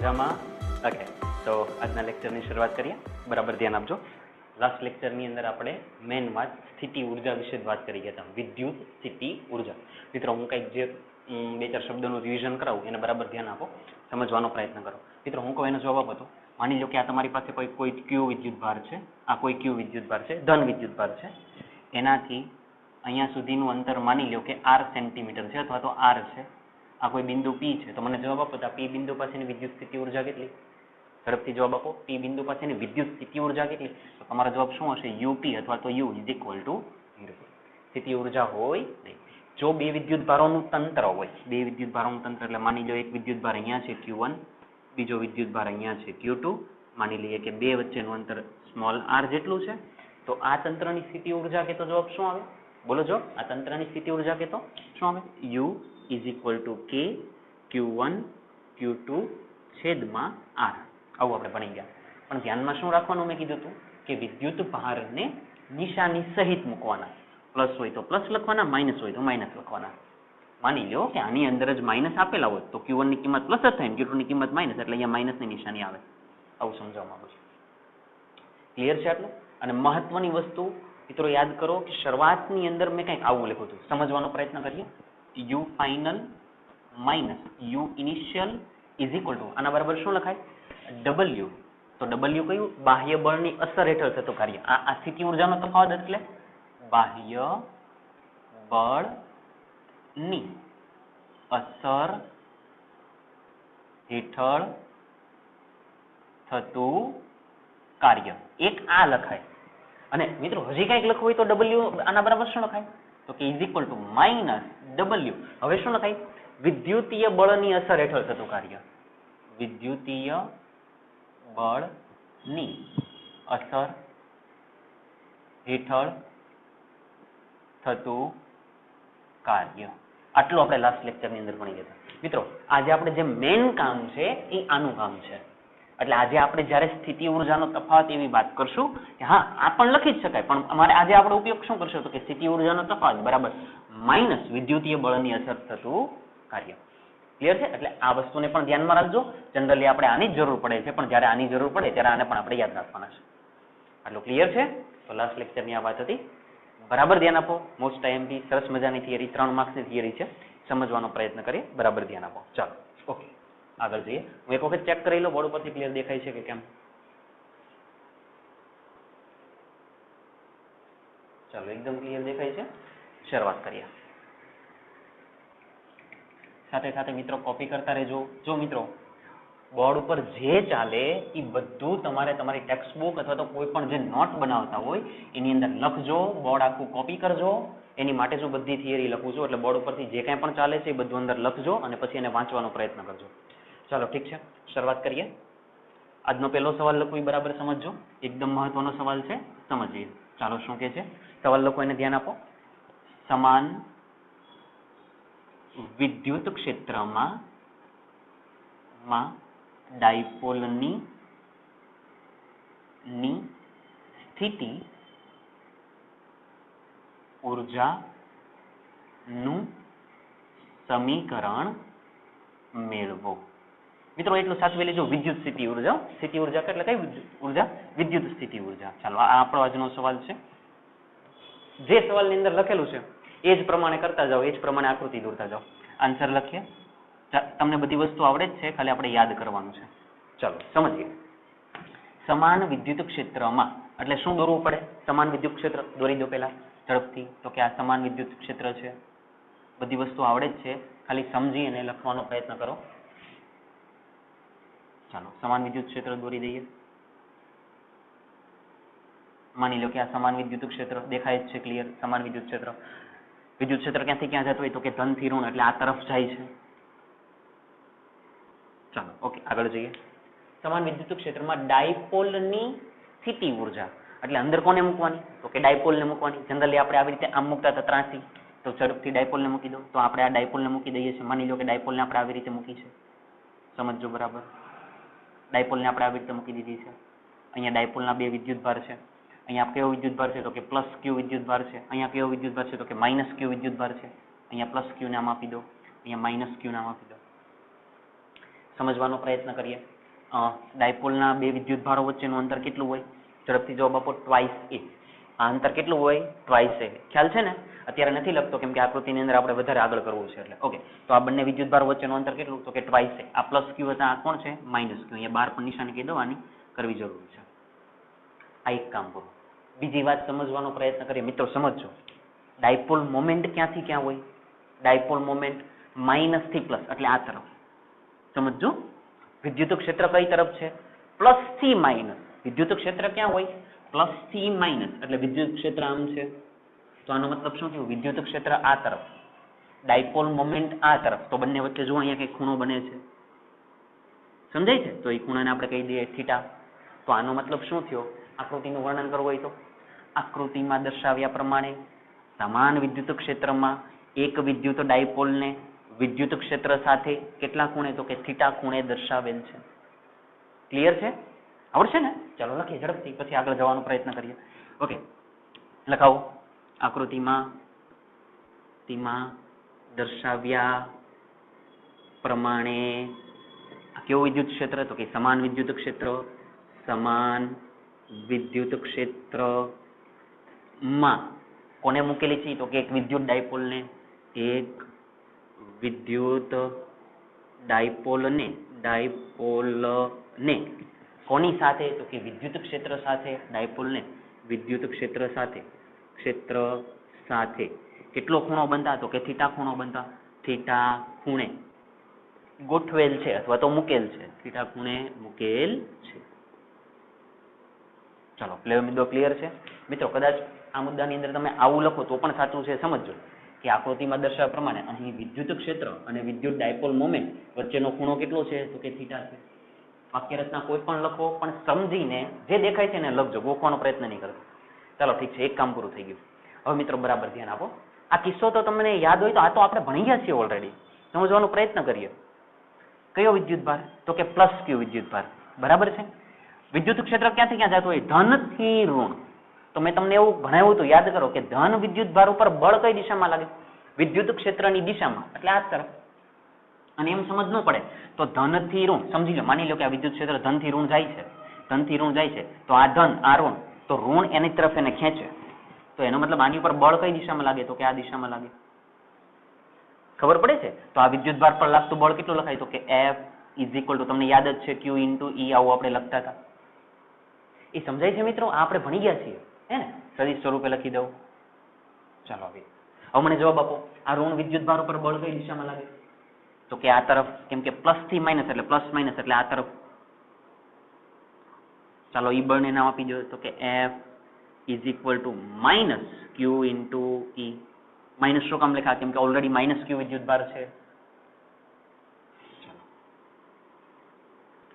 મજામાં? ઓકે, તો આજના લેક્ચરની શરૂઆત કરીએ. બરાબર ધ્યાન આપજો. લાસ્ટ લેક્ચરની અંદર આપણે મેઇન વાત સ્થિતિ ઉર્જા વિશે જ વાત કરી ગયા હતા. વિદ્યુત સ્થિતિ ઉર્જા. મિત્રો હું કંઈક જે બે ચાર શબ્દોનું રિવિઝન કરાવું એને બરાબર ધ્યાન આપો, સમજવાનો પ્રયત્ન કરો. મિત્રો હું કહું એનો જવાબ હતો. માની લો કે આ તમારી પાસે કોઈ ક્યુ વિદ્યુત ભાર છે, આ કોઈ ક્યુ વિદ્યુત ભાર છે, ધન વિદ્યુત ભાર છે. એનાથી અહીંયા સુધીનું અંતર માની લો કે r સેન્ટીમીટર છે અથવા તો r છે. આ કોઈ બિંદુ P છે, તો મને જવાબ આપો તો P બિંદુ પાસેની વિદ્યુત સ્થિતિ ઉર્જા કેટલી? ઝડપથી જવાબ આપો. P બિંદુ પાસેની વિદ્યુત સ્થિતિ ઉર્જા કેટલી? તો તમારો જવાબ શું હશે? UP અથવા તો U ઇઝ ઇક્વલ ટુ 0. સ્થિતિ ઉર્જા હોય નહીં. જો બે વિદ્યુત ભારોનું તંત્ર હોય, બે વિદ્યુત ભારોનું તંત્ર એટલે માની લો એક વિદ્યુત ભાર અહીંયા છે Q1, બીજો વિદ્યુત ભાર અહીંયા છે Q2. માની લઈએ કે બે વચ્ચેનું અંતર સ્મોલ r જેટલું છે. તો આ તંત્રની સ્થિતિ ઉર્જા કે તો જવાબ શું આવે? બોલો જો, આ તંત્રની સ્થિતિ ઉર્જા કે તો શું આવે? U is equal two K Q1 Q2 છેદમાં R. આવું આપણે ભણી ગયા. પણ ધ્યાનમાં શું રાખવાનું મેં કીધું હતું કે વિદ્યુત ભારને નિશાની સહિત મૂકવાના. પ્લસ હોય તો પ્લસ લખવાના, માઇનસ હોય તો માઇનસ લખવાના. માની લો કે આની અંદર જ માઇનસ આપેલા હોય તો Q1 ની કિંમત પ્લસ જ થાય ને Q2 ની કિંમત માઇનસ, એટલે અહીંયા માઇનસની નિશાની આવે. આવું સમજાવવા માંગુ છું. ક્લિયર છે આટલું? અને મહત્વની વસ્તુ મિત્રો યાદ કરો કે શરૂઆતની અંદર મેં કંઈક આવું લખ્યું હતું, સમજવાનો પ્રયત્ન કરીએ. U final minus U initial is equal two આના બરાબર શું લખાય? W. તો W કયું? બાહ્ય બળની અસર હેઠળ થતું કાર્ય. આ સ્થિતિ ઉર્જાનો તફાવત એટલે બાહ્ય બળની અસર હેઠળ થતું કાર્ય. એક આ લખાય. અને મિત્રો હજી કંઈક લખવું હોય તો W આના બરાબર શું લખાય? તો કે is equal to minus W. હવે શું લખાય? વિદ્યુતીય બળની અસર હેઠળ થતું કાર્ય. વિદ્યુતીય બળની અસર હેઠળ થતું કાર્ય. આટલું આપણે લાસ્ટ લેક્ચરની અંદર ભણી ગયા. મિત્રો આજે આપણે જે મેઇન કામ છે એ આનું કામ છે. એટલે આજે આપણે જ્યારે સ્થિતિ ઉર્જાનો તફાવત એવી વાત કરશું કે હા આ પણ લખી જ શકાય, પણ અમારે આજે આપણે ઉપયોગ શું કરશું તો કે સ્થિતિ ઉર્જાનો તફાવત બરાબર માઇનસ વિદ્યુતીય બળની અસર થતું કાર્ય. ક્લિયર છે? એટલે આ વસ્તુને પણ ધ્યાનમાં રાખજો. જનરલી આપણે આની જ જરૂર પડે છે, પણ જ્યારે આની જરૂર પડે ત્યારે આને પણ આપણે યાદ રાખવાના છે. આટલું ક્લિયર છે? તો લાસ્ટ લેક્ચરની આ વાત હતી. બરાબર ધ્યાન આપો. મોસ્ટ આઈએમપી સરસ મજાની થિયરી, 3 માર્ક્સની થિયરી છે. સમજવાનો પ્રયત્ન કરીએ. બરાબર ધ્યાન આપો. ચાલો ઓકે આગળ જઈએ. હું એક વખત ચેક કરી લો બોર્ડ ઉપરથી ક્લિયર દેખાય છે કે કેમ. ચાલો એકદમ ક્લિયર દેખાય છે. શરૂઆત કરીએ. સાથે સાથે મિત્રો કોપી કરતા રહેજો. જો મિત્રો બોર્ડ ઉપર જે ચાલે એ બધું તમારે તમારી ટેક્સ્ટ બુક અથવા તો કોઈ પણ જે નોટ બનાવતા હોય એની અંદર લખજો. બોર્ડ આખું કોપી કરજો. એની માટે જો બધી થિયરી લખું છું એટલે બોર્ડ ઉપરથી જે કાંઈ પણ ચાલે છે એ બધું અંદર લખજો અને પછી એને વાંચવાનો પ્રયત્ન કરજો. ચાલો ઠીક છે, શરૂઆત કરીએ. આજનો પહેલો સવાલ લખો એ બરાબર સમજજો. એકદમ મહત્વનો સવાલ છે, સમજીએ. ચાલો શું કહે છે સવાલ લખો, એને ધ્યાન આપો. સમાન વિદ્યુત ક્ષેત્રમાં ડાયપોલની સ્થિતિ ઉર્જાનું સમીકરણ મેળવો. મિત્રો એટલું સાચવી લેજો. વિદ્યુત સ્થિતિ ઉર્જા. સ્થિતિ ઉર્જા એટલે કઈ ઉર્જા? વિદ્યુત સ્થિતિ ઉર્જા. ચાલો આ આપણો આજનો સવાલ છે. જે સવાલની અંદર લખેલું છે એ જ પ્રમાણે કરતા જાઓ, એ જ પ્રમાણે આકૃતિ દોરતા જાઓ. આન્સર લખીએ. તમને બધી વસ્તુ આવડે જ છે, ખાલી આપણે યાદ કરવાનું છે. ચાલો સમજીએ. સમાન વિદ્યુત ક્ષેત્રમાં એટલે શું દોરવું પડે? સમાન વિદ્યુત ક્ષેત્ર દોરી દો પહેલા ઝડપથી. તો કે આ સમાન વિદ્યુત ક્ષેત્ર છે. બધી વસ્તુ આવડે જ છે, ખાલી સમજી અને લખવાનો પ્રયત્ન કરો. ચાલો સમાન વિદ્યુત ક્ષેત્ર દોરી દઈએ. માની લો કે આ સમાન વિદ્યુત ક્ષેત્ર દેખાય જ છે. ક્લિયર? સમાન વિદ્યુત ક્ષેત્ર. વિદ્યુત ક્ષેત્ર ક્યાંથી ક્યાં જતું હોય તો કે ધનથી ઋણ, એટલે આ તરફ જાય છે. ચાલો ઓકે આગળ જઈએ. સમાન વિદ્યુત ક્ષેત્રમાં ડાયપોલની સ્થિતિ ઉર્જા એટલે અંદર કોને મૂકવાની? તો કે ડાયપોલને મૂકવાની. જનરલી આપણે આવી રીતે આમ મૂકતા હતા ત્રાસી, તો ઝડપથી ડાયપોલને મૂકી દો. તો આપણે આ ડાયપોલને મૂકી દઈએ છીએ. માની લો કે ડાયપોલને આપણે આવી રીતે મૂકી છે. સમજજો બરાબર. ડાયપોલને આપણે આવી રીતે મૂકી દીધી છે. અહીંયા ડાયપોલના બે વિદ્યુત ભાર છે. અહીંયા કેવો વિદ્યુત ભાર છે તો કે પ્લસ ક્યુ વિદ્યુત ભાર છે. અહીંયા કેવો વિદ્યુત ભાર છે તો કે માઇનસ ક્યુ વિદ્યુત ભાર છે. અહીંયા પ્લસ ક્યુ નામ આપી દો, અહીંયા માઇનસ ક્યુ નામ આપી દો. સમજવાનો પ્રયત્ન કરીએ. ડાયપોલના બે વિદ્યુત ભારો વચ્ચેનું અંતર કેટલું હોય? ઝડપથી જવાબ આપો. ટ્વાઇસ એ. આ અંતર કેટલું હોય? ટ્વાઇસ એ. ખ્યાલ છે ને? અત્યારે નથી લખતો કેમ કે આકૃતિની અંદર આપણે વધારે આગળ કરવું છે એટલે. ઓકે, તો આ બંને વિદ્યુત ભારો વચ્ચેનું અંતર કેટલું? તો કે ટ્વાઇસ એ. આ પ્લસ ક્યુ હતા, આ કોણ છે? માઇનસ ક્યુ. અહીંયા બાર પણ નિશાની કહી દેવાની કરવી જરૂરી છે. આ એક કામ પૂરું. બીજી વાત સમજવાનો પ્રયત્ન કરીએ મિત્રો. સમજજો, ડાયપોલ મોમેન્ટ ક્યાંથી ક્યાં હોય? ડાયપોલ મોમેન્ટ માઇનસ થી પ્લસ એટલે આ તરફ. સમજજો, વિદ્યુત ક્ષેત્ર કઈ તરફ છે? પ્લસ થી માઇનસ. વિદ્યુત ક્ષેત્ર ક્યાં હોય? પ્લસ થી માઇનસ એટલે વિદ્યુત ક્ષેત્ર આમ છે. તો આનો મતલબ શું થયું? વિદ્યુત ક્ષેત્ર આ તરફ, ડાયપોલ મોમેન્ટ આ તરફ. તો બંને વચ્ચે જો અહીંયા કઈ ખૂણો બને છે, સમજાય છે? તો એ ખૂણાને આપણે કહી દઈએ થીટા. તો આનો મતલબ શું થયો? આકૃતિનું વર્ણન કરવું હોય તો આકૃતિમાં દર્શાવ્યા પ્રમાણે સમાન વિદ્યુત ક્ષેત્રમાં એક વિદ્યુત ડાયપોલને વિદ્યુત ક્ષેત્ર સાથે કેટલા ખૂણે? તો કે થીટા ખૂણે દર્શાવેલ છે. ક્લિયર છે? આવડશે ને? ચાલો લખીએ ઝડપથી, પછી આગળ જવાનો પ્રયત્ન કરીએ. ઓકે, લખાવો. આકૃતિમાં દર્શાવ્યા પ્રમાણે કેવું વિદ્યુત ક્ષેત્ર? તો કે સમાન વિદ્યુત ક્ષેત્ર. સમાન વિદ્યુત ક્ષેત્રમાં કોને મૂકેલી છે? તો કે એક વિદ્યુત ડાયપોલને. એક વિદ્યુત ડાયપોલને કોની સાથે? તો કે વિદ્યુત ક્ષેત્ર સાથે. ડાયપોલને વિદ્યુત ક્ષેત્ર સાથે કેટલો ખૂણો બનતા? તો કે થીટા ખૂણો બનતા. થીટા ખૂણે ગોઠવેલ છે અથવા તો મૂકેલ છે. થીટા ખૂણે મૂકેલ છે. ચાલો, મુદ્દો ક્લિયર છે મિત્રો? કદાચ આ મુદ્દાની અંદર તમે આવું લખો તો પણ સાચું છે. સમજો કે આકૃતિમાં દર્શાવ્યા પ્રમાણે અહીં વિદ્યુત ક્ષેત્ર અને વિદ્યુત ડાયપોલ મોમેન્ટ વચ્ચેનો ખૂણો કેટલો છે? તો કે થીટા છે. વાક્ય રચના કોઈ પણ લખો પણ સમજીને જે દેખાય છે ને લખજો, ગોખવાનો પ્રયત્ન નહીં કરતો. ચાલો ઠીક છે, એક કામ પૂરું થઈ ગયું. હવે મિત્રો બરાબર ધ્યાન આપો. આ કિસ્સો તો તમને યાદ હોય તો આ તો આપણે ભણી ગયા છીએ ઓલરેડી. સમજવાનો પ્રયત્ન કરીએ. કયો વિદ્યુત ભાર? તો કે પ્લસ ક્યુ વિદ્યુત ભાર. બરાબર છે? વિદ્યુત ક્ષેત્ર ક્યાંથી ક્યાં જતું હોય? ધન થી ઋણ. તો મેં તમને એવું ભણાવ્યું હતું, યાદ કરો કે ધન વિદ્યુત ભાર ઉપર બળ કઈ દિશામાં લાગે? વિદ્યુત ક્ષેત્રની દિશામાં, એટલે આ તરફ. અને એમ સમજ ન પડે તો ધન થી ઋણ સમજી લો. માની લો કે આ વિદ્યુત ક્ષેત્ર ધન થી ઋણ જાય છે. ધન થી ઋણ જાય છે તો આ ધન, આ ઋણ, તો ઋણ એની તરફ એને ખેંચે. તો એનો મતલબ આની ઉપર બળ કઈ દિશામાં લાગે? તો કે આ દિશામાં લાગે. ખબર પડે છે? તો આ વિદ્યુત ભાર પર લાગતું બળ કેટલું લખાય? તો કે F ઇઝ ઇક્વલ ટુ, તમને યાદ જ છે, Q ઇન્ટુ E. આવું આપણે લખતા હતા. એ સમજાય છે મિત્રો? આ આપણે ભણી ગયા છીએ હે ને? સદિશ સ્વરૂપે લખી દઉં. ચાલો હવે મને જવાબ આપો. આ ઋણ વિદ્યુત ભાર ઉપર બળ કઈ દિશામાં લાગે? તો કે આ તરફ. કેમ કે પ્લસ થી માઇનસ એટલે પ્લસ માઇનસ એટલે આ તરફ. ચાલો ઈ બળને નામ આપી દો. તો કે F is equal to minus Q into E. Minus શું કામ લખા? કેમ કે ઓલરેડી માઇનસ Q વિદ્યુત ભાર છે.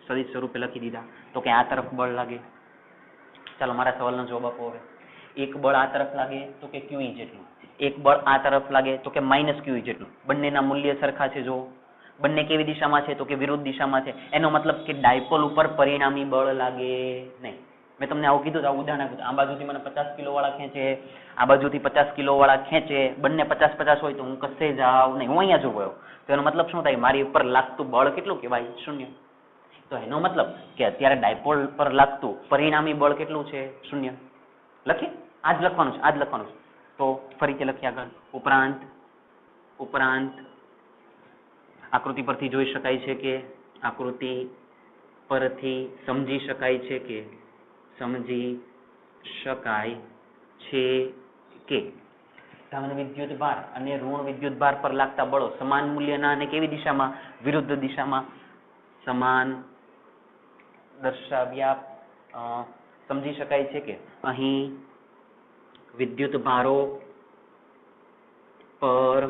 સદિશ સ્વરૂપે લખી દીધા. તો કે આ તરફ બળ લાગે. ચાલો મારા સવાલનો જવાબ આપો હવે. એક બળ આ તરફ લાગે તો કે QE જેટલું. એક બળ આ તરફ લાગે તો કે માઇનસ QE જેટલું. બંનેના મૂલ્ય સરખા છે. જો બંને કેવી દિશામાં છે? તો કે વિરુદ્ધ દિશામાં છે. એનો મતલબ કે ડાયપોલ ઉપર પરિણામી બળ લાગે નહીં. મેં તમને આવું કીધું, આવું ઉદાહરણ આપ્યું. આ બાજુથી મને 50 કિલો વાળા ખેંચે, આ બાજુથી 50 કિલો વાળા ખેંચે, બંને 50-50 હોય તો હું કશે જાઉં નહીં, હું અહીંયા જ ઉભો. તો એનો મતલબ શું થાય? મારી ઉપર લાગતું બળ કેટલું કહેવાય? શૂન્ય. તો એનો મતલબ કે અત્યારે ડાયપોલ પર લાગતું પરિણામી બળ કેટલું છે? શૂન્ય. લખીએ? આ જ લખવાનું છે, આ જ લખવાનું છે. તો ફરીથી લખીએ આગળ. ઉપરાંત આકૃતિ પરથી જોઈ શકાય છે કે સમજી શકાય છે કે ધન વિદ્યુત ભાર અને ઋણ વિદ્યુત ભાર પર લાગતા બળો સમાન મૂલ્યના અને કેવી દિશામાં? વિરુદ્ધ દિશામાં. સમાન દર્શાવ્યા સમજી શકાય છે કે અહીં વિદ્યુત ભારો પર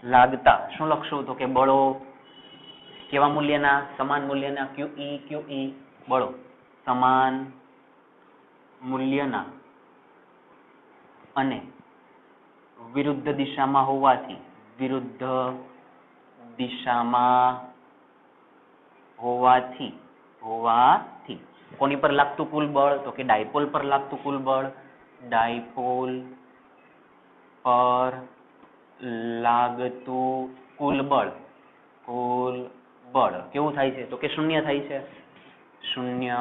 લાગતા શું લખશું? તો કે બળો કેવા મૂલ્યના? સમાન મૂલ્યના. QE બળો સમાન મૂલ્યના અને વિરુદ્ધ દિશામાં હોવાથી કોની પર લાગતું કુલ બળ? તો કે ડાયપોલ પર લાગતું કુલ બળ. ડાયપોલ પર લાગતું કુલ બળ કુલ બળ કેવું થાય છે? તો કે શૂન્ય થાય છે. શૂન્ય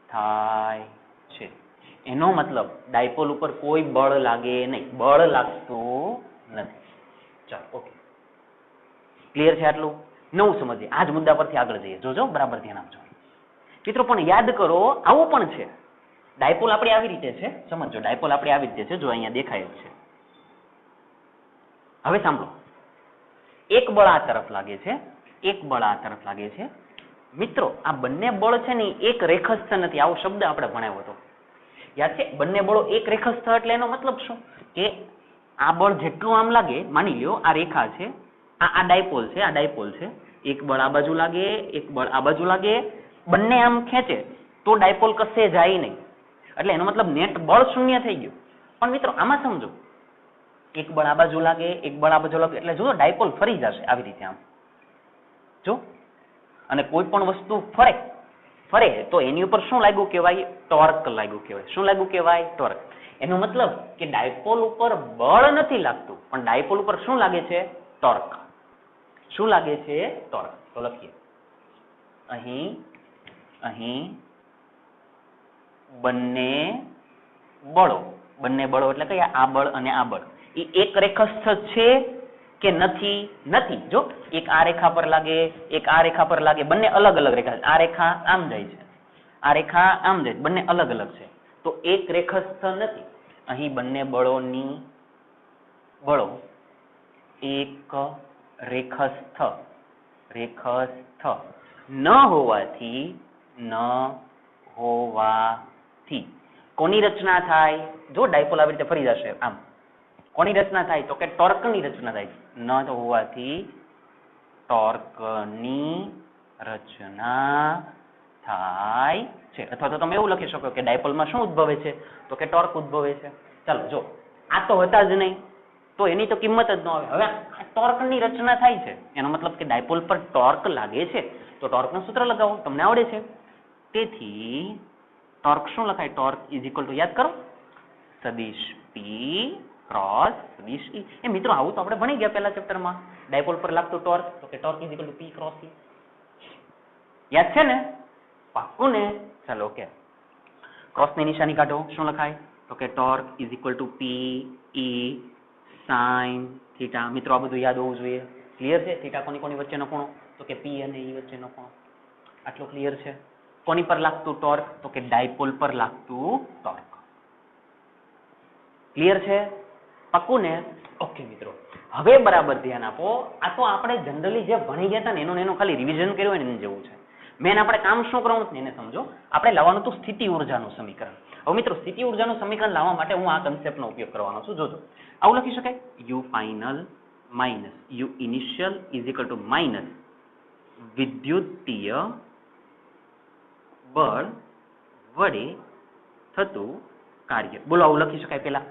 થાય છે. એનો મતલબ ડાયપોલ ઉપર કોઈ બળ લાગે નહીં, બળ લાગતું નથી. ચાલો ઓકે, ક્લિયર છે આટલું? નવું સમજીએ, આ જ મુદ્દા પરથી આગળ જઈએ. જોજો, બરાબર ધ્યાન આપજો મિત્રો. પણ યાદ કરો, આવું પણ છે. ડાયપોલ આપણે આવી રીતે છે, સમજો. ડાયપોલ આપણે આવી રીતે છે, જો અહીંયા દેખાય છે. હવે સાંભળો, એક બળ આ તરફ લાગે છે, એક બળ આ તરફ લાગે છે. મિત્રો આ બંને બળ છે ને એક રેખસ્થ નથી, આવો શબ્દ આપણે ભણાવ્યો હતો, યાદ છે? બંને બળો એક રેખસ્થ એટલે એનો મતલબ શું? કે આ બળ જેટલું આમ લાગે, માની લ્યો આ રેખા છે, આ ડાયપોલ છે, આ ડાયપોલ છે. એક બળ આ બાજુ લાગે, એક બળ આ બાજુ લાગે, બંને આમ ખેંચે તો ડાયપોલ કશે જાય નહીં, એટલે એનો મતલબ નેટ બળ શૂન્ય થઈ ગયું. પણ મિત્રો આમાં સમજો, એક બળ આ બાજુ લાગે, એક બળ આ બાજુ લાગે, એટલે જો ડાયપોલ ફરી જશે આવી રીતે આમ, જો. અને કોઈ પણ વસ્તુ ફરે તો એની ઉપર શું લાગ્યું કહેવાય? ટોર્ક લાગ્યું કહેવાય. શું લાગ્યું કહેવાય? ટોર્ક. એનો મતલબ કે ડાયપોલ ઉપર બળ નથી લાગતું, પણ ડાયપોલ ઉપર શું લાગે છે? ટોર્ક. શું લાગે છે? ટોર્ક. તો લખીએ, અહીં બંને બળો એટલે કયા? આ બળ અને આ બળ એ એક રેખસ્થ છે કે નથી? નથી. જો એક આ રેખા પર લાગે, એક આ રેખા પર લાગે, બંને અલગ અલગ રેખા છે. આ રેખા આમ જાય છે, આ રેખા આમ જાય છે, બંને અલગ અલગ છે, તો એક રેખસ્થ નથી. અહીં બંને બળો એક રેખસ્થ ન હોવાથી કોની રચના થાય? જો ડાયપોલ આવી રીતે ફરી જશે આમ, કોની રચના થાય? તો કે ટોર્કની રચના થાય. ન હોવાથી ટોર્કની રચના થાય છે. અથવા તો તમે એવું લખી શકો કે ડાયપોલમાં શું ઉદ્ભવે છે? તો કે ટોર્ક ઉદ્ભવે છે. ચાલો, જો આ તો હતા જ નહીં તો એની તો કિંમત જ ન આવે. હવે આ ટોર્કની રચના થાય છે, એનો મતલબ કે ડાયપોલ પર ટોર્ક લાગે છે, તો ટોર્કનું સૂત્ર લગાવો, તમને આવડે છે. તેથી ટોર્ક શું લખાય? ટોર્ક ઇઝ ઇક્વલ ટુ, યાદ કરો, સદિશ P ક્રોસ સદિશ E. એ મિત્રો આવું તો આપણે ભણી ગયા પહેલા ચેપ્ટરમાં. ડાયપોલ પર લાગતું ટોર્ક, તો કે torque is equal two P cross E. યાદ છે ને? પાક્કું ને? ચાલો ઓકે, ક્રોસની નિશાની કાઢો. શું લખાય? તો કે torque is equal two P E sin theta. મિત્રો આ બધું યાદ હોવું જોઈએ. ક્લિયર છે? થીટા કોની વચ્ચેનો ખૂણો? તો કે P અને E વચ્ચેનો ખૂણો. આટલું ક્લિયર છે? કોની પર લાગતું ટોર્ક? તો કે ડાયપોલ પર લાગતું ટોર્ક. ક્લિયર છે? પાક્કું ને? ઓકે મિત્રો, હવે બરાબર ધ્યાન આપો. આ તો આપણે જનરલી જે ભણી ગયા હતા ને એનું ખાલી રિવિઝન કર્યું હોય ને એને જેવું છે. મેન આપણે કામ શું કરવાનું છે એને સમજો. આપણે લાવવાનું હતું સ્થિતિ ઉર્જાનું સમીકરણ. હવે મિત્રો સ્થિતિ ઉર્જાનું સમીકરણ લાવવા માટે હું આ કન્સેપ્ટનો ઉપયોગ કરવાનો છું. જોજો, આવું લખી શકાય, you final minus you initial is equal to minus વિદ્યુતીય બળ વડે થતું કાર્ય. બોલો, આવું લખી શકાય? પેલા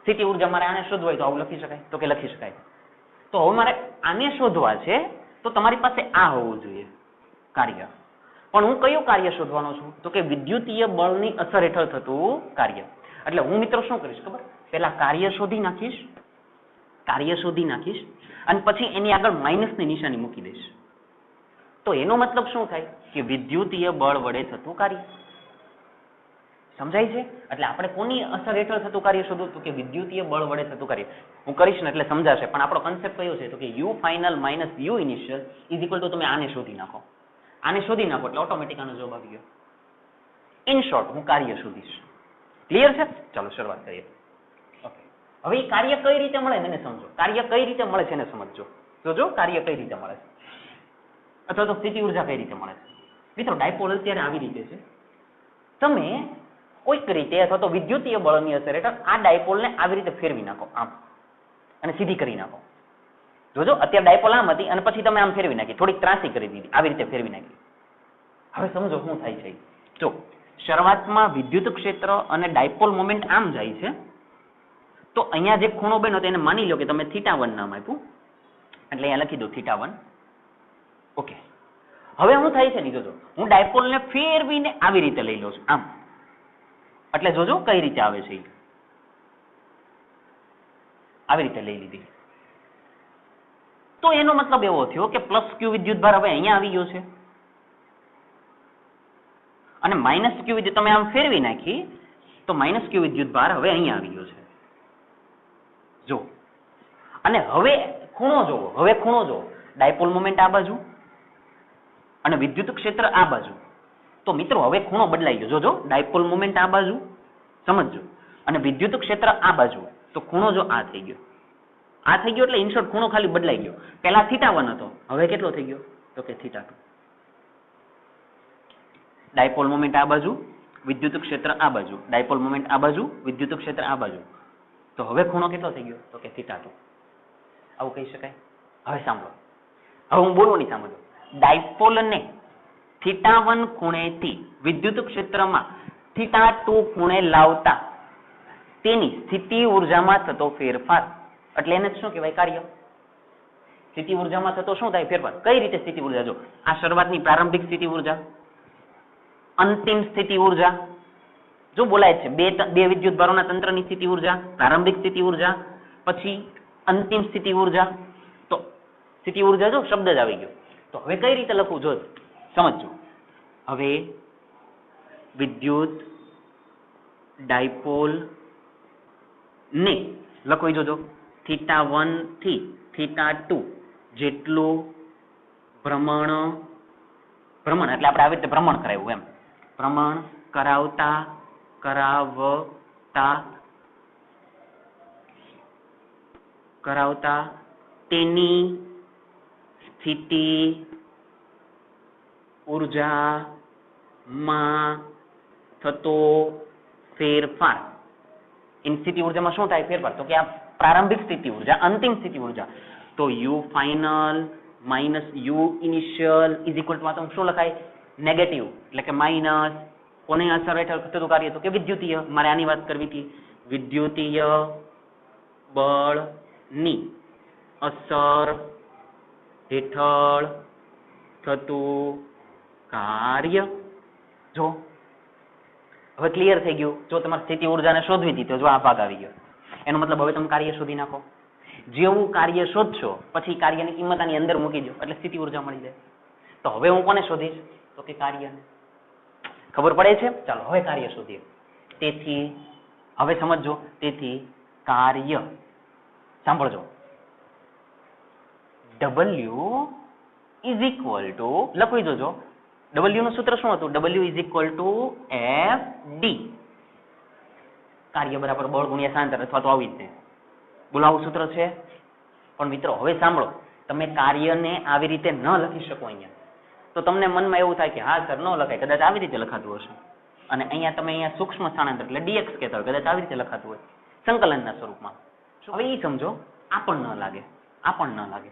સ્થિતિ ઉર્જા મારે આને શોધવા હોય તો આવું લખી શકાય? તો કે લખી શકાય. તો હવે મારે આને શોધવા છે તો તમારી પાસે આ હોવું જોઈએ કાર્ય. પણ હું કયું કાર્ય શોધવાનો છું? તો કે વિદ્યુતીય બળની અસર હેઠળ થતું કાર્ય. એટલે હું મિત્રો શું કરીશ ખબર? પેલા કાર્ય શોધી નાખીશ અને પછી એની આગળ માઇનસની નિશાની મૂકી દઈશ. તો એનો મતલબ શું થાય? કે વિદ્યુતીય બળ વડે થતું કાર્ય. સમજાય છે? એટલે આપણે કોની અસર હેઠળ થતું કાર્ય શોધવું? તો કે વિદ્યુતીય બળ વડે થતું કાર્ય. હું કરીશ ને એટલે સમજાશે, પણ આપણો કન્સેપ્ટ કયો છે? તો કે you final minus you initial is equal two, તમે આને શોધી નાખો એટલે ઓટોમેટિક આનો જવાબ આવી ગયો. ઇન શોર્ટ હું કાર્ય શોધીશ. ક્લિયર છે? ચાલો શરૂઆત કરીએ. ઓકે, હવે એ કાર્ય કઈ રીતે મળે એને સમજો. કાર્ય કઈ રીતે મળે છે એને સમજો. જોજો, કાર્ય કઈ રીતે મળે છે, અથવા તો સ્થિતિ ઉર્જા કઈ રીતે મળે છે. મિત્રો ડાયપોલ અત્યારે આવી રીતે છે. તમે કોઈક રીતે અથવા તો વિદ્યુતીય બળની અસર હેઠળ આ ડાયપોલને આવી રીતે ફેરવી નાખો આમ, અને સીધી કરી નાખો. જોજો, અત્યારે ડાયપોલ આમ હતી અને પછી તમે આમ ફેરવી નાખી, થોડીક ત્રાસી કરી દીધી, આવી રીતે ફેરવી નાખી. હવે સમજો શું થાય છે. જો શરૂઆતમાં વિદ્યુત ક્ષેત્ર અને ડાયપોલ મોમેન્ટ આમ જાય છે, તો અહીંયા જે ખૂણો બન્યો તેને માની લો કે તમે θ1 નામ આપ્યું, એટલે અહીંયા લખી દો θ1. ઓકે, હવે શું થાય છે ને, જોજો હું ડાયપોલને ફેરવીને આવી રીતે લઈ લઉં છું આમ, એટલે જોજો કઈ રીતે આવે છે. આવી રીતે લઈ લીધી. તો એનો મતલબ એવો થયો કે પ્લસ ક્યુ વિદ્યુતભાર હવે અહીંયા આવી ગયો છે અને માઇનસ ક્યુ વિદ્યુત તમે આમ ફેરવી નાખી તો માઇનસ ક્યુ વિદ્યુતભાર હવે અહીંયા આવી ગયો છે જો અને હવે ખૂણો જોવો ડાયપોલ મોમેન્ટ આ બાજુ અને વિદ્યુત ક્ષેત્ર આ બાજુ તો મિત્રો હવે ખૂણો બદલાઈ ગયો જોજો ડાયપોલ મોમેન્ટ આ બાજુ સમજજો અને વિદ્યુત ક્ષેત્ર આ બાજુ તો ખૂણો જો આ થઈ ગયો એટલે ઇનશોર્ટ ખૂણો ખાલી બદલાઈ ગયો પહેલા θ1 હતો હવે કેટલો થઈ ગયો તો કે θ2 ડાયપોલ મોમેન્ટ આ બાજુ વિદ્યુત ક્ષેત્ર આ બાજુ ડાયપોલ મોમેન્ટ આ બાજુ વિદ્યુત ક્ષેત્ર આ બાજુ તો હવે ખૂણો કેટલો થઈ ગયો તો કે θ2 આવું કહી શકાય હવે સાંભળો હવે હું બોલું નહીં સમજો ડાયપોલને θ1 ખૂણેથી વિદ્યુત ક્ષેત્રમાં θ2 ખૂણે લાવતા તેની સ્થિતિ ઊર્જામાં થતો ફેરફાર એટલે એને શું કહેવાય કાર્ય સ્થિતિ ઊર્જામાં થતો શું થાય ફેરફાર કઈ રીતે સ્થિતિ ઊર્જા જો આ શરૂઆતની પ્રારંભિક સ્થિતિ ઊર્જા અંતિમ સ્થિતિ ઊર્જા જો બોલાય છે બે વિદ્યુતભારોના તંત્રની સ્થિતિ ઊર્જા પ્રારંભિક સ્થિતિ ઊર્જા પછી અંતિમ સ્થિતિ ઊર્જા તો સ્થિતિ ઊર્જા જો શબ્દ જ આવી ગયો તો હવે કઈ રીતે લખવું જો સમજજો હવે વિદ્યુત ડાયપોલ ને લખો જોજો θ1 થી θ2 જેટલું ભ્રમણ એટલે આપણે આવી રીતે ભ્રમણ કરાવ્યું એમ ભ્રમણ કરાવતા તેની સ્થિતિ ઊર્જામાં થતો ફેરફાર સ્થિતિ ઊર્જામાં શું થાય ફેરફાર તો કે આ પ્રારંભિક સ્થિતિ ઊર્જા અંતિમ સ્થિતિ ઊર્જા તો you final minus you initial is equal two શું લખાય નેગેટિવ એટલે કે માઇનસ કોની અસર હેઠળ થતું કાર્ય તો કે વિદ્યુતીય મારે આની વાત કરવી હતી વિદ્યુતીય બળની અસર હેઠળ થતું કાર્ય જો હવે ક્લિયર થઈ ગયું જો તમારે સ્થિતિ ઊર્જાને શોધવી હતી તો જો આ ભાગ આવી ગયો એનો મતલબ હવે તમે કાર્ય શોધી નાખો જેવું કાર્ય શોધશો પછી કાર્યની કિંમત આની અંદર મૂકી દો એટલે સ્થિતિ ઊર્જા મળી જાય તો હવે હું કોને શોધીશ તો કે કાર્યને ખબર પડે છે ચાલો હવે કાર્ય શોધીએ તેથી હવે સમજો તેથી કાર્ય સાંભળજો W ઇઝ ઇક્વલ ટુ લખી જોજો W નું સૂત્ર શું હતું W is equal two FD કાર્ય બરાબર બળ ગુણ્યા સ્થાનાંતર અથવા તો આવી રીતે બોલાવું સૂત્ર છે પણ મિત્રો હવે સાંભળો તમે કાર્યને આવી રીતે ન લખી શકો અહીંયા તો તમને મનમાં એવું થાય કે હા સર ન લખાય કદાચ આવી રીતે લખાતું હશે અને અહીંયા તમે અહીંયા સૂક્ષ્મ સ્થાનાંતર એટલે dx કહેતા હોય કદાચ આવી રીતે લખાતું હોય સંકલનના સ્વરૂપમાં હવે એ સમજો આ પણ ન લાગે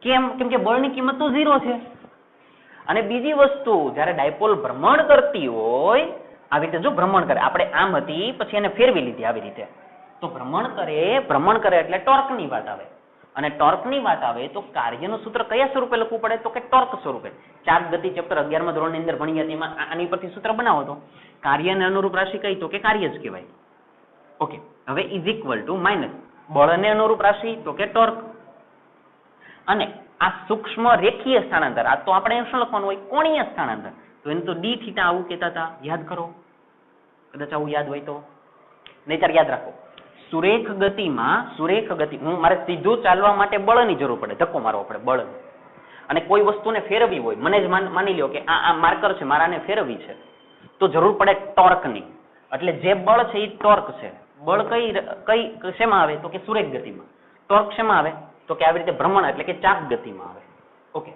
કેમ કે બળની કિંમત તો 0 છે અને બીજી વસ્તુ જ્યારે ડાયપોલ ભ્રમણ કરતી હોય આવી રીતે જો ભ્રમણ કરે આપણે આમ હતી પછી એને ફેરવી લીધી આવી રીતે તો ભ્રમણ કરે એટલે ટોર્કની વાત આવે અને ટોર્કની વાત આવે તો કાર્યનું સૂત્ર કયા સ્વરૂપે લખવું પડે તો કે ટોર્ક સ્વરૂપે ચાર્જ ગતિ ચેપ્ટર 11મા ધોરણની અંદર ભણી ગયા તેમાં આની પરથી સૂત્ર બનાવો તો કાર્યને અનુરૂપ રાશિ કઈ તો કે કાર્ય જ કહેવાય ઓકે હવે ઇઝ ઇક્વલ ટુ માઇનસ બળને અનુરૂપ રાશિ તો કે ટોર્ક અને આ સૂક્ષ્મ રેખીય સ્થાનાંતર આ તો આપણે શું લખવાનું હોય કોણીય સ્થાનાંતર તો એને તો ડી થીટા આવું કહેતા હતા યાદ કરો કદાચ આવું યાદ હોય તો નહીતર યાદ રાખો સુરેખ ગતિ હું મારે સીધું ચાલવા માટે બળની જરૂર પડે ધક્કો મારવો પડે બળ અને કોઈ વસ્તુને ફેરવવી હોય મને જ માની લ્યો કે આ માર્કર છે મારાને ફેરવવી છે તો જરૂર પડે ટોર્કની એટલે જે બળ છે એ ટોર્ક છે બળ કઈ શેમાં આવે તો કે સુરેખ ગતિમાં ટોર્ક શેમાં આવે તો કે આવી રીતે ભ્રમણ એટલે કે ચાપ ગતિમાં આવે ઓકે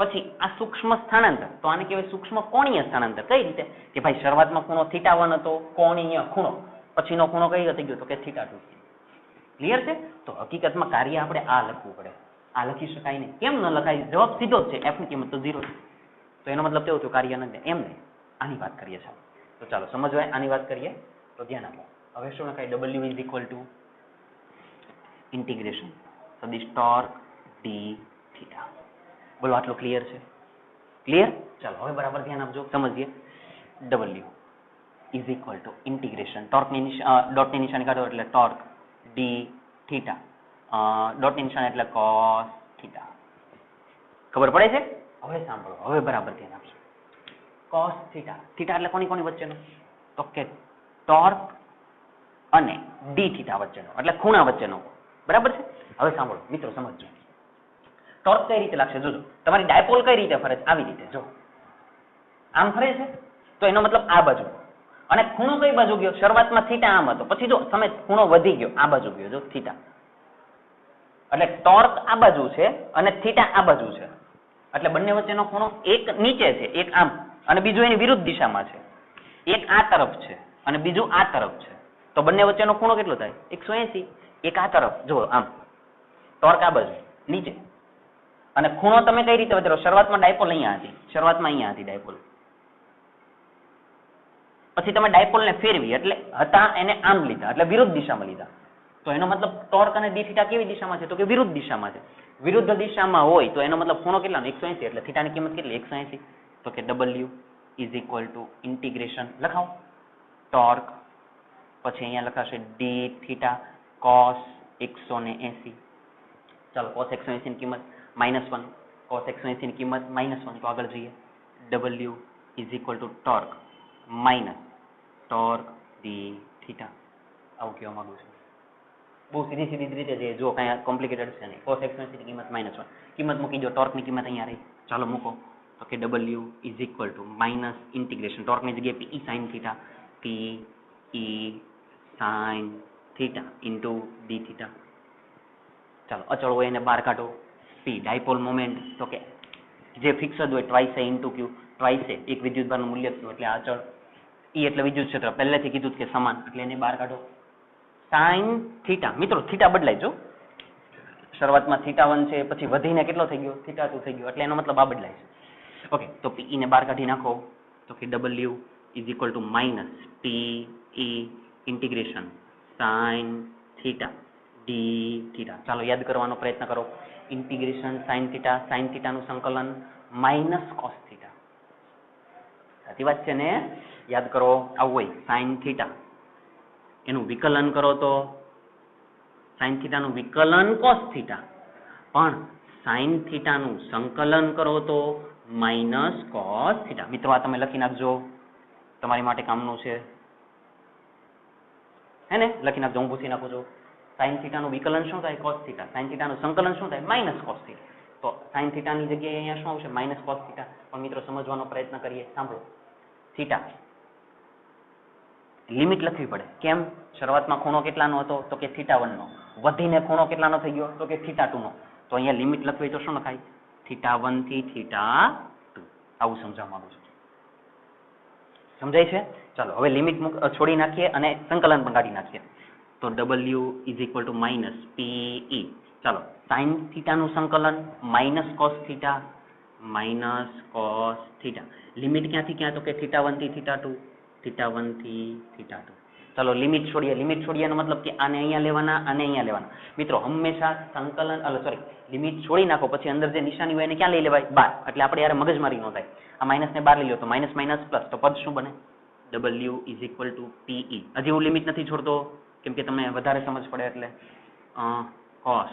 પછી આ સૂક્ષ્મ સ્થાનાંતર તો આને કહેવાય સૂક્ષ્મ કોણીય સ્થાનાંતર કઈ રીતે કે ભાઈ શરૂઆતમાં ખૂણો θ1 હતો કોણીય ખૂણો પછીનો ખૂણો કઈ થઈ ગયો તો કે θ2 ક્લિયર છે તો હકીકતમાં કાર્ય આપણે આ લખવું પડે આ લખી શકાય નહીં કેમ ન લખાય જવાબ સીધો જ છે f ની કિંમત તો 0 છે તો એનો મતલબ કેવું થયું કાર્ય નથી એમ નહીં આની વાત કરીએ છીએ તો ચાલો સમજવાય આની વાત કરીએ તો ધ્યાન આપો હવે શું લખાય W is equal to integration સદિશ ટોર્ક ડી થીટા બોલો આટલું ક્લિયર છે ક્લિયર ચાલો હવે બરાબર ધ્યાન આપજો સમજીએ W is equal to integration ટોર્કની ડોટની નિશાની કાઢો એટલે ટોર્ક ડી થીટા ડોટ નિશાન એટલે cos થીટા. ખબર પડે છે? હવે સાંભળો, હવે બરાબર ધ્યાન આપજો. cos થીટા, થીટા એટલે કોની કોની વચ્ચેનો? તો કે ટોર્ક અને ડી થીટા વચ્ચેનો, એટલે ખૂણા વચ્ચેનો. બરાબર છે? હવે સાંભળો મિત્રો, સમજજો. ટોર્ક કઈ રીતે લાગશે જોજો. તમારી ડાયપોલ કઈ રીતે ફરે છે? આવી રીતે જો. આમ ફરે છે તો એનો મતલબ આ બાજુ. અને ખૂણો કઈ બાજુ ગયો? શરૂઆતમાં થીટા આમ હતો, પછી જો તમે ખૂણો વધી ગયો, આ બાજુ ગયો જો થીટા. એટલે ટોર્ક આ બાજુ છે અને થીટા આ બાજુ છે. એટલે બંને વચ્ચેનો ખૂણો એક નીચે છે, એક આમ, અને બીજું એની વિરુદ્ધ દિશામાં છે. એક આ તરફ છે અને બીજું આ તરફ છે. તો બંને વચ્ચેનો ખૂણો કેટલો થાય? 180. એક આ તરફ જો આમ, ટોર્ક આ બાજુ નીચે, અને ખૂણો તમે કઈ રીતે વધારો? શરૂઆતમાં ડાયપોલ અહીંયા હતી, શરૂઆતમાં અહીંયા હતી ડાયપોલ. પછી તમે ડાયપોલને ફેરવી એટલે હતા એને આમ લીધા, એટલે વિરુદ્ધ દિશામાં લીધા. તો એનો મતલબ ટોર્ક અને ડી થીટા કેવી દિશામાં છે? તો કે વિરુદ્ધ દિશામાં છે. વિરુદ્ધ દિશામાં હોય તો એનો મતલબ ખૂણો કેટલાનો? 180. એટલે થીટાની કિંમત કેટલી? 180. તો કે W is equal to integration લખાવો ટોર્ક, પછી અહીંયા લખાશે ડી થીટા કોસ 180. ચાલો કોસ 180 ની કિંમત -1, કોસ 180 ની કિંમત -1, તો આગળ જઈએ. W is equal two torque minus torque D theta. આવું કહેવા માંગુ છું. બહુ સીધી સીધી જ રીતે છે, જો કાંઈ કોમ્પ્લિકેટેડ છે નહીં. કોસ 180 ની કિંમત -1, કિંમત મૂકી દો. ટોર્કની કિંમત અહીંયા રહી, ચાલો મૂકો. તો કે W is equal to minus integration, ટોર્કની જગ્યાએ PE sine theta, PE sine theta into d theta. ચાલો અચળ હોય એને બહાર કાઢો. P ડાયપોલ મોમેન્ટ, તો કે જે ફિક્સ જ હોય ટ્વાઇસ એ ઇન્ટુ ક્યુ, ટ્વાઇસ એ એક વિદ્યુતભારનું મૂલ્ય થયું એટલે અચળ. E એટલે વિદ્યુત ક્ષેત્ર, પહેલેથી કીધું કે સમાન, એટલે એને બહાર કાઢો. સાઇન થીટા, મિત્રો થીટા બદલાય જો. શરૂઆતમાં θ1 છે, પછી વધીને કેટલો થઈ ગયો? θ2 થઈ ગયો, એટલે એનો મતલબ આ બદલાય છે. ઓકે, તો PE ને બહાર કાઢી નાખો. તો કે W is equal to minus PE integration sine theta D theta. ચાલો યાદ કરવાનો પ્રયત્ન કરો. ઇન્ટિગ્રેશન સાઇન થીટાનું સંકલન માઇનસ કોસ થીટા. સાચી વાત છે ને? યાદ કરો, આવું હોય સાઇન થીટા, એનું વિકલન કરો તો સાઇન થીટાનું વિકલન કોસ થીટા, પણ સાઇન થીટાનું સંકલન કરો તો માઇનસ કોસ થીટા. મિત્રો આ તમે લખી નાખજો, તમારી માટે કામનું છે, હે ને? લખી નાખજો, હું પૂછી નાખું છું. સાઇન થીટાનું વિકલન શું થાય? Cos theta. સાઇન થીટાનું સંકલન શું થાય? Minus cos theta. તો સાઇન થીટાની જગ્યાએ અહીંયા શું આવશે? Minus cos theta. પણ મિત્રો સમજવાનો પ્રયત્ન કરીએ, સાંભળો. થીટા લિમિટ લખવી પડે. કેમ? શરૂઆતમાં ખૂણો કેટલાનો હતો? તો કે θ1 નો. વધીને ખૂણો કેટલાનો થઈ ગયો? તો કે θ2 નો. તો અહીંયા લિમિટ લખવી તો શું લખાય? θ1 થી θ2. આવું સમજાવવા માંગુ છું. સમજાય છે? ચાલો હવે લિમિટ છોડી નાખીએ અને સંકલન પણ કાઢી નાખીએ. તો W is equal to minus PE. ચાલો સાઇન થીટાનું સંકલન minus cos theta minus cos theta. Limit ક્યાંથી ક્યાં? તો કે θ1 થી θ2, θ1 થી θ2. ચાલો લિમિટ છોડીએ. લિમિટ છોડીએનો મતલબ કે આને અહીંયા લેવાના, આને અહીંયા લેવાના. મિત્રો હંમેશા સંકલન લિમિટ છોડી નાખો પછી અંદર જે નિશાની હોય એને ક્યાં લઈ લેવાય? બહાર. એટલે આપણે યાર મગજમારી ન થાય. આ માઇનસ ને બહાર લઈ લો તો માઇનસ માઇનસ પ્લસ, તો પદ શું બને? W is equal two PE. હજી હું લિમિટ નથી છોડતો કેમ કે તમને વધારે સમજ પડે એટલે. કોસ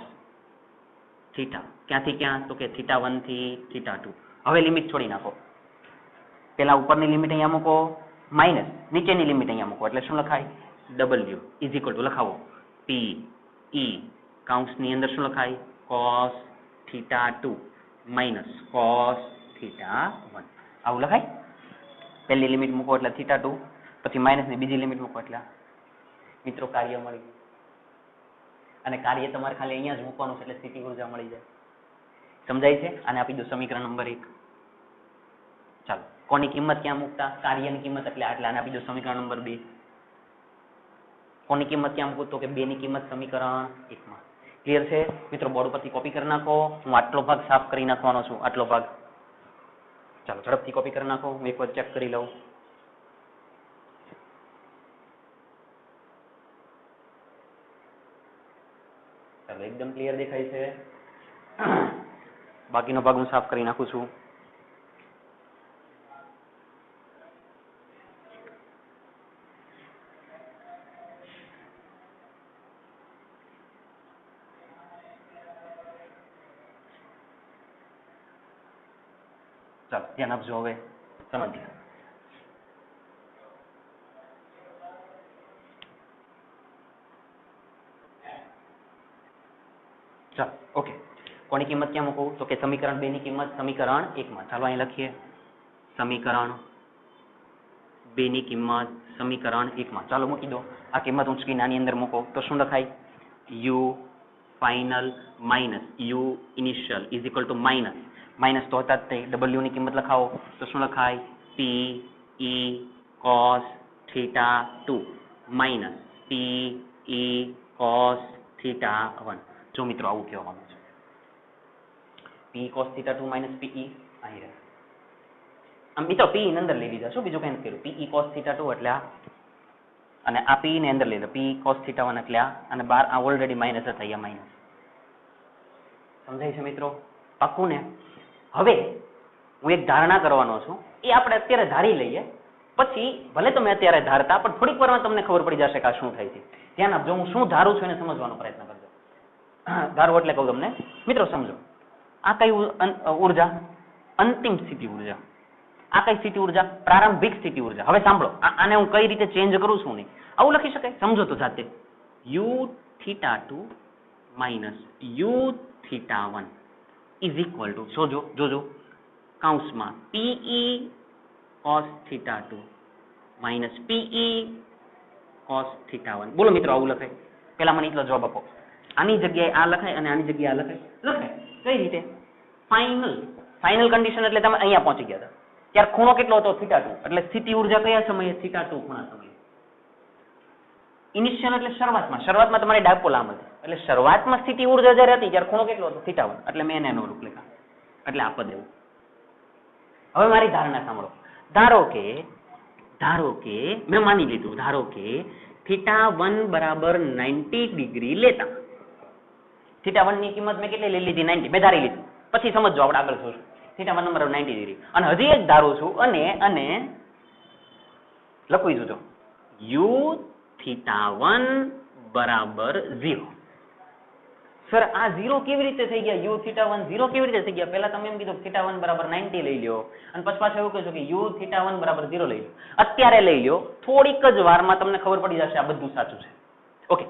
થીટા ક્યાંથી ક્યાં? તો કે θ1 થી θ2. હવે લિમિટ છોડી નાખો. પેલા ઉપરની લિમિટ અહીંયા મૂકો, માઇનસ નીચેની લિમિટ અહીંયા મૂકો, એટલે શું લખાય? W ઇઝ ઇક્વલ ટુ લખાવો PE કાઉન્સની અંદર શું લખાય? Cos θ2 minus cos θ1. આવું લખાય. પહેલી લિમિટ મૂકો એટલે θ2, પછી માઇનસ ની બીજી લિમિટ મૂકો એટલે મિત્રો કાર્ય મળી ગયું. અને કાર્ય તમારે ખાલી અહીંયા જ મૂકવાનું છે એટલે સ્થિતિ ઉર્જા મળી જાય. સમજાય છે? આને આપી દો સમીકરણ નંબર 1. ચાલો કોની કિંમત ક્યાં મૂકતા? કાર્યની કિંમત એટલે આને આપી દો સમીકરણ નંબર 2. કોની કિંમત ક્યાં મૂકું? તો કે 2 ની કિંમત સમીકરણ 1 માં. ક્લિયર છે? મિત્રો બોર્ડ પરથી કોપી કરી નાખો. હું આટલો ભાગ સાફ કરી નાખવાનો છું, આટલો ભાગ. ચાલો ઝડપથી કોપી કરી નાખો, હું એક વાર ચેક કરી લઉં. ચાલો એકદમ ક્લિયર દેખાય છે. બાકીનો ભાગ હું સાફ કરી નાખું છું. ચાલો ધ્યાન આપજો, હવે સમજીએ. ચાલો ઓકે, કોની કિંમત ક્યાં મૂકવું? તો કે સમીકરણ 2 ની કિંમત સમીકરણ 1 માં. ચાલો અહીં લખીએ સમીકરણ 2 ની કિંમત સમીકરણ 1 માં. ચાલો મૂકી દો. આ કિંમત ઉંચકીને આની અંદર મૂકો તો શું લખાય? You final minus you initial is equal to minus તો હતા જ તે ડબલ્યુ ની કિંમત લખાવો તો શું લખાય? પી ઈ કોસ થીટા 2 માઇનસ પી ઈ કોસ થીટા 1. જો મિત્રો આવું કહેવાનું છે, પી કોસ થીટા 2 માઇનસ પીઈ અહીં રહે. આમ મિત્રો પી ની અંદર લઈ લીધા, શું બીજું કઈ નથી કર્યું. પીઈ કોસ થીટા 2 એટલે આ, અને આ પી ને અંદર લઈ લો પી કોસ થીટા 1 એટલે આ, અને બાર આ ઓલરેડી માઇનસ હતા, અહીંયા માઇનસ. સમજાય છે મિત્રો? પાક્કું ને? હવે હું એક ધારણા કરવાનો છું, એ આપણે અત્યારે ધારી લઈએ, પછી ભલે તમે અત્યારે ધારતા પણ થોડીક વારમાં તમને ખબર પડી જશે કે આ શું થાય છે. ધ્યાન આપજો, હું શું ધારું છું એને સમજવાનો પ્રયત્ન કરજો. ધારો એટલે કહું તમને મિત્રો, સમજો આ કઈ ઉર્જા? અંતિમ સ્થિતિ ઉર્જા. આ કઈ સ્થિતિ ઉર્જા? પ્રારંભિક સ્થિતિ ઉર્જા. હવે સાંભળો, આને હું કઈ રીતે ચેન્જ કરું છું નહીં આવું લખી શકાય, સમજો તો જાતે. You theta 2 minus you theta 1 is equal two જોજો કૌંસમાં PE cos theta 2 minus PE cos theta 1. બોલો મિત્રો આવું લખાય? પેલા મને એટલો જવાબ આપો. આની જગ્યાએ આ લખાય અને આની જગ્યાએ આ લખાય? કઈ રીતે? ફાઇનલ કન્ડિશન એટલે તમે અહીંયા પહોંચી ગયા હતા ત્યારે ખૂણો કેટલો હતો? થીટા 2. એટલે સ્થિતિ ઉર્જા કયા સમયે? થીટા 2 ખૂણા સમયે. ઇનિશિયલ એટલે શરૂઆતમાં તમારી ડાયપોલ આમ હતી, એટલે શરૂઆતમાં સ્થિતિ ઉર્જા જ્યારે હતી ત્યારે ખૂણો કેટલો હતો? થીટા 1. એટલે મેં એનો રૂપ લખ્યા, એટલે આ પદ એવું. હવે મારી ધારણા સાંભળો. ધારો કે મેં માની લીધું, ધારો કે થીટા 1 બરાબર 90 ડિગ્રી લેતા, થીટા 1 ની કિંમત મેં કેટલી લઈ લીધી? 90. મેં ધારી લીધું, પછી સમજો આપણે આગળ જોશું. થીટા 1 બરાબર 90 ડિગ્રી, અને હજી એક ધારું છું, અને લખું જોજો યુ થીટા 1 બરાબર 0. સર આ 0 કેવી રીતે થઈ ગયા? યુ થીટા 1 0 કેવી રીતે થઈ ગયા? પહેલા તમે એમ કીધું થીટા 1 બરાબર 90 લઈ લ્યો, અને પછી પાછું એવું કહેશો કે યુ થીટા 1 બરાબર 0 લઈ લો. અત્યારે લઈ લ્યો, થોડીક જ વારમાં તમને ખબર પડી જશે આ બધું સાચું છે. ઓકે,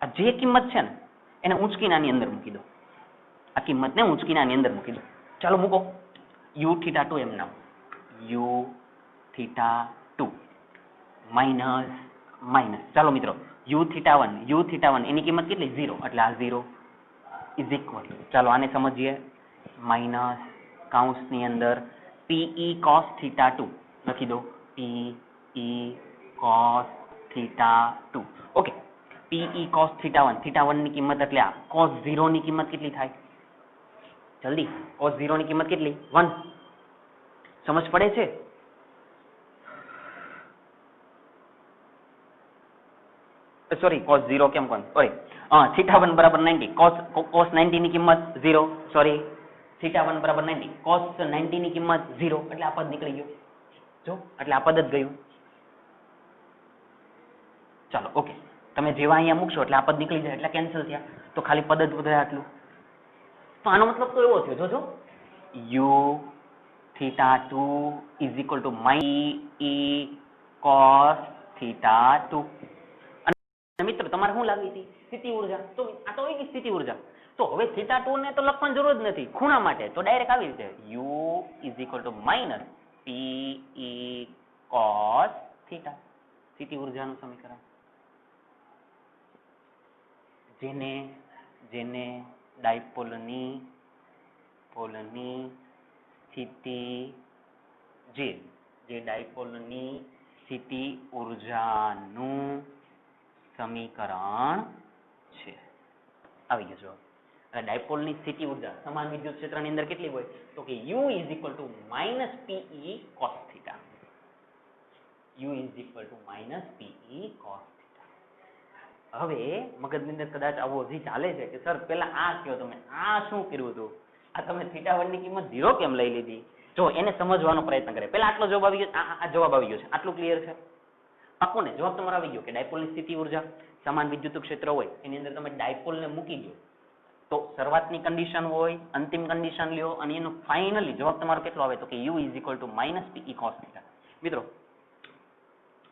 આ જે કિંમત છે ને એને ઊંચકીને આની અંદર મૂકી દો. આ કિંમતને ઊંચકીને આની અંદર મૂકી દો. ચાલો મૂકો. યુ થીટા 2 એમ નામ, યુ થીટા 2 માઇનસ ચાલો મિત્રો યુ થીટા 1 એની કિંમત કેટલી? 0. એટલે આ 0 ઇઝ ઇક્વલ, ચાલો આને સમજીએ, માઇનસ કૌંસની અંદર પીઈ કોસ થીટા 2 લખી દો. PE cos theta 2. Okay, PE cos theta 1 ની કિંમત એટલે આ કોસ 0 ની કિંમત કેટલી થાય? જલ્દી, કોસ 0 ની કિંમત કેટલી? 1. સમજ પડે છે? સોરી, cos 0 કેમ કોણ? સોરી, થીટા 1 બરાબર 90, cos 90 ની કિંમત 0. સોરી, થીટા 1 બરાબર 90, cos 90 ની કિંમત 0. એટલે આ પદ નીકળી ગયું. જો, એટલે આ પદ જ ગયું. ચાલો ઓકે, તમે જેવા અહીંયા મૂકશો એટલે આ પદ નીકળી જાય, એટલે કેન્સલ થયા, તો ખાલી પદ જ વધ્યા આટલું. તો આનો મતલબ તો એવો થયો, જોજો, you theta 2 is equal two my cos theta 2. મિત્રો તમારે શું લાગી હતી? સ્થિતિ ઉર્જા. તો આ તો આવી ગઈ સ્થિતિ ઉર્જા. તો હવે થીટા 2 ને તો લખવાની જરૂર જ નથી ખૂણા માટે, તો ડાયરેક્ટ આવી રીતે you is equal to minus PE cos theta, સ્થિતિ ઉર્જાનું સમીકરણ. જેને ડાયપોલની સ્થિતિ જે ડાયપોલની સ્થિતિ ઉર્જાનું સમીકરણ છે. આવી ગયો જવાબ. અને ડાયપોલની સ્થિતિ ઉર્જા સમાન વિદ્યુત ક્ષેત્રની અંદર કેટલી હોય? તો કે U is equal to minus PE cos theta. U is equal to minus PE cos theta. હવે મગજની અંદર કદાચ આવો હજી ચાલે છે કે સર પેલા આ કહો, તમે આ શું કર્યું હતું? આ તમે થીટા 1 ની કિંમત 0 કેમ લઈ લીધી? જો એને સમજવાનો પ્રયત્ન કરે. પેલા આટલો જવાબ આવી ગયો, આ જવાબ આવી ગયો છે, આટલું ક્લિયર છે? પાક્કું ને? જવાબ તમારો આવી ગયો કે ડાયપોલની સ્થિતિ ઉર્જા સમાન વિદ્યુત ક્ષેત્ર હોય એની અંદર તમે ડાયપોલને મૂકી દો તો શરૂઆતની કન્ડિશન હોય, અંતિમ કન્ડિશન લ્યો અને એનો ફાઇનલી જવાબ તમારો કેટલો આવે તો કે u = -pe cos θ. મિત્રો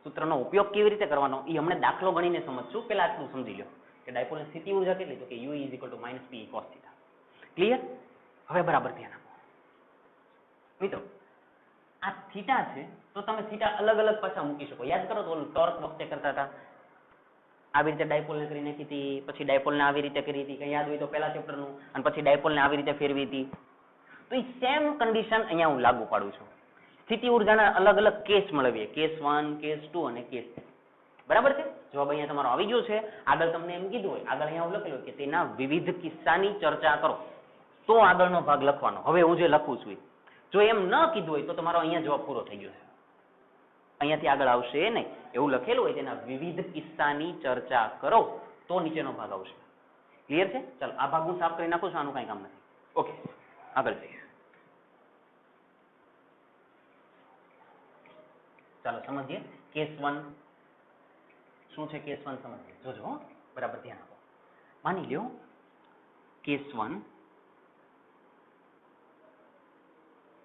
સૂત્રનો ઉપયોગ કેવી રીતે કરવાનો એ હમણાં દાખલો ગણીને સમજશું. પહેલા આટલું સમજી લો કે ડાયપોલની સ્થિતિ ઊર્જા કેટલી તો કે u = -pe cos θ. ક્લિયર? હવે બરાબર ધ્યાન આપો મિત્રો. આ થીટા છે તો તમે થીટા અલગ અલગ પાછા મૂકી શકો. યાદ કરો તો ઓલું ટોર્ક વખતે કરતા હતા, આવી રીતે ડાયપોલને કરી નાખી હતી, પછી ડાયપોલને આવી રીતે કરી હતી, કઈ યાદ હોય તો પહેલા ચેપ્ટરનું, અને પછી ડાયપોલને આવી રીતે ફેરવી હતી. તો એ સેમ કન્ડિશન અહીંયા હું લાગુ પાડું છું. સ્થિતિ ઊર્જાના અલગ અલગ કેસ મળવીએ, કેસ 1, કેસ 2 અને કેસ 3. બરાબર છે? જવાબ અહીંયા તમારો આવી ગયો છે. આગળ તમને એમ કીધું હોય, આગળ અહીંયા હું લખેલું કે તેના વિવિધ કિસ્સાની ચર્ચા કરો, તો આગળનો ભાગ લખવાનો. હવે હું જે લખું છું જો એમ ન કીધું હોય તો તમારો અહીંયા જવાબ પૂરો થઈ ગયો છે, અહીંયાથી આગળ આવશે નહીં. એવું લખેલું હોય તેના વિવિધ કિસ્સાની ચર્ચા કરો તો નીચેનો ભાગ આવશે. ક્લિયર છે? ચાલો આ ભાગ હું સાફ કરી નાખું છું, આનું કઈ કામ નથી. ઓકે, આગળ જઈએ. ચાલો સમજીએ કેસ 1 શું છે. કેસ 1 સમજીએ, જોજો બરાબર ધ્યાન આપો. માની લ્યો કેસ 1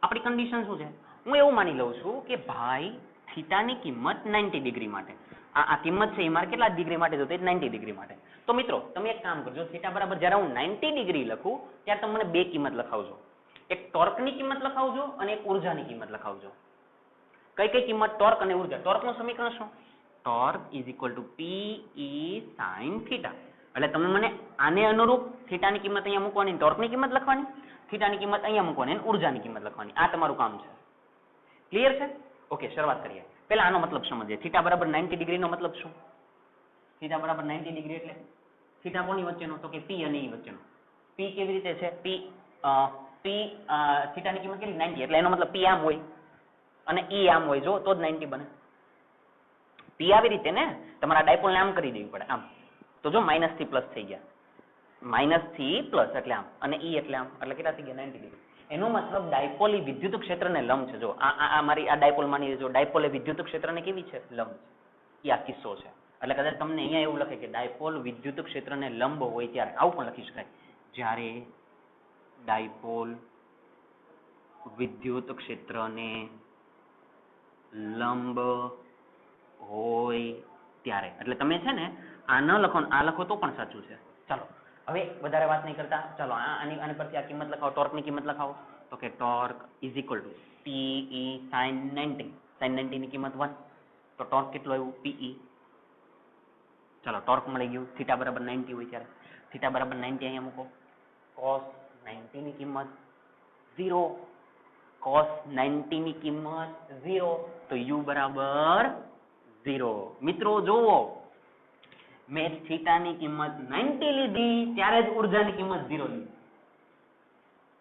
આપણી કન્ડિશન શું છે, હું એવું માની લઉં છું કે ભાઈ થીટાની કિંમત 90 ડિગ્રી માટે, આ કિંમત છે એ મારે કેટલા ડિગ્રી માટે જોતી? 90 ડિગ્રી માટે. તો મિત્રો તમે એક કામ કરજો, થીટા બરાબર જ્યારે હું 90 ડિગ્રી લખું ત્યારે તમે મને બે કિંમત લખાવજો. એક ટોર્કની કિંમત લખાવજો અને એક ઉર્જાની કિંમત લખાવજો. કઈ કઈ કિંમત? ટોર્ક અને ઉર્જા. ટોર્કનું સમીકરણ શું? Torque = Pe sin θ. એટલે તમે મને આને અનુરૂપ થીટાની કિંમત અહીંયા મૂકવાની, ટોર્કની કિંમત લખવાની, થીટાની કિંમત અહીંયા મૂકવાની અને ઉર્જાની કિંમત લખવાની. આ તમારું કામ છે. ક્લિયર છે? ઓકે, શરૂઆત કરીએ. પહેલા આનો મતલબ સમજીએ. થીટા બરાબર 90 ડિગ્રીનો મતલબ શું? થીટા બરાબર 90 ડિગ્રી એટલે થીટા કોની વચ્ચેનો તો કે P અને E વચ્ચેનો. P કેવી રીતે છે? P થીટાની કિંમત કેટલી? 90. એટલે એનો મતલબ P આમ હોય અને E આમ હોય, જો તો જ 90 બને. P આવી રીતે ને, તમારા ડાયપોલને આમ કરી દેવી પડે, આમ. તો જો માઇનસ થી પ્લસ થઈ ગયા, માઇનસ થી પ્લસ એટલે આમ, અને E એટલે આમ, એટલે કેટલા થઈ ગયા? 90 ડિગ્રી. એનો મતલબ ડાયપોલ એ વિદ્યુત ક્ષેત્રને લંબ છે. જો આ મારી આ ડાયપોલ માની લેજો, ડાયપોલ એ વિદ્યુત ક્ષેત્રને કેવી છે? લંબ છે. એ આ કિસ્સો છે. એટલે કદાચ તમને અહીંયા એવું લખે કે ડાયપોલ વિદ્યુત ક્ષેત્રને લંબ હોય ત્યારે આવું પણ લખી શકાય, જ્યારે ડાયપોલ વિદ્યુત ક્ષેત્રને લંબ હોય ત્યારે. એટલે તમે છે ને આ ન લખો, આ લખો તો પણ સાચું છે. ચાલો હવે વધારે વાત નહીં કરતા, ચાલો આની પરથી આ કિંમત લખાવો, ટોર્કની કિંમત લખાવો. તો કે ટોર્ક = Pe sin 90. sin 90 ની કિંમત 1. તો ટોર્ક કેટલું આવ્યું? Pe. ચાલો ટોર્ક મળી ગયું. થીટા બરાબર 90 હોય ત્યારે થીટા બરાબર 90 અહીંયા મૂકો. cos 90 ની કિંમત 0. cos 90 ની કિંમત 0 તો u બરાબર 0. મિત્રો જુઓ, મેં થીટાની કિંમત 90 લીધી ત્યારે જ ઉર્જાની કિંમત 0 લીધી.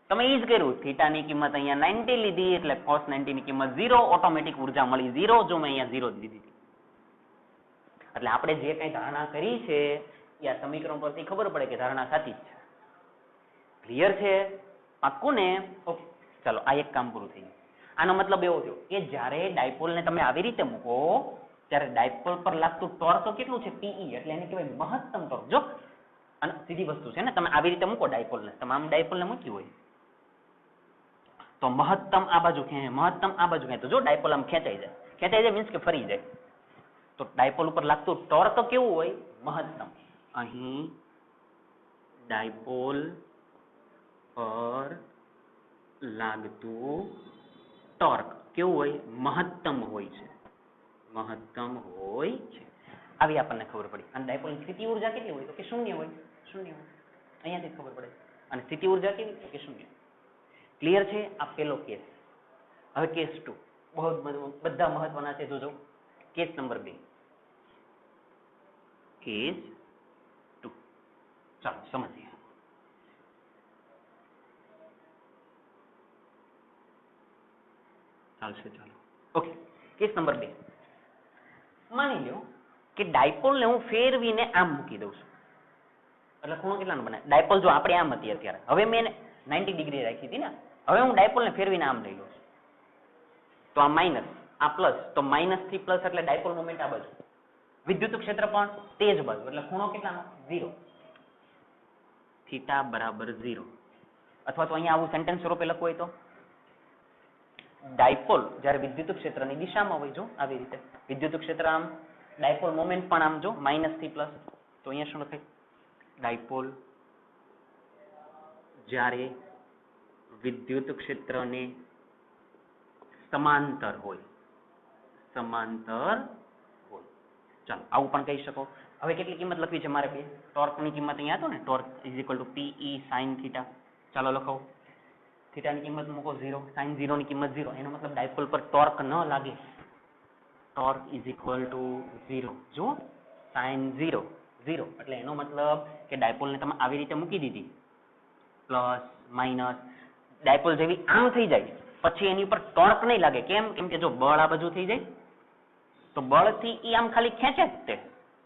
તમે એ જ કર્યું, થીટાની કિંમત અહીંયા 90 લીધી એટલે cos 90 ની કિંમત 0, ઓટોમેટિક ઉર્જા મળી 0. જો મેં અહીંયા 0 જ લીધી હતી. એટલે આપણે જે કંઈ ધારણા કરી છે એ આ સમીકરણ પરથી ખબર પડે કે ધારણા સાચી જ છે. ક્લિયર છે? પાક્કું ને? ઓકે, ચાલો આ એક કામ પૂરું થઈ ગયું. આનો મતલબ એવો થયો કે જ્યારે ડાયપોલને તમે આવી રીતે મૂકો ત્યારે ડાયપોલ પર લાગતું ટોર્ક કેટલું છે? Pe. એટલે એને કહેવાય મહત્તમ ટોર્ક. જો અને સીધી વસ્તુ છે ને, તમે આવી રીતે મૂકો ડાયપોલને, તમે આમ ડાયપોલને મૂક્યું હોય તો મહત્તમ આ બાજુ ખેંચે, મહત્તમ આ બાજુ ખેંચે. તો જો ડાયપોલ આમ ખેંચાઈ જાય મીન્સ કે ફરી જાય. તો ડાયપોલ ઉપર લાગતું ટોર્ક કેવું હોય? મહત્તમ. અહીં ડાયપોલ પર લાગતું ટોર્ક કેવું હોય? મહત્તમ હોય છે. મહત્તમ હોય છે. આવી આપણને ખબર પડી. અને ડાયપોલની સ્થિતિ ઊર્જા કેટલી હોય? તો કે શૂન્ય હોય. શૂન્ય હોય, અહીંયાથી ખબર પડે. અને સ્થિતિ ઊર્જા કેવી? તો કે શૂન્ય. ક્લિયર છે? આ પેલો કેસ. હવે કેસ 2 બહુ બધા મહત્વના છે, જોજો. Case number 2. કેસ 2 ચાલો સમજીએ. ચાલશે, ચાલો. Okay, case number 2. માની લો કે ડાયપોલને હું ફેરવીને આમ મૂકી દઉં છું. એટલે ખૂણો કેટલાનો બને? ડાયપોલ જો આપણે આમ હતી અત્યારે, હવે મેં 90 ડિગ્રી રાખી હતી ને, હવે હું ડાયપોલને ફેરવીને આમ લઈ લઉં છું. તો આ માઇનસ, આ પ્લસ, તો માઇનસ થી પ્લસ એટલે ડાયપોલ મોમેન્ટ આ બાજુ, વિદ્યુત ક્ષેત્ર પણ તે જ બાજુ, એટલે ખૂણો કેટલાનો? 0. થીટા બરાબર 0. અથવા તો અહીંયા આવું સેન્ટેન્સ સ્વરૂપે લખવું હોય તો ડાયપોલ જ્યારે વિદ્યુત ક્ષેત્રની દિશામાં હોય, જો આવી રીતે વિદ્યુત ક્ષેત્ર આમ, ડાયપોલ મોમેન્ટ પણ આમ જો માઇનસ થી પ્લસ, તો અહીંયા શું લખાય? ડાયપોલ જ્યારે વિદ્યુત ક્ષેત્રને સમાંતર હોય, ચાલો આવું પણ કહી શકો. હવે કેટલી કિંમત લખવી છે મારે? ટોર્કની કિંમત અહીંયા હતો ને, torque is equal two PE sin theta. ચાલો લખો, થીટાની કિંમત મૂકો 0, sin 0 ની કિંમત 0, એનો મતલબ ડાયપોલ પર ટોર્ક ન લાગે. Torque is equal two 0. જો sin 0 0 એટલે એનો મતલબ કે ડાયપોલને તમે આવી રીતે મૂકી દીધી, પ્લસ માઇનસ, ડાયપોલ જેવી આમ થઈ જાય, પછી એની ઉપર ટોર્ક નહીં લાગે. કેમ? કેમ કે જો બળ આ બાજુ થઈ જાય તો બળથી ઈ આમ ખાલી ખેંચે જ, તે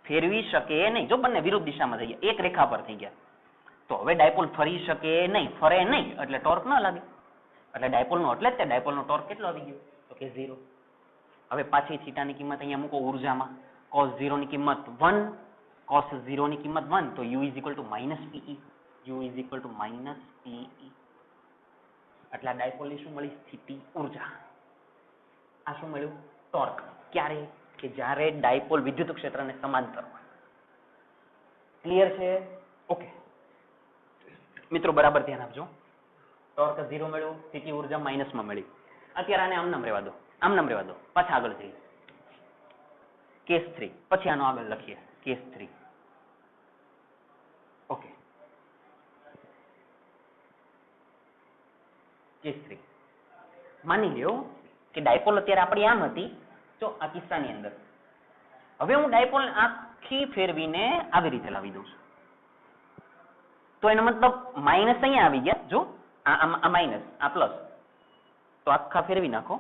ફેરવી શકે નહીં. જો બંને વિરુદ્ધ દિશામાં થઈ ગયા, એક રેખા પર થઈ ગયા, તો હવે ડાયપોલ ફરી શકે નહીં, ફરે નહીં, એટલે ટોર્ક ન લાગે. એટલે ડાયપોલનો એટલે જ તે ડાયપોલનો ટોર્ક કેટલો આવી ગયો? તો કે 0. હવે પાછી થીટાની કિંમત અહીંયા મૂકો ઉર્જામાં. cos 0 ની કિંમત 1, cos 0 ની કિંમત 1, તો u is equal two -PE. u is equal two -PE. એટલે આ ડાયપોલની શું મળી? સ્થિતિ ઉર્જા. આ શું મળ્યું? ટોર્ક. ક્યારે? કે જ્યારે ડાયપોલ વિદ્યુત ક્ષેત્રને સમાંતર હોય. ક્લિયર છે? ઓકે મિત્રો, બરાબર ધ્યાન આપજો. ટોર્ક 0 મળ્યું, સ્થિતિ ઉર્જા માઇનસમાં મળી. અત્યારે આને આમનામ રહેવા દો, આમનામ રહેવા દો, પાછા આગળ જઈએ. કેસ 3, પછી આનો આગળ લખીએ. કેસ 3. Okay, case 3. માની લ્યો કે ડાયપોલ અત્યારે આપણી આમ હતી, જો આ કિસ્સાની અંદર. હવે હું ડાયપોલ આખી ફેરવીને આવી રીતે લાવી દઉં છું, તો એનો મતલબ માઇનસ અહીંયા આવી ગયા. જો આ માઇનસ, આ પ્લસ, તો આખા ફેરવી નાખો.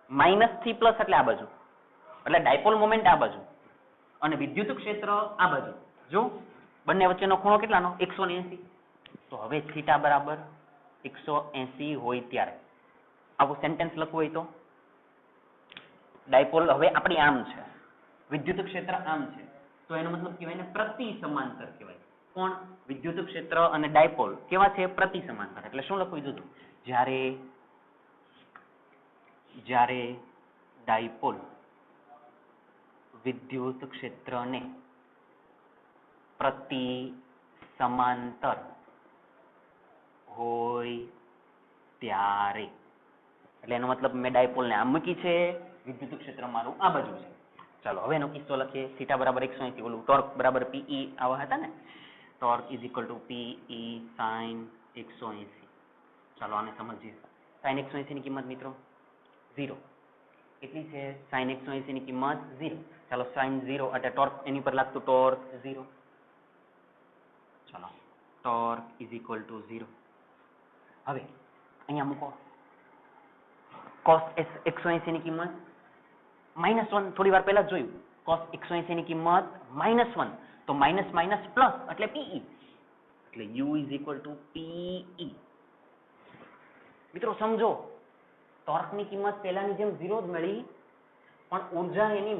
માઇનસ થી પ્લસ એટલે આ બાજુ, એટલે ડાયપોલ મોમેન્ટ આ બાજુ અને વિદ્યુત ક્ષેત્ર આ બાજુ. જો બંને વચ્ચેનો ખૂણો કેટલાનો? 180. તો હવે થીટા બરાબર 180 હોય ત્યારે આવું સેન્ટેન્સ લખવું હોય તો ડાયપોલ હવે આપણી આમ છે, વિદ્યુત ક્ષેત્ર આમ છે, તો એનો મતલબ કહેવાય ને પ્રતિ સમાંતર કહેવાય. કોણ? વિદ્યુત ક્ષેત્ર અને ડાયપોલ કેવા છે? પ્રતિ સમાંતર. એટલે શું લખવું કીધું? જ્યારે ડાયપોલ વિદ્યુત ક્ષેત્રને પ્રતિ સમાંતર હોય ત્યારે, એટલે એનો મતલબ મેં ડાયપોલને આમ મૂકી છે, વિદ્યુત ક્ષેત્ર મારું આ બાજુ છે. ચાલો હવે એનો કિસ્સો લખીએ. થીટા બરાબર 180, ઓલું ટોર્ક બરાબર PE આવા હતા ને, torque is equal two PE sin 180. ચાલો આને સમજીએ. sin 180 ની કિંમત મિત્રો 0. કેટલી છે? sin 180 ની કિંમત 0. ચાલો sin 0 એટલે ટોર્ક, એની પર લાગતું ટોર્ક 0. ચાલો ટોર્ક ઇઝ ઇક્વલ ટુ 0. હવે અહીંયા મૂકો cos 180 ની કિંમત -1. થોડી વાર પહેલા જોયું, cos 180 ની કિંમત -1, તો માઇનસ માઇનસ પ્લસ એટલે PE, એટલે u is equal two PE. મિત્રો સમજો, ટોર્કની કિંમત પહેલાની જેમ 0 જ મળી, પણ ઉર્જા એની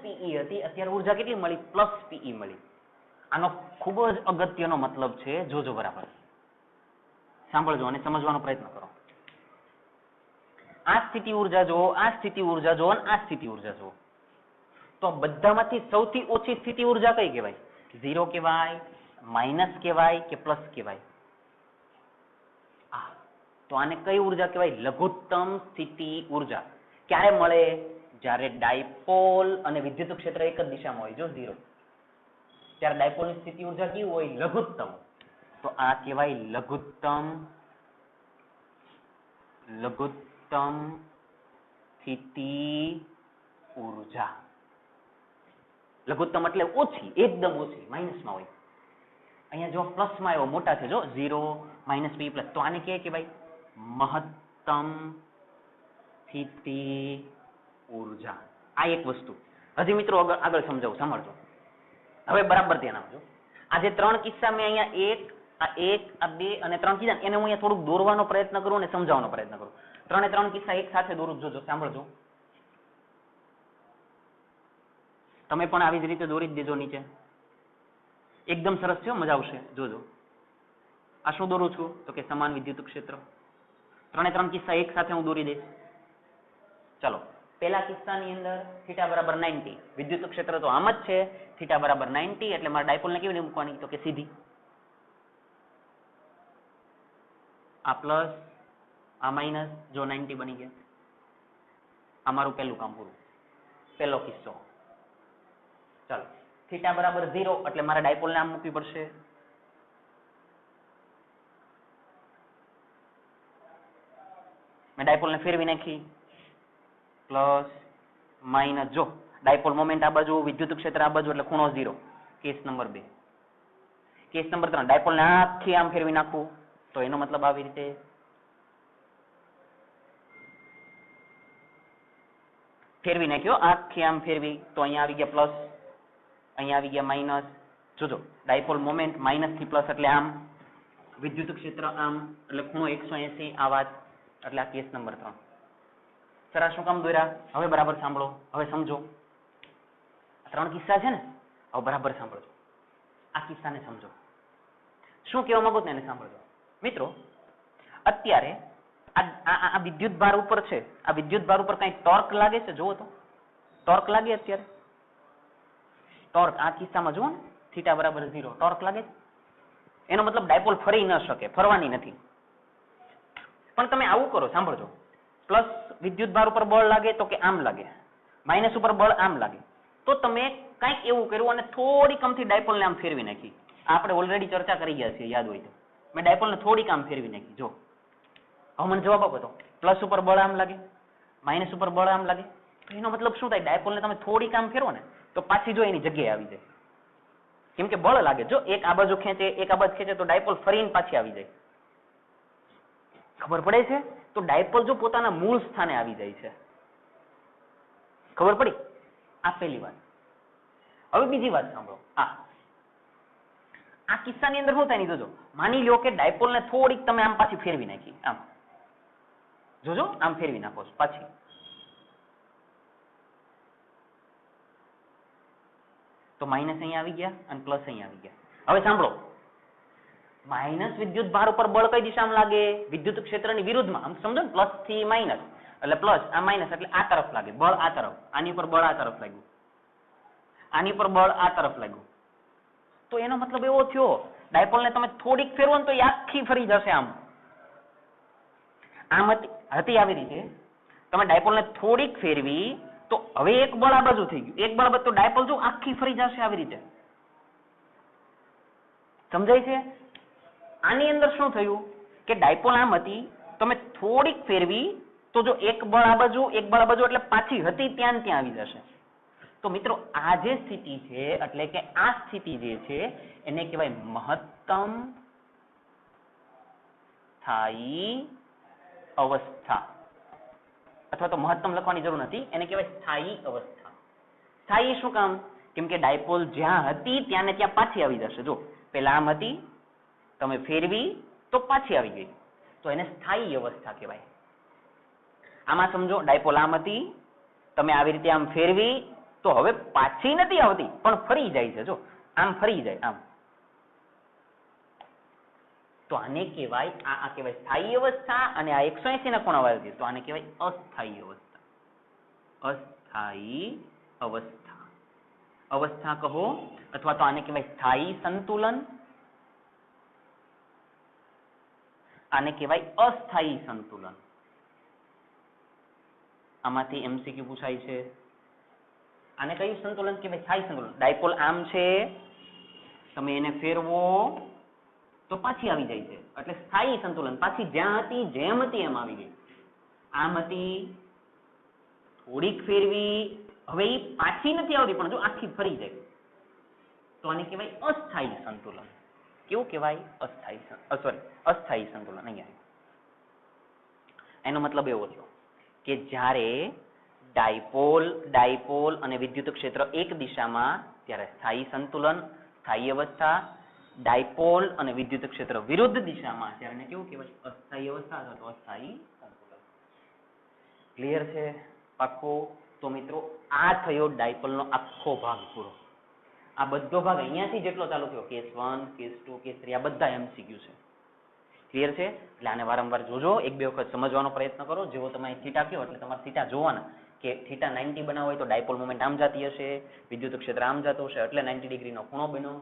-PE હતી, અત્યારે ઉર્જા કેટલી મળી? +PE મળી. આનો ખૂબ જ અગત્યનો મતલબ છે, જોજો બરાબર, સાંભળજો અને સમજવાનો પ્રયત્ન કરો. આ સ્થિતિ ઉર્જા જુઓ, આ સ્થિતિ ઉર્જા જુઓ અને આ સ્થિતિ ઉર્જા જુઓ, તો બધામાંથી સૌથી ઓછી સ્થિતિ ઉર્જા કઈ કહેવાય? 0 કહેવાય, માઇનસ કહેવાય કે પ્લસ કહેવાય? તો આને કઈ ઉર્જા કહેવાય? લઘુત્તમ સ્થિતિ ઉર્જા. ક્યારે મળે? જ્યારે ડાયપોલ અને વિદ્યુત ક્ષેત્ર એક જ દિશામાં હોય, જો 0, ત્યારે ડાયપોલની સ્થિતિ ઉર્જા કેવી હોય? લઘુત્તમ. તો આ કહેવાય લઘુત્તમ સ્થિતિ ઉર્જા. લઘુત્તમ એટલે ઓછી, એકદમ ઓછી, માઇનસમાં હોય. અહીંયા જો પ્લસમાં આવ્યો, મોટા છે, જો 0 -PE પ્લસ, તો આને કે કહેવાય મહત્તમ સ્થિતિ ઉર્જા. આ એક વસ્તુ. હજી મિત્રો આગળ સમજાવું, સાંભળજો. હવે બરાબર ધ્યાન આપજો. આ જે 3 કિસ્સા મેં અહીંયા આ 2 અને 3 કીધા, એને હું અહીંયા થોડુંક દોરવાનો પ્રયત્ન કરું અને સમજાવવાનો પ્રયત્ન કરું. 3 કિસ્સા એક સાથે દોરું, જોજો, સાંભળજો. તમે પણ આવી જ રીતે દોરી જ દેજો નીચે. એકદમ સરસ છે, મજા આવશે, જોજો. આ શું દોરું છું તો કે સમાન વિદ્યુત ક્ષેત્ર. ત્રણે ત્રણ કિસ્સા એક સાથે હું દોરી દઈશ. ચલો પહેલા કિસ્સાની અંદર થીટા બરાબર 90, વિદ્યુત ક્ષેત્ર તો આમ જ છે, થીટા બરાબર 90, એટલે મારે ડાયપોલને કેવી રીતે મૂકવાની તો કે સીધી. આ પ્લસ આ માઇનસ, જો 90 બની ગયા. આ મારું પહેલું કામ પૂરું, પહેલો કિસ્સો. ચાલો થીટા બરાબર 0 એટલે મારે ડાયપોલને આમ મૂકવી પડશે. મેં ડાયપોલને ફેરવી નાખી. પ્લસ માઇનસ, જો ડાયપોલ મોમેન્ટ આ બાજુ, વિદ્યુત ક્ષેત્ર આ બાજુ, એટલે ખૂણો 0. Case number 2. કેસ નંબર 3, ડાયપોલને આખી આમ ફેરવી નાખું તો એનો મતલબ આવી રીતે ફેરવી નાખ્યો, આખી આમ ફેરવી તો અહીંયા આવી ગયા પ્લસ, અહીંયા આવી ગયા માઇનસ. જોજો ડાયપોલ મોમેન્ટ માઇનસ થી પ્લસ એટલે આમ, વિદ્યુત ક્ષેત્ર આમ, એટલે ખૂણો 180. આ વાત એટલે આ કેસ નંબર 3. સર આ શું કામ દોર્યા? હવે બરાબર સાંભળો, હવે સમજો. 3 કિસ્સા છે ને, હવે બરાબર સાંભળજો. આ કિસ્સાને સમજો, શું કહેવા માંગુ છું એને સાંભળજો. મિત્રો અત્યારે આ વિદ્યુત ભાર ઉપર છે, આ વિદ્યુત ભાર ઉપર કઈ ટોર્ક લાગે છે? જુઓ તો ટોર્ક લાગે અત્યારે. ટોર્ક આ કિસ્સામાં જુઓ ને, થીટા બરાબર 0, ટોર્ક લાગે છે. એનો મતલબ ડાયપોલ ફરી ન શકે, ફરવાની નથી. પણ તમે આવું કરો, સાંભળજો. પ્લસ વિદ્યુત ભાર ઉપર બળ લાગે તો કે આમ લાગે, માઇનસ ઉપર બળ આમ લાગે. તો તમે કંઈક એવું કર્યું અને થોડીક આમથી ડાયપોલને આમ ફેરવી નાખી. આપણે ઓલરેડી ચર્ચા કરી ગયા છીએ, યાદ હોય તો. મેં ડાયપોલને થોડીક આમ ફેરવી નાખી. જો હવે મને જવાબ આપો તો, પ્લસ ઉપર બળ આમ લાગે, માઇનસ ઉપર બળ આમ લાગે. તો એનો મતલબ શું થાય? ડાયપોલને તમે થોડીક આમ ફેરવો ને તો પાછી જો એની જગ્યાએ આવી જાય. કેમ કે બળ લાગે. જો એક આ બાજુ ખેંચે, એક આ બાજુ ખેંચે તો ડાયપોલ ફરીને પાછી આવી જાય. ખબર પડે છે? તો ડાયપોલ જો પોતાના મૂળ સ્થાને આવી જાય છે. ખબર પડી? આ પહેલી વાત. હવે બીજી વાત સાંભળો. આ કિસ્સાની અંદર શું થાય નહીં જોજો. માની લો કે ડાયપોલને થોડીક તમે આમ પાછી ફેરવી નાખી, આમ જોજો, આમ ફેરવી નાખો પાછી. તો માઇનસ અહીંયા આવી ગયા અને પ્લસ અહીંયા આવી ગયા. હવે સાંભળો, માઇનસ વિદ્યુત ભાર ઉપર બળ કઈ દિશામાં લાગે? વિદ્યુત ક્ષેત્રની વિરુદ્ધમાં. આમ સમજો ને, પ્લસ થી માઇનસ એટલે પ્લસ, આ માઇનસ એટલે આ તરફ લાગે બળ, આ તરફ. આની ઉપર બળ આ તરફ લાગ્યું, આની ઉપર બળ આ તરફ લાગ્યું. તો એનો મતલબ એવો થયો, ડાયપોલને તમે થોડીક ફેરવો ને તો એ આખી ફરી જશે આમ. આમ હતી આવી રીતે. તમે ડાયપોલને થોડીક ફેરવી તો હવે એક બળ આ બાજુ થઈ ગયું, એક બળ તો ડાયપોલ જો આખી ફરી જશે આવી રીતે. સમજાય છે? આની અંદર શું થયું કે ડાયપોલ આમ હતી, તમે થોડીક ફેરવી તો જો એક બળ આ બાજુ, એક બળ આ બાજુ, એટલે પાછી હતી ત્યાં ત્યાં આવી જશે. તો મિત્રો આ જે સ્થિતિ છે, એટલે કે આ સ્થિતિ જે છે એને કહેવાય મહત્તમ સ્થાયી અવસ્થા. અથવા તો મહત્તમ લખવાની જરૂર નથી, એને કહેવાય સ્થાયી અવસ્થા. સ્થાયી શું કામ? કેમ કે ડાયપોલ જ્યાં હતી ત્યાં ને ત્યાં પાછી આવી જશે. જો પેલા આમ હતી, તમે ફેરવી તો પાછી આવી ગઈ, તો એને સ્થાયી અવસ્થા કહેવાય. આમાં સમજો, ડાયપોલ આમ હતી, તમે આવી રીતે આમ ફેરવી તો હવે પાછી નથી આવતી પણ ફરી જાય છે. જો આમ ફરી જાય આમ, તો આને કહેવાય, આ કહેવાય સ્થાયી અવસ્થા. અને આ 180 ના ખૂણાવાળી છે તો આને કહેવાય અસ્થાયી અવસ્થા. અસ્થાયી અવસ્થા, અવસ્થા કહો, અથવા તો આને કહેવાય સ્થાયી સંતુલન, આને કહેવાય અસ્થાયી સંતુલન. આમાંથી MCQ પૂછાય છે. આને કયું સંતુલન કહેવાય? સ્થાયી સંતુલન. ડાયપોલ આમ છે, તમે એને ફેરવો તો પાછી આવી જાય છે, એટલે સ્થાયી સંતુલન. પાછી જ્યાં હતી જેમ હતી એમ આવી ગઈ. આમ હતી, થોડીક ફેરવી, હવે એ પાછી નથી આવતી પણ જો આખી ફરી જાય, તો આને કહેવાય અસ્થાયી સંતુલન. કેવું કહેવાય? અસ્થાયી સંતુલન. અહીંયા એનો મતલબ એવો થયો કે જ્યારે ડાયપોલ અને વિદ્યુત ક્ષેત્ર એક દિશામાં, ત્યારે સ્થાયી સંતુલન, સ્થાયી અવસ્થા. ડાયપોલ અને વિદ્યુત ક્ષેત્ર વિરુદ્ધ દિશામાં, ત્યારે કેવું કહેવાય? અસ્થાયી અવસ્થા અથવા તો અસ્થાયી સંતુલન. ક્લિયર છે? પાક્કું? તો મિત્રો આ થયો ડાયપોલનો આખો ભાગ પૂરો. આ બધો ભાગ અહીંયાથી જેટલો ચાલુ થયો, કેસ 1, કેસ 2, કેસ 3, આ બધા MCQ છે. ક્લિયર છે? એટલે આને વારંવાર જોજો, એક બે વખત સમજવાનો પ્રયત્ન કરો. જેવો તમે થીટા કહો એટલે તમારે થીટા જોવાના કે થીટા 90 બનાવવો હોય તો ડાયપોલ મોમેન્ટ આમ જતી હશે, વિદ્યુત ક્ષેત્ર આમ જતું હશે, એટલે 90 ડિગ્રીનો ખૂણો બન્યો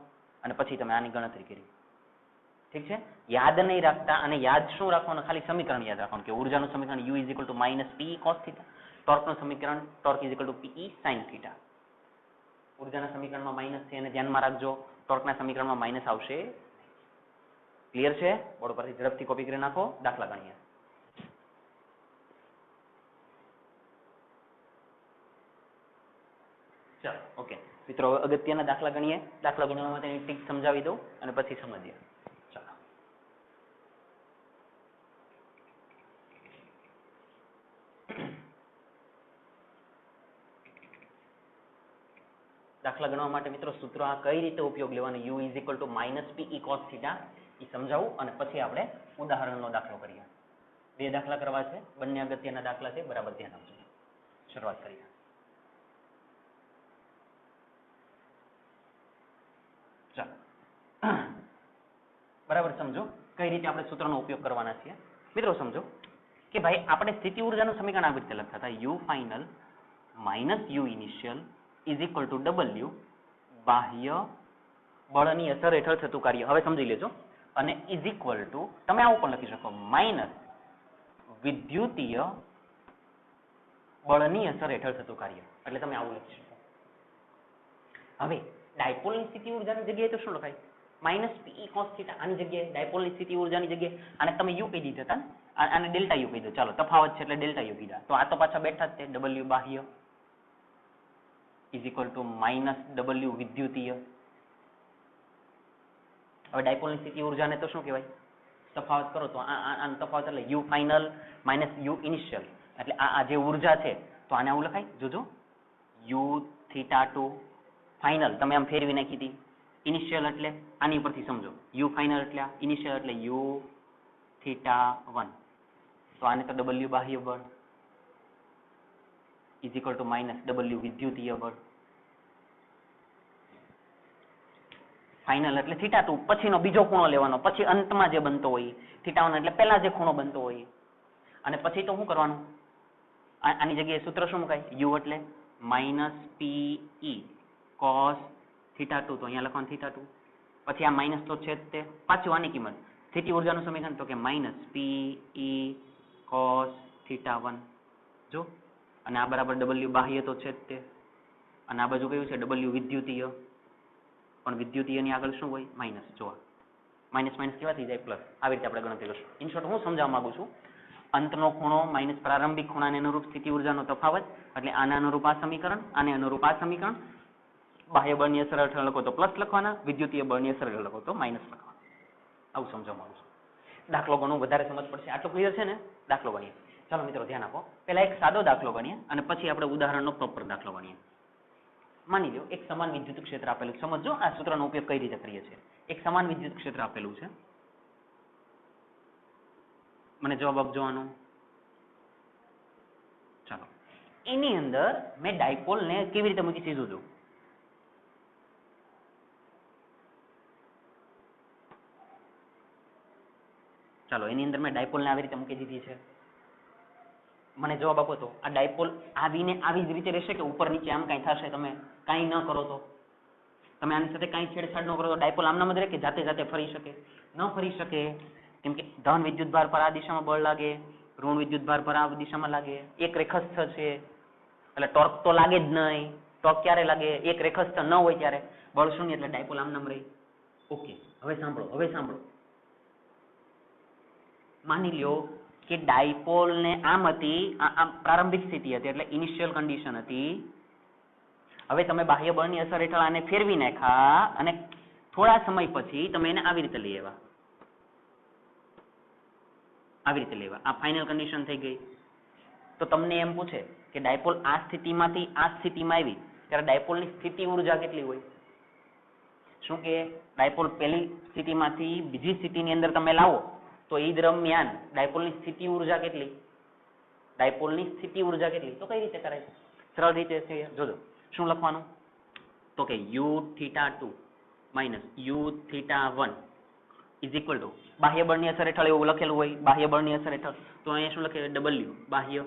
અને પછી તમે આની ગણતરી કરી. ઠીક છે? યાદ નહીં રાખતા, અને યાદ શું રાખવાનું, ખાલી સમીકરણ યાદ રાખવાનું કે ઉર્જાનું સમીકરણ u - P cos θ, ટોર્કનું સમીકરણ ટોર્ક Pe sin θ. ઉર્જાના સમીકરણમાં માઇનસ છે એને ધ્યાનમાં રાખજો, ટોર્કના સમીકરણમાં માઇનસ આવશે. ક્લિયર છે? બોર્ડ પરથી ઝડપથી કોપી કરી નાખો. દાખલા ગણીએ. ચાલો ઓકે મિત્રો, અગત્યના દાખલા ગણીએ. દાખલા ગણવા માટેની ટ્રીક સમજાવી દઉં અને પછી સમજીએ. ચાલો દાખલા ગણવા માટે મિત્રો સૂત્ર આ કઈ રીતે ઉપયોગ લેવાનો, u - Pe cos θ એ સમજાવું અને પછી આપણે ઉદાહરણનો દાખલો કરીએ. બે દાખલા કરવા છે, બંને અગત્યના દાખલા છે, બરાબર ધ્યાન આપજો. શરૂઆત કરીએ. ચાલો બરાબર સમજો કઈ રીતે આપણે સૂત્રનો ઉપયોગ કરવાના છીએ. મિત્રો સમજો કે ભાઈ આપણે સ્થિતિ ઉર્જાનું સમીકરણ આવી રીતે લખતા હતા, u final - u initial = W બાહ્ય બળની અસર હેઠળ થતું કાર્ય. હવે સમજી લેજો. અને = તમે આવું પણ લખી શકો, માઇનસ વિદ્યુતીય બળની અસર હેઠળ થતું કાર્ય. એટલે તમે આવું લખી શકો. હવે ડાયપોલની સ્થિતિ ઉર્જાની જગ્યાએ તો શું લખાય? -Pe cos θ. આની જગ્યાએ ડાયપોલની સ્થિતિ ઉર્જાની જગ્યાએ આને તમે u કહી દીધા હતા, આને ડેલ્ટા u કહી દો. ચાલો તફાવત છે એટલે ડેલ્ટા u કીધા. તો આ તો પાછા બેઠા જ છે. W બાહ્ય = -W વિદ્યુતીય. હવે ડાયપોલની સ્થિતિ ઉર્જાને તો શું કહેવાય? તફાવત કરો તો આનો તફાવત એટલે u final - u initial. એટલે આ જે ઉર્જા છે તો આને આવું લખાય. જોજો, u θ2 ફાઇનલ તમે આમ ફેરવી નાખી હતી. ઇનિશિયલ એટલે આની ઉપરથી સમજો, u ફાઇનલ એટલે ઇનિશિયલ એટલે u θ1. તો આને તો W બાહ્ય બળ = -W વિદ્યુતીય બળ. ફાઇનલ એટલે θ2 પછીનો બીજો ખૂણો લેવાનો, પછી અંતમાં જે બનતો હોય. θ1 એટલે પહેલા જે ખૂણો બનતો હોય. અને પછી તો શું કરવાનું? આની જગ્યાએ સૂત્ર શું મુકાય? u એટલે -Pe cos θ2. તો અહીંયા લખવાનું θ2. પછી આ માઇનસ તો છે જ તે. પાછું આની કિંમત સ્થિતિ ઉર્જાનું સમીકરણ તો કે -Pe cos θ1. જો, અને આ બરાબર W બાહ્ય તો છે જ તે. અને આ બાજુ કયું છે? W વિદ્યુતીય. પણ વિદ્યુતીયની આગળ શું હોય? માઇનસ. જોવા માઇનસ માઇનસ કેવા થઈ જાય? પ્લસ. આવી રીતે આપણે ગણતરી કરશું. ઇન શોર્ટ હું સમજાવવા માંગુ છું, અંતનો ખૂણો માઇનસ પ્રારંભિક ખૂણાને અનુરૂપ સ્થિતિ ઉર્જાનો તફાવત, એટલે આને અનુરૂપ આ સમીકરણ, આને અનુરૂપ આ સમીકરણ. બાહ્ય બળની અસર હેઠળ લખો તો પ્લસ લખવાના, વિદ્યુતીય બળની અસર હેઠળ લખો તો માઇનસ લખવાના. આવું સમજાવવા માંગુ છું. દાખલો ગણવું વધારે સમજ પડશે. આટલું ક્લિયર છે ને? દાખલો ગણીએ. ચાલો મિત્રો ધ્યાન આપો. પહેલા એક સાદો દાખલો ગણીએ અને પછી આપણે ઉદાહરણનો પ્રોપર દાખલો ગણીએ. માની લો એક સમાન વિદ્યુત ક્ષેત્ર આપેલું. સમજો આ સૂત્રનો ઉપયોગ કઈ રીતે કરીએ છીએ. એક સમાન વિદ્યુત ક્ષેત્ર આપેલું છે. મને જવાબ આપજો આનો. ચાલો, એની અંદર મેં ડાયપોલને કેવી રીતે મૂકી છે જોજો. ચાલો, એની અંદર મેં ડાયપોલને આવી રીતે મૂકી દીધી છે. મને જવાબ આપો તો આ ડાયપોલ આવીને આવી જ રીતે રહેશે કે ઉપર નીચે આમ કાંઈ થશે? તમે કાંઈ ન કરો તો, તમે આની સાથે કાંઈ છેડછાડ ન કરો તો ડાયપોલ આમનામ જ રહે કે જાતે જાતે ફરી શકે? ન ફરી શકે. કેમ કે ધન વિદ્યુત ભાર પર આ દિશામાં બળ લાગે, ઋણ વિદ્યુત ભાર પર આ દિશામાં લાગે. એક રેખસ્થ છે એટલે ટોર્ક તો લાગે જ નહીં. ટોર્ક ક્યારે લાગે? એક રેખસ્થ ન હોય ત્યારે. બળ શૂન્ય એટલે ડાયપોલ આમનામ રહે. ઓકે, હવે સાંભળો. માની લ્યો કે ડાયપોલ ને આમ હતી, આ પ્રારંભિક સ્થિતિ હતી એટલે ઇનિશિયલ કન્ડિશન હતી. હવે તમે બાહ્ય બળની અસર હેઠળ આને ફેરવી નાખ્યા અને થોડા સમય પછી તમે એને આવી રીતે લઈ આવ્યા. આ ફાઇનલ કન્ડિશન થઈ ગઈ. તો તમને એમ પૂછે કે ડાયપોલ આ સ્થિતિમાંથી આ સ્થિતિમાં આવી ત્યારે ડાયપોલની સ્થિતિ ઉર્જા કેટલી હોય? શું કે ડાયપોલ પહેલી સ્થિતિમાંથી બીજી સ્થિતિની અંદર તમે લાવો તો એ દરમિયાન ડાયપોલની સ્થિતિ ઉર્જા કેટલી? તો કઈ રીતે કરાય? સરળ રીતે છે. જોજો શું લખવાનું તો કે u θ2 - u θ1 is equal two બાહ્ય બળની અસર હેઠળ એવું લખેલું હોય, બાહ્ય બળની અસર હેઠળ, તો અહીંયા શું લખેલું? ડબલ્યુ બાહ્ય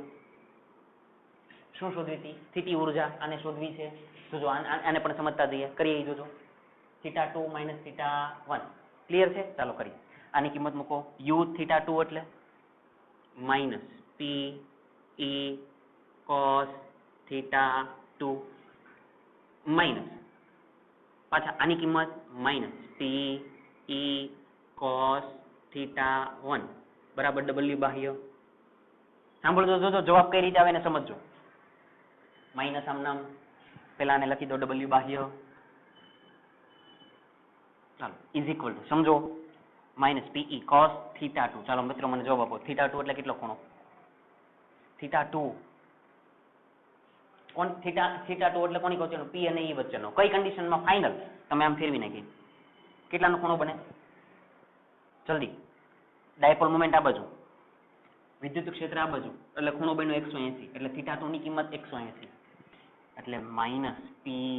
શું શોધવી હતી? સ્થિતિ ઉર્જા. આને શોધવી છે. તો જો આને પણ સમજતા જઈએ, કરીએ જોજો. θ2 - θ1 ક્લિયર છે? ચાલો કરીએ. આની કિંમત મૂકો. u θ2 એટલે માઇનસ પી ઈ cos θ2 માઇનસ પાછા આની કિંમત માઇનસ પી ઈ cos θ1 બરાબર ડબલ્યુ બાહ્ય. સાંભળજો, જોજો જવાબ કઈ રીતે આવે એને સમજજો. માઇનસ આમ નામ પેલા આને લખી દો ડબલ્યુ બાહ્ય. ચાલો ઇઝ ઇક્વલ ટુ સમજો માઇનસ પીઈ cos θ2. ચાલો મિત્રો મને જવાબ આપો. θ2 એટલે કેટલો ખૂણો? θ2 કોણ? θ2 એટલે કોની વચ્ચેનો? પી અને ઈ વચ્ચેનો. કઈ કન્ડિશનમાં? ફાઇનલ. તમે આમ ફેરવી નાખી કેટલાનો ખૂણો બને? જલ્દી. ડાયપોલ મોમેન્ટ આ બાજુ, વિદ્યુત ક્ષેત્ર આ બાજુ, એટલે ખૂણો બન્યો 180. એટલે θ2 ની કિંમત 180 એટલે માઇનસ પી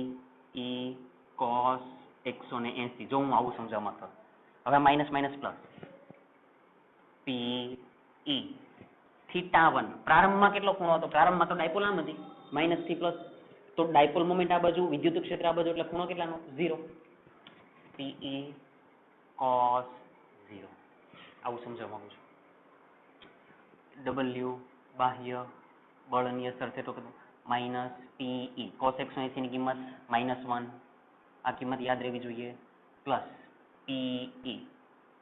ઈ cos 180. જો હું આવું સમજાવવા માંગતો. હવે માઇનસ માઇનસ પ્લસ પી ઈ θ1 પ્રારંભમાં કેટલો ખૂણો હતો? પ્રારંભમાં તો ડાયપોલ આમ હતી માઇનસ થી પ્લસ, તો ડાયપોલ મોમેન્ટ આ બાજુ, વિદ્યુત ક્ષેત્ર આ બાજુ, એટલે ખૂણો કેટલાનો? 0. PE cos 0. આવું સમજાવવા માંગુ છું. ડબલ્યુ બાહ્ય બળની અસર છે તો માઇનસ પીઈ cos 180 ની કિંમત -1, આ કિંમત યાદ રહેવી જોઈએ, પ્લસ પીઈ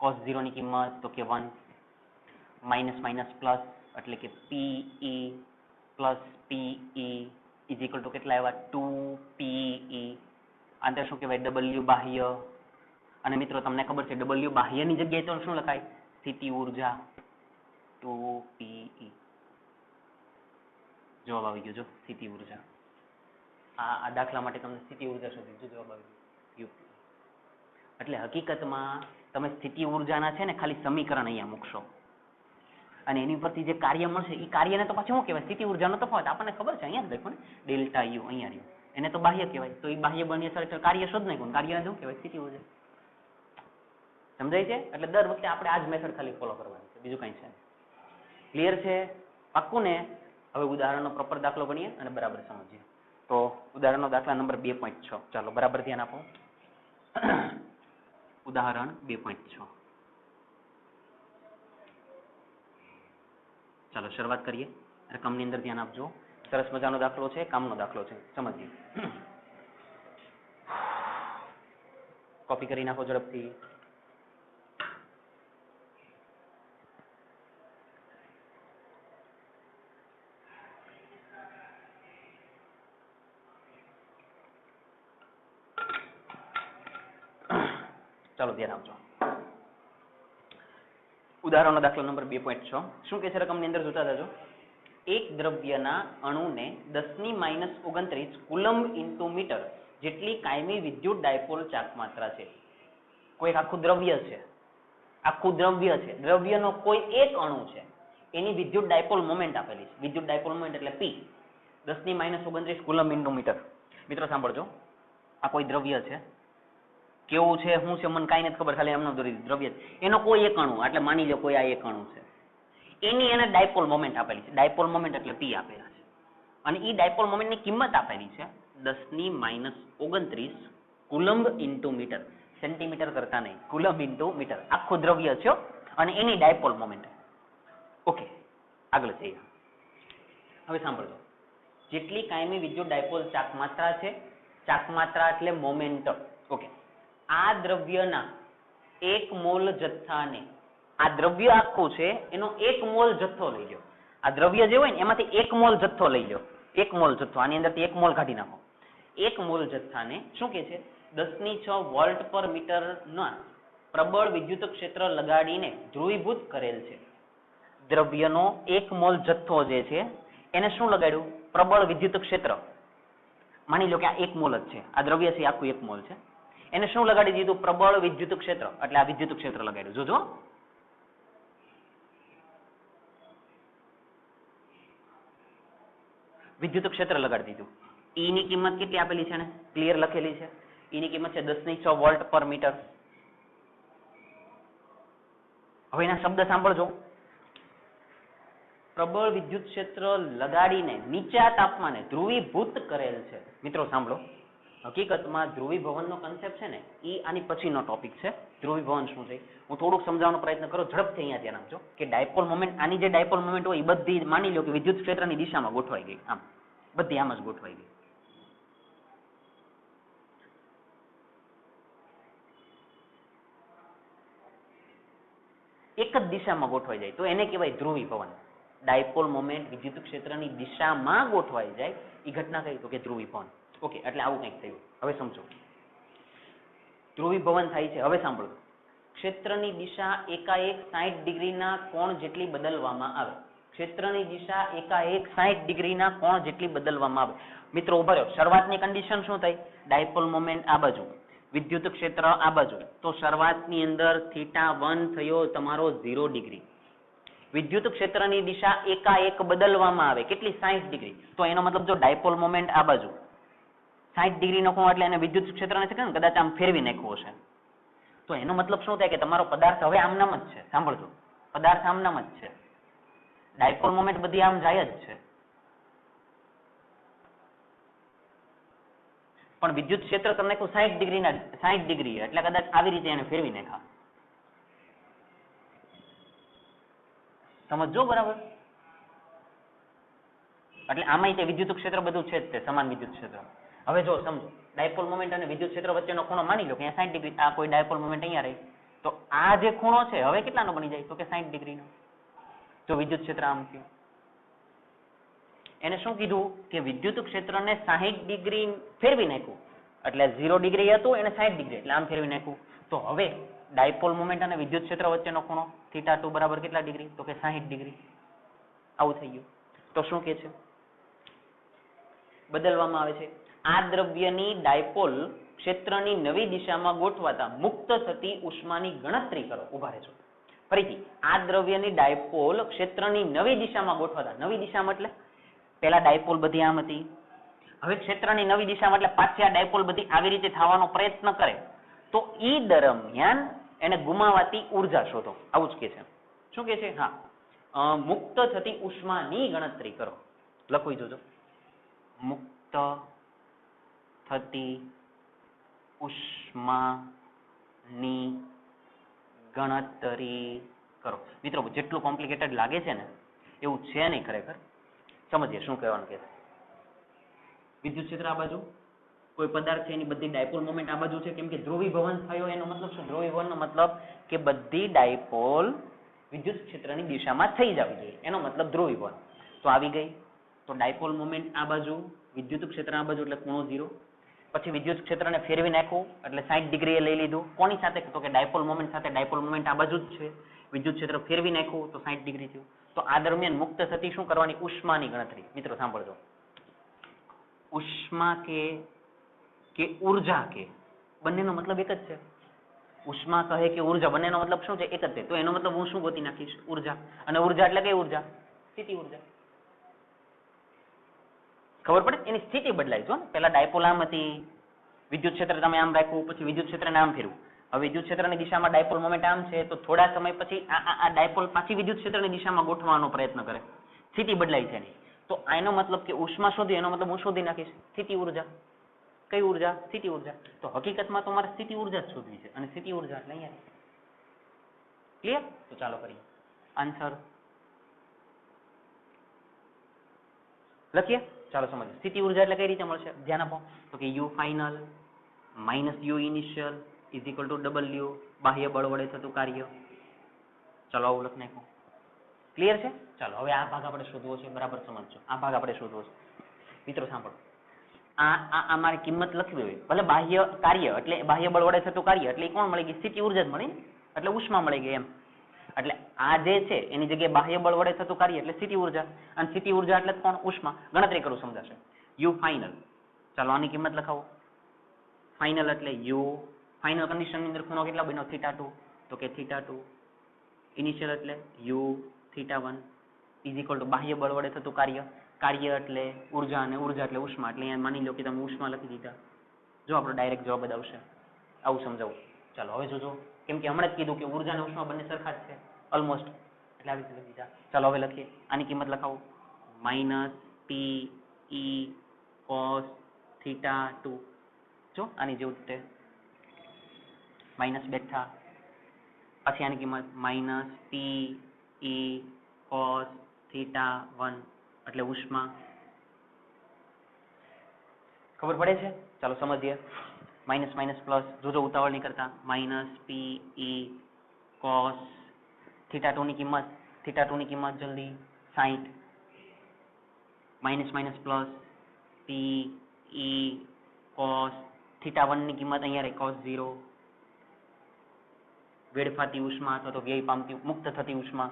cos 0 ની કિંમત તો કે 1, માઇનસ માઇનસ પ્લસ એટલે કે PE plus PE is equal two કેટલા આવ્યા? 2 આંતર શું કહેવાય? ડબલ્યુ બાહ્ય. અને મિત્રો તમને ખબર છે ડબલ્યુ બાહ્યની જગ્યાએ તો શું લખાય? સ્થિતિ ઉર્જા 2 જવાબ આવી ગયો. જો સ્થિતિ ઉર્જા, આ દાખલા માટે તમને સ્થિતિ ઉર્જા શોધી, જો જવાબ આવી ગયો. એટલે હકીકતમાં તમે સ્થિતિ ઉર્જાના છે ને ખાલી સમીકરણ અહીંયા મૂકશો અને એની પરથી જે કાર્ય મળશે એ કાર્યને તો પાછું શું કહેવાય? સ્થિતિ ઉર્જાનો તફાવત. આપણને ખબર છે, અહીંયા જ લખો ને ડેલ્ટા યુ, અહીંયા રહ્યું, એને તો બાહ્ય કહેવાય. તો એ બાહ્ય બળની અસર હેઠળ કાર્ય શોધ નાખ્યું, કાર્યને શું કહેવાય? સ્થિતિ ઉર્જા. સમજાય છે? એટલે દર વખતે આપણે આ જ મેથડ ખાલી ફોલો કરવાની છે, બીજું કંઈ છે. ક્લિયર છે? પાક્કું ને? હવે ઉદાહરણનો પ્રોપર દાખલો ગણીએ અને બરાબર સમજીએ. તો ઉદાહરણનો દાખલા નંબર 2.6. ચાલો બરાબર ધ્યાન આપો. ઉદાહરણ 2.6. ચાલો શરૂઆત કરીએ. રકમની અંદર ધ્યાન આપજો. સરસ મજાનો દાખલો છે, કામનો દાખલો છે, સમજીએ. કોપી કરી નાખો ઝડપથી. ચાલો ધ્યાન આપજો. ઉદાહરણનો દાખલો નંબર 2.6. શું કે છે રકમની અંદર જોતા જજો. એક દ્રવ્યના અણુને 10⁻29 કુલમ્બ ઇન્ટુ મીટર જેટલી કાયમી વિદ્યુત ડાયપોલ ચાક માત્રા છે. કોઈ આખું દ્રવ્ય છે, દ્રવ્યનો કોઈ એક અણુ છે, એની વિદ્યુત ડાયપોલ મોમેન્ટ આપેલી છે. વિદ્યુત ડાયપોલ મોમેન્ટ એટલે પી 10⁻29 કુલમ્બ ઇન્ટુ મીટર. મિત્રો સાંભળજો, આ કોઈ દ્રવ્ય છે, કેવું છે, શું છે, મને કાંઈ નથી ખબર, ખાલી એમનો દ્રવ્ય છે. એનો કોઈ એક અણુ, એટલે માની લો કોઈ આ એક અણુ છે, એની એને ડાયપોલ મોમેન્ટ આપેલી છે. ડાયપોલ મોમેન્ટ એટલે પી આપેલા છે, અને એ ડાયપોલ મોમેન્ટની કિંમત આપેલી છે 10⁻29 કુલમ્બ ઇન્ટુ મીટર. સેન્ટીમીટર કરતા નહીં, કુલમ્બ ઇન્ટુ મીટર. આખું દ્રવ્ય છે અને એની ડાયપોલ મોમેન્ટ. ઓકે, આગળ જઈએ. હવે સાંભળજો. જેટલી કાયમી વિદ્યુત ડાયપોલ ચાક માત્રા છે, ચાક માત્રા એટલે મોમેન્ટ. ઓકે, આ દ્રવ્યના 1 મોલ જથ્થાને, આ દ્રવ્ય આખું છે એનો 1 મોલ જથ્થો લઈ લો. આ દ્રવ્ય જે હોય ને એમાંથી 1 મોલ જથ્થો લઈ લો. 1 મોલ જથ્થો, આની અંદરથી 1 મોલ કાઢી નાખો. 1 મોલ જથ્થાને શું કે છે? 10⁶ વોલ્ટ પર મીટર ના પ્રબળ વિદ્યુત ક્ષેત્ર લગાડીને ધ્રુવીભૂત કરેલ છે. દ્રવ્યનો 1 મોલ જથ્થો જે છે એને શું લગાડ્યું? પ્રબળ વિદ્યુત ક્ષેત્ર. માની લો કે આ 1 મોલ જ છે, આ દ્રવ્ય છે આખું 1 મોલ છે, એને શું લગાડી દીધું? પ્રબળ વિદ્યુત ક્ષેત્ર. એટલે આ વિદ્યુત ક્ષેત્ર લગાડ્યું. જોજો, વિદ્યુત ક્ષેત્ર લગાડી દીધું. ઈ ની કિંમત કેટલી આપેલી છે ને? ક્લિયર લખેલી છે. ઈ ની કિંમત છે 10⁶ વોલ્ટ પર મીટર. હવે એના શબ્દ સાંભળજો. પ્રબળ વિદ્યુત ક્ષેત્ર લગાડીને નીચા તાપમાને ધ્રુવીભૂત કરેલ છે. મિત્રો સાંભળો, હકીકતમાં ધ્રુવીભવનનો કન્સેપ્ટ છે ને એ આની પછીનો ટોપિક છે. ધ્રુવીભવન શું છે હું થોડુંક સમજાવવાનો પ્રયત્ન કરું, ઝડપથી અહીંયા ધ્યાન આપજો કે ડાયપોલ મોમેન્ટ, આની જે ડાયપોલ મોમેન્ટ હોય એ બધી માની લો કે વિદ્યુત ક્ષેત્રની દિશામાં ગોઠવાઈ ગઈ, આમ બધી આમ જ ગોઠવાઈ ગઈ. એક જ દિશામાં ગોઠવાઈ જાય તો એને કહેવાય ધ્રુવીભવન. ડાયપોલ મોમેન્ટ વિદ્યુત ક્ષેત્રની દિશામાં ગોઠવાઈ જાય એ ઘટના કઈ તો કે ધ્રુવીભવન. ઓકે, એટલે આવું કંઈક થયું. હવે સમજો, ધ્રુવીભવન થાય છે. હવે સાંભળો, ક્ષેત્રની દિશા એકાએક 60 ડિગ્રીના કોણ જેટલી બદલવામાં આવે. ક્ષેત્રની દિશા એકાએક 60 ડિગ્રીના કોણ જેટલી બદલવામાં આવે. મિત્રો ઉભા રહ્યો, શરૂઆતની કન્ડિશન શું થઈ? ડાયપોલ મોમેન્ટ આ બાજુ, વિદ્યુત ક્ષેત્ર આ બાજુ, તો શરૂઆતની અંદર θ1 થયો તમારો 0 ડિગ્રી. વિદ્યુત ક્ષેત્રની દિશા એકાએક બદલવામાં આવે, કેટલી? 60 ડિગ્રી. તો એનો મતલબ જો ડાયપોલ મોમેન્ટ આ બાજુ 60 ડિગ્રીનો ખૂણો એટલે એને વિદ્યુત ક્ષેત્રને છે ને કદાચ આમ ફેરવી નાખ્યો હશે, તો એનો મતલબ શું થાય કે તમારો પદાર્થ હવે આમનામ જ છે. સાંભળજો, પદાર્થ આમનામ જ છે, ડાયપોલ મોમેન્ટ બધી આમ જાય જ છે, પણ વિદ્યુત ક્ષેત્ર તમને નાખ્યું 60 ડિગ્રી એટલે કદાચ આવી રીતે એને ફેરવી નાખ્યા. સમજો બરાબર? એટલે આમાં તે વિદ્યુત ક્ષેત્ર બધું છે જ તે સમાન વિદ્યુત ક્ષેત્ર. હવે જો સમજો, ડાયપોલ મોમેન્ટ અને વિદ્યુત ક્ષેત્ર વચ્ચેનો ખૂણો માની લો કે 60 ડિગ્રી, આ કોઈ ડાયપોલ મોમેન્ટ અહીંયા રહી, તો આ જે ખૂણો છે હવે કેટલાનો બની જાય તો કે 60 ડિગ્રીનો. જો વિદ્યુત ક્ષેત્ર આમ થયું, એને શું કીધું કે વિદ્યુત ક્ષેત્રને 60 ડિગ્રી ફેરવી નાખ્યું, એટલે 0 ડિગ્રી હતું એને 60 ડિગ્રી એટલે આમ ફેરવી નાખ્યું. તો હવે ડાયપોલ મોમેન્ટ અને વિદ્યુત ક્ષેત્ર વચ્ચેનો ખૂણો θ2 બરાબર કેટલા ડિગ્રી તો કે 60 ડિગ્રી. આવું થઈ ગયું. તો શું કે છે? બદલવામાં આવે છે. આ દ્રવ્યની ડાયપોલ ક્ષેત્રની નવી દિશામાં ગોઠવાતા મુક્ત થતી ઉષ્માની ગણતરી કરો. ઉભા રહેજો ફરીથી. આ દ્રવ્યની ડાયપોલ ક્ષેત્રની નવી દિશામાં ગોઠવાતા, નવી દિશામાં એટલે પેલા ડાયપોલ બધી આમ હતી, હવે ક્ષેત્રની નવી દિશામાં એટલે પાછી આ ડાયપોલ બધી આવી રીતે થવાનો પ્રયત્ન કરે, તો ઈ દરમિયાન એને ગુમાવાતી ઉર્જા શોધો. આવું જ કે છે. શું કે છે? હા, મુક્ત થતી ઉષ્માની ગણતરી કરો. લખી જોજો, મુક્ત થતી ઉષ્માની ગણતરી કરો. મિત્રો જેટલું કોમ્પ્લિકેટેડ લાગે છે ને એવું છે નહીં ખરેખર. સમજીએ શું કહેવાનું કે છે. વિદ્યુત ક્ષેત્ર આ બાજુ, કોઈ પદાર્થ છે એની બધી ડાયપોલ મોમેન્ટ આ બાજુ છે, કેમ કે ધ્રુવીભવન થયો એનો મતલબ શું? ધ્રુવીભવનનો મતલબ કે બધી ડાયપોલ વિદ્યુત ક્ષેત્રની દિશામાં થઈ જવી જોઈએ, એનો મતલબ ધ્રુવીભવન. તો આવી ગઈ. તો ડાયપોલ મોમેન્ટ આ બાજુ, વિદ્યુત ક્ષેત્ર આ બાજુ એટલે ખૂણો 0. પછી વિદ્યુત ક્ષેત્રને ફેરવી નાખ્યું એટલે 60 ડિગ્રીએ લઈ લીધું. કોની સાથે? તો કે ડાયપોલ મોમેન્ટ સાથે. ડાયપોલ મોમેન્ટ આ બાજુ જ છે, વિદ્યુત ક્ષેત્ર ફેરવી નાખ્યું તો 60 ડિગ્રી થયું. તો આ દરમિયાન મુક્ત થતી શું કરવાની? ઉષ્માની ગણતરી. મિત્રો સાંભળજો, ઉષ્મા કે ઉર્જા કે બંનેનો મતલબ એક જ છે. ઉષ્મા કહે કે ઉર્જા, બંનેનો મતલબ શું છે? એક જ છે. તો એનો મતલબ હું શું ગોતી નાખીશ? ઉર્જા. અને ઉર્જા એટલે કઈ ઉર્જા? સ્થિતિ ઉર્જા. ખબર પડે? એની સ્થિતિ બદલાય. જો પેલા ડાયપોલ આમ હતી, વિદ્યુત ક્ષેત્ર તમે આમ રાખ્યું, પછી વિદ્યુત ક્ષેત્રને આમ ફેરવું. હવે વિદ્યુત ક્ષેત્રની દિશામાં ડાયપોલ મોમેન્ટ આમ છે, તો થોડા સમય પછી આ ડાયપોલ પાછી વિદ્યુત ક્ષેત્રની દિશામાં ગોઠવવાનો પ્રયત્ન કરે, સ્થિતિ બદલાય છે એની. તો આનો મતલબ કે ઉષ્મા શોધી, એનો મતલબ હું શોધી નાખીશ સ્થિતિ ઉર્જા. કઈ ઉર્જા? સ્થિતિ ઉર્જા. તો હકીકતમાં તો મારે સ્થિતિ ઉર્જા જ શોધવી છે, અને સ્થિતિ ઉર્જા એટલે અહીંયા. ક્લિયર? તો ચાલો કરીએ આન્સર. લખીએ, ચાલો સમજીએ. સ્થિતિ ઉર્જા એટલે કઈ રીતે મળશે? ધ્યાન આપો. તો કે you final minus you initial is equal two W બાહ્ય બળ વડે થતું કાર્ય. ચાલો આવું લખી નાખો. ક્લિયર છે? ચાલો હવે આ ભાગ આપણે શોધવો છે. બરાબર સમજજો, આ ભાગ આપણે શોધવો છે. મિત્રો સાંભળો, આ મારી કિંમત લખવી હોય, ભલે બાહ્ય કાર્ય એટલે બાહ્ય બળ વડે થતું કાર્ય એટલે કોણ મળી ગઈ? સ્થિતિ ઉર્જા જ મળી, એટલે ઉષ્મા મળી ગઈ એમ. એટલે આ જે છે એની જગ્યાએ બાહ્ય બળ વડે થતું કાર્ય એટલે સ્થિતિ ઉર્જા, અને સ્થિતિ ઉર્જા એટલે કોણ? ઉષ્મા. ગણતરી કરું સમજાશે. યુ ફાઇનલ, ચાલો આની કિંમત લખાવો. ફાઇનલ એટલે યુ ફાઇનલ કન્ડિશનની અંદર ખૂણો કેટલા બન્યો? θ2. તો કે θ2 ઇનિશિયલ એટલે યુ θ1 ઇઝ ઇક્વલ ટુ બાહ્ય બળ વડે થતું કાર્ય. કાર્ય એટલે ઉર્જા અને ઉર્જા એટલે ઉષ્મા. એટલે અહીંયા માની લો કે તમે ઉષ્મા લખી દીધા. જો આપણો ડાયરેક્ટ જવાબ જ આવશે. આવું સમજાવું. ચાલો હવે જોજો, કેમ કે હમણાં જ કીધું કે ઉર્જા અને ઉષ્મા બંને સરખા જ છે. ઓલમોસ્ટ એટલે આવી રીતે લખી દીધા. ચાલો હવે લખીએ. આની કિંમત લખાવો માઇનસ પી ઈ કોસ થીટા 2. જો આની જેવું તે માઇનસ બેઠા, પછી આની કિંમત માઇનસ પી ઈ કોસ થીટા 1 એટલે ઉષ્મા. ખબર પડે છે? ચાલો સમજીએ. માઇનસ માઇનસ પ્લસ, જોજો ઉતાવળ નહીં કરતા. માઇનસ પી ઈ કોસ થીટા 2 ની કિંમત જલ્દી 60. માઇનસ માઇનસ પ્લસ પી ઈ કોસ થીટા 1 ની કિંમત અહીંયા રહી કોસ 0. વેડફાતી ઉષ્મા અથવા તો વ્યય પામતી મુક્ત થતી ઉષ્મા.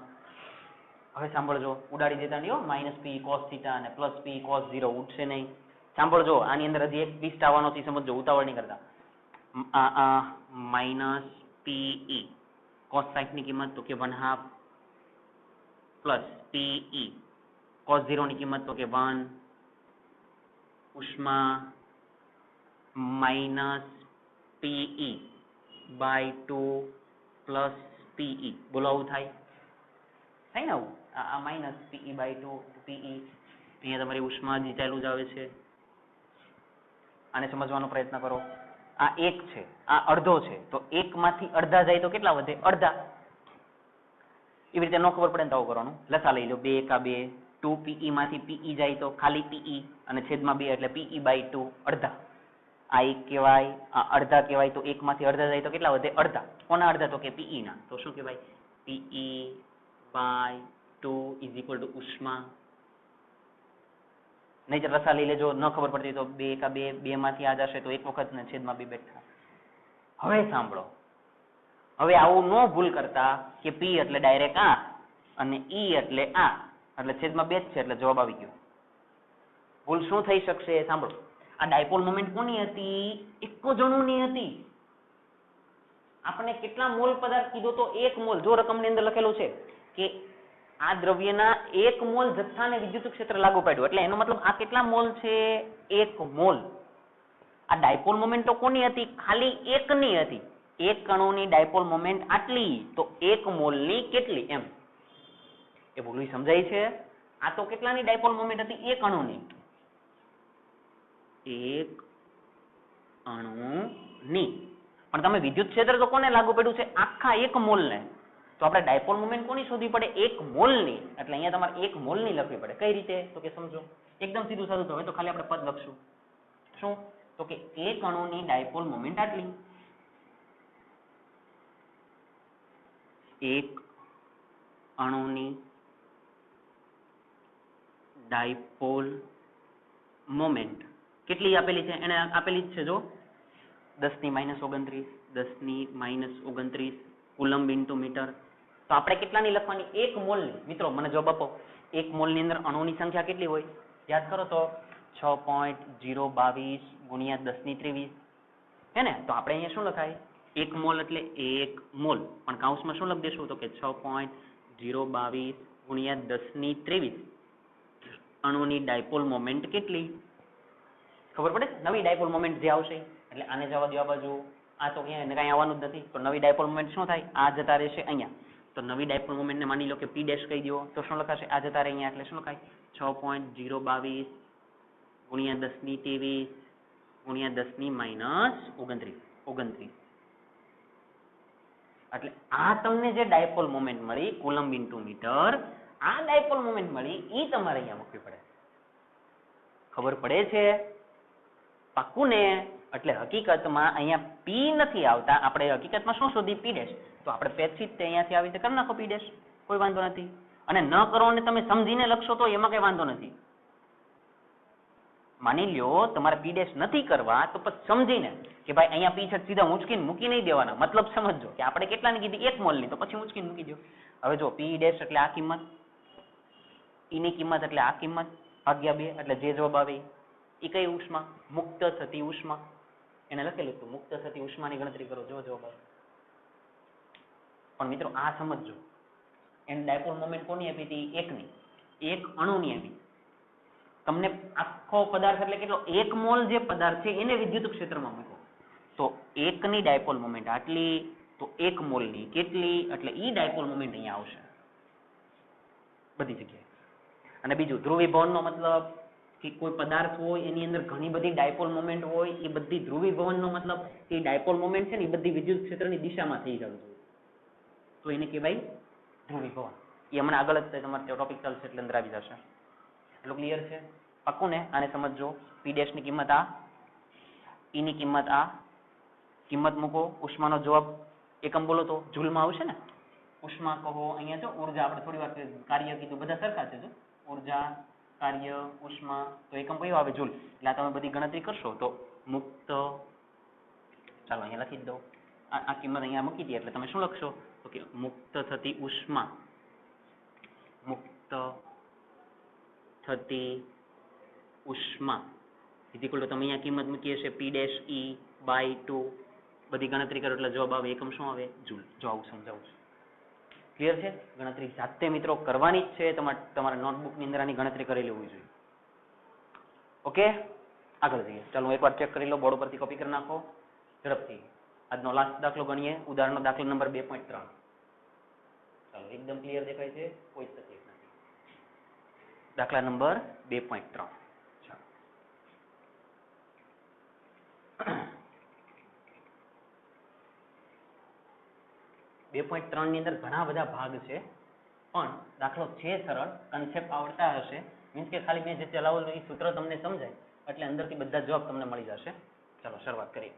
હવે સાંભળજો, ઉડાડી દેતા નહીં હો. માઇનસ પી કોસ થીટા અને પ્લસ પી કોસ 0 ઉઠશે નહીં. સાંભળજો, આની અંદર હજી એક ટ્વિસ્ટ આવવાનો છે, સમજજો, ઉતાવળ નહીં કરતા. માઇનસ પીઈ કોસ 60 ની કિંમત તો કે 1/2 પ્લસ પીઈ કોસ 0 ની કિંમત તો કે 1 ઉષ્મા minus PE by 2 plus PE. બોલો આવું થાય ને? આવું આ માઇનસ પીઈ બાય 2 પીઈ. અહીંયા તમારી ઉષ્મા જે ચાલુ જ આવે છે. આને સમજવાનો પ્રયત્ન કરો. આ 1 છે, આ અડધો છે, તો 1 માંથી અડધા જાય તો કેટલા વધે? અડધા. એવી રીતે ન ખબર પડે ને તો આવું કરવાનું. લસા લઈ લો. 2 કા 2, 2 પીઈ માંથી પીઈ જાય તો ખાલી પીઈ અને છેદમાં 2 એટલે પીઈ બાય 2 અડધા. આ 1 કહેવાય, આ અડધા કહેવાય. તો 1 માંથી અડધા જાય તો કેટલા વધે? અડધા. કોના અડધા? તો કે પીઈ ના. તો શું કહેવાય? PE by 2 is equal to ઉષ્મા. નહીંતર રસા લઈ લેજો, ન ખબર પડતી તો 2 કા 2, 2 માંથી આ જશે તો 1 વખત ને છેદમાં 2 બેઠા. હવે સાંભળો, હવે આવું ન ભૂલ કરતા કે પી એટલે ડાયરેક્ટ આ અને ઈ એટલે આ, એટલે છેદમાં 2 જ છે એટલે જવાબ આવી ગયો. ભૂલ શું થઈ શકશે? સાંભળો, આ ડાયપોલ મોમેન્ટ કોની હતી? એક જણુની હતી. આપણે કેટલા મોલ પદાર્થ કીધો તો 1 મોલ. જો રકમની અંદર લખેલું છે કે આ દ્રવ્યના 1 મોલ જથ્થાને વિદ્યુત ક્ષેત્ર લાગુ પાડ્યું, એટલે એનો મતલબ આ કેટલા મોલ છે? 1 મોલ. આ ડાયપોલ મોમેન્ટ તો કોની હતી? ખાલી 1 ની હતી. 1 અણુની ડાયપોલ મોમેન્ટ આટલી, તો 1 મોલની કેટલી એમ. એ ભૂલ સમજાય છે? આ તો કેટલાની ડાયપોલ મોમેન્ટ હતી? 1 અણુની. 1 અણુની. પણ તમે વિદ્યુત ક્ષેત્ર તો કોને લાગુ પડ્યું છે? આખા 1 મોલને. તો આપણે ડાયપોલ મોમેન્ટ કોની શોધવી પડે? 1 મોલની. એટલે અહીંયા તમારે 1 મોલની લખવી પડે. કઈ રીતે? તો કે સમજો, એકદમ સીધું સાધું. તો હવે તો ખાલી આપણે પદ લખશું. શું? તો કે 1 અણુની ડાયપોલ મોમેન્ટ આટલી. 1 અણુની ડાયપોલ મોમેન્ટ કેટલી આપેલી છે? એને આપેલી જ છે, જો 10⁻29, 10⁻29 કુલમ્બ ઇન્ટુ મીટર. તો આપણે કેટલાની લખવાની? 1 મોલની. મિત્રો મને જવાબ આપો, 1 મોલની અંદર અણુની સંખ્યા કેટલી હોય? યાદ કરો તો 6.022 ગુણ્યા 10⁻23 હે ને? તો આપણે અહીંયા શું લખાય? 1 મોલ એટલે 1 મોલ, પણ કૌંસમાં શું લખી દેશું? તો કે 6.022 ગુણ્યા 10⁻23 અણુની ડાયપોલ મોમેન્ટ કેટલી? ખબર પડે? નવી ડાયપોલ મોમેન્ટ જે આવશે એટલે આને જવા દો આ બાજુ. આ તો ક્યાંય કઈ આવવાનું જ નથી. તો નવી ડાયપોલ મોમેન્ટ શું થાય? આ જતા રહેશે અહીંયા. તો નવી ડાયપોલ મોમેન્ટને માની લો કે પી ડેશ કહી દો, તો શું લખાશે? આ જતા રહે અહીંયા, એટલે શું લખાય? 6.022 ગુણ્યા 10⁻23 ગુણ્યા 10⁻29. એટલે આ તમને જે ડાયપોલ મોમેન્ટ મળી કુલમ્બ ઇન્ટુ મીટર, આ ડાયપોલ મોમેન્ટ મળી, ઈ તમારે અહીંયા મૂકવી પડે. ખબર પડે છે? પાક્કું ને? એટલે હકીકતમાં અહીંયા પી નથી આવતા. આપણે હકીકતમાં શું શોધી? પી ડેશ. તો આપણે પેચથી જ અહીંયાથી આવી રીતે કરી નાખો પી ડેશ, કોઈ વાંધો નથી. અને ન કરો અને તમે સમજીને લખશો તો એમાં કઈ વાંધો નથી. માની લ્યો તમારે પી ડેશ નથી કરવા, તો પછી સમજીને કે ભાઈ અહીંયા પી છે સીધા ઉંચકીને મૂકી નહીં દેવાના. મતલબ સમજો કે આપણે કેટલાની કીધી? 1 મોલની, તો પછી ઉંચકીને મૂકી દો. હવે જો પી ડેશ એટલે આ કિંમત, ઈની કિંમત એટલે આ કિંમત ભાગ્યા 2, એટલે જે જવાબ આવે એ કઈ ઉષ્મા? મુક્ત થતી ઉષ્મા. એને લખેલું હતું મુક્ત થતી ઉષ્માની ગણતરી કરો, જો જવાબ આવે. પણ મિત્રો આ સમજજો, એને ડાયપોલ મોમેન્ટ કોની આપી હતી? 1 ની. 1 અણુની આપી. તમને આખો પદાર્થ એટલે કેટલો? 1 મોલ જે પદાર્થ છે એને વિદ્યુત ક્ષેત્રમાં મૂકો. તો 1 ની ડાયપોલ મોમેન્ટ આટલી, તો 1 મોલની કેટલી, એટલે ઈ ડાયપોલ મોમેન્ટ અહીંયા આવશે બધી જગ્યાએ. અને બીજું ધ્રુવીભવનનો મતલબ કે કોઈ પદાર્થ હોય એની અંદર ઘણી બધી ડાયપોલ મોમેન્ટ હોય, એ બધી ધ્રુવીભવનનો મતલબ કે ડાયપોલ મોમેન્ટ છે ને એ બધી વિદ્યુત ક્ષેત્રની દિશામાં થઈ જવું જોઈએ, તો એને કહેવાય ધ્રુવીભવન. એ હમણાં આગળ જ તમારે ટોપિક ચાલશે એટલે અંદર આવી જશે. એટલું ક્લિયર છે? પાક્કું ને? આને સમજો. P' ની કિંમત આ, E ની કિંમત આ, કિંમત મૂકો, ઉષ્માનો જવાબ એકમ બોલો તો જૂલમાં આવશે ને. ઉષ્મા કહો, અહીંયા જો ઉર્જા, આપણે થોડી વાર કાર્ય કીધું, બધા સરખા છે. જો ઉર્જા, કાર્ય, ઉષ્મા, તો એકમ કયો આવે? જૂલ. એટલે આ તમે બધી ગણતરી કરશો તો મુક્ત, ચાલો અહીંયા લખી જ દો. આ કિંમત અહીંયા મૂકી દઈએ એટલે તમે શું લખશો? તો કે મુક્ત થતી ઉષ્મા, મુક્ત થતી ઉષ્મા ઇક્વલ ટુ તમે અહીંયા કિંમત મૂકી હશે P'(E)/2. બધી ગણતરી કરો એટલે જવાબ આવે એકમ શું આવે? જૂલ. જો આવું સમજાવું છું. ક્લિયર છે? ગણતરી જાતે મિત્રો કરવાની જ છે, તમારા નોટબુકની અંદર આની ગણતરી કરેલી હોવી જોઈએ. ઓકે, આગળ જઈએ. ચાલો એકવાર ચેક કરી લો, બોર્ડ પરથી કોપી કરી નાખો ઝડપથી. આજનો લાસ્ટ દાખલો ગણીએ, ઉદાહરણનો દાખલો નંબર 2.3. ચાલો એકદમ ક્લિયર દેખાય છે, કોઈ તકલીફ નથી. દાખલા નંબર 2.3. 2.3 ની અંદર ઘણા બધા ભાગ છે, પણ દાખલો છે સરળ, કન્સેપ્ટ આવડતા હશે, મીન્સ કે ખાલી મેં જે ચલાવેલું એ સૂત્ર તમને સમજાય એટલે અંદરથી બધા જવાબ તમને મળી જશે. ચાલો શરૂઆત કરીએ.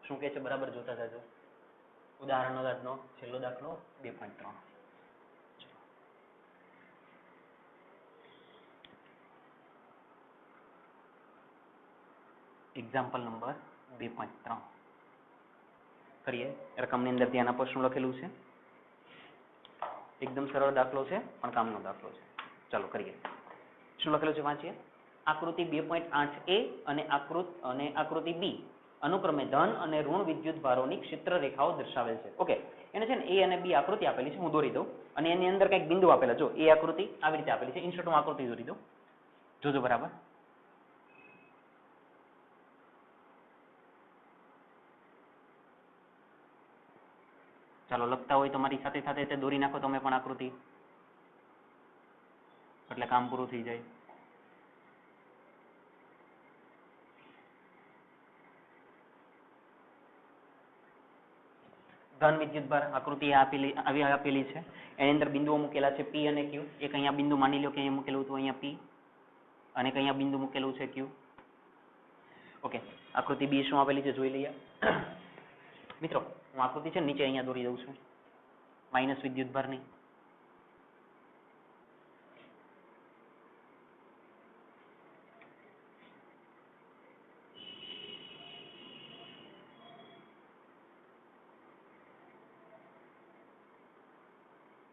શું કહે છે બરાબર જોતા જાજો. ઉદાહરણનો દાખલો, છેલ્લો દાખલો 2.3. એક્ઝામ્પલ નંબર 2.3 કરીએ. રકમની અંદર ધ્યાન આપો શું લખેલું છે. એકદમ સરળ દાખલો છે પણ કામનો દાખલો છે. ચાલો કરીએ. શું લખેલું છે વાંચીએ. આકૃતિ 2.8a અને આકૃતિ બી અનુક્રમે ધન અને ઋણ વિદ્યુત ભારોની ક્ષેત્ર રેખાઓ દર્શાવેલ છે. ઓકે, એને છે ને એ અને બી આકૃતિ આપેલી છે, હું દોરી દઉં, અને એની અંદર કંઈક બિંદુ આપેલા. જો એ આકૃતિ આવી રીતે આપેલી છે, ઇન્સર્ટ હું આકૃતિ દોરી દઉં, જોજો બરાબર. ચાલો લખતા હોય તો મારી સાથે સાથે તે દોરી નાખો તમે પણ આકૃતિ, એટલે કામ પૂરું થઈ જાય. ધન વિદ્યુતભાર આકૃતિ આપેલી છે, એની અંદર બિંદુઓ મૂકેલા છે P અને Q. એક અહીંયા બિંદુ માની લો કે અહીંયા મૂકેલું હતું, અહીંયા P, અને અહીંયા બિંદુ મૂકેલું છે Q. ઓકે, આકૃતિ બી શું આપેલી છે જોઈ લઈએ. મિત્રો હું આકૃતિ છે નીચે અહીંયા દોરી દઉં છું, માઇનસ વિદ્યુતભારની.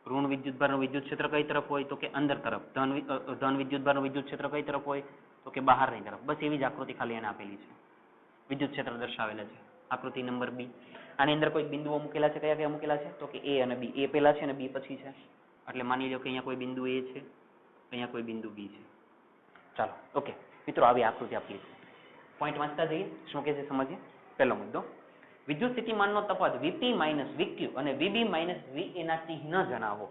ઋણ વિદ્યુતભારનું વિદ્યુત ક્ષેત્ર કઈ તરફ હોય તો કે અંદર તરફ. ધન વિદ્યુતભારનું વિદ્યુત ક્ષેત્ર કઈ તરફ હોય તો કે બહારની તરફ. બસ એવી જ આકૃતિ ખાલી એને આપેલી છે, વિદ્યુત ક્ષેત્ર દર્શાવેલા છે. આકૃતિ નંબર બી. આની અંદર કોઈ બિંદુઓ મૂકેલા છે, કયા કયા મૂકેલા છે તો કે એ અને બી. એ પહેલા છે અને બી પછી છે, એટલે માની લો કે અહીંયા કોઈ બિંદુ એ છે, અહીંયા કોઈ બિંદુ બી છે. ચાલો ઓકે મિત્રો, આવી આકૃતિ આપેલી છે. પોઈન્ટ વાંચતા જઈએ, શું કે છે સમજીએ. પહેલો મુદ્દો, વિદ્યુત સ્થિતિમાનનો તફાવત Vp - Vq અને Vb - Va ના ચિહ્ન જણાવો.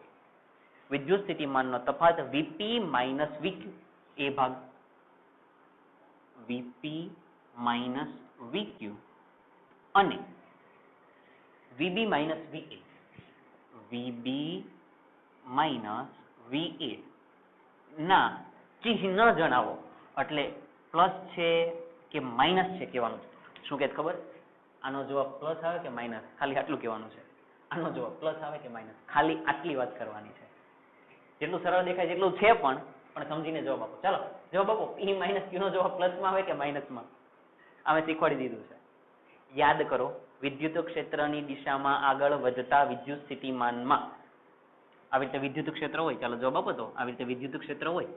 વિદ્યુત સ્થિતિમાનનો તફાવત Vp - Vq, એ ભાગ Vp - Vq અને Vb - Va, Vb - Va ના ચિહ્ન જણાવો. એટલે પ્લસ છે કે માઇનસ છે કહેવાનું. શું કે ખબર? આનો જવાબ પ્લસ આવે કે માઇનસ, ખાલી આટલું કહેવાનું છે. આનો જવાબ પ્લસ આવે કે માઇનસ, ખાલી આટલી વાત કરવાની છે. જેટલું સરળ દેખાય જેટલું છે પણ સમજીને જવાબ આપો. ચાલો જવાબ આપો. P - Q નો જવાબ પ્લસમાં આવે કે માઇનસમાં? અમે શીખવાડી દીધું છે. યાદ કરો, વિદ્યુત ક્ષેત્રની દિશામાં આગળ વધતા વિદ્યુત સ્થિતિમાનમાં આવી રીતે વિદ્યુત ક્ષેત્ર હોય. ચાલો જવાબ આપો. તો આવી રીતે વિદ્યુત ક્ષેત્ર હોય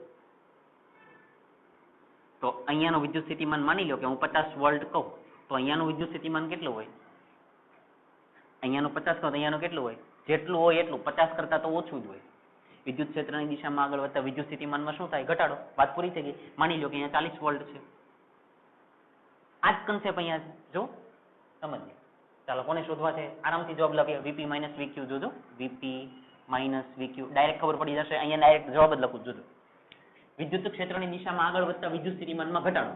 તો અહીંયાનો વિદ્યુત સ્થિતિમાન માની લો કે હું 50 વોલ્ટ કહું, તો અહીંયાનું વિદ્યુત સ્થિતિમાન કેટલું હોય? અહીંયાનું 50 કહો તો અહીંયાનું કેટલું હોય? જેટલું હોય એટલું, 50 કરતા તો ઓછું જ હોય. વિદ્યુત ક્ષેત્રની દિશામાં આગળ વધતા વિદ્યુત સ્થિતિમાનમાં શું થાય? ઘટાડો. વાત પૂરી થઈ ગઈ. માની લો કે અહીંયા 40 વોલ્ટ છે. આ જ કન્સેપ્ટ અહીંયા છે, જો સમજીએ. ચાલો કોને શોધવા છે? આરામથી જવાબ લખીએ. V P minus V Q. જોજો, વીપી માઇનસ વીક્યુ ડાયરેક્ટ ખબર પડી જશે. અહીંયા ડાયરેક્ટ જવાબ જ લખું. જોજો, વિદ્યુત ક્ષેત્રની દિશામાં આગળ વધતા વિદ્યુત સ્થિતિમાનમાં ઘટાડો.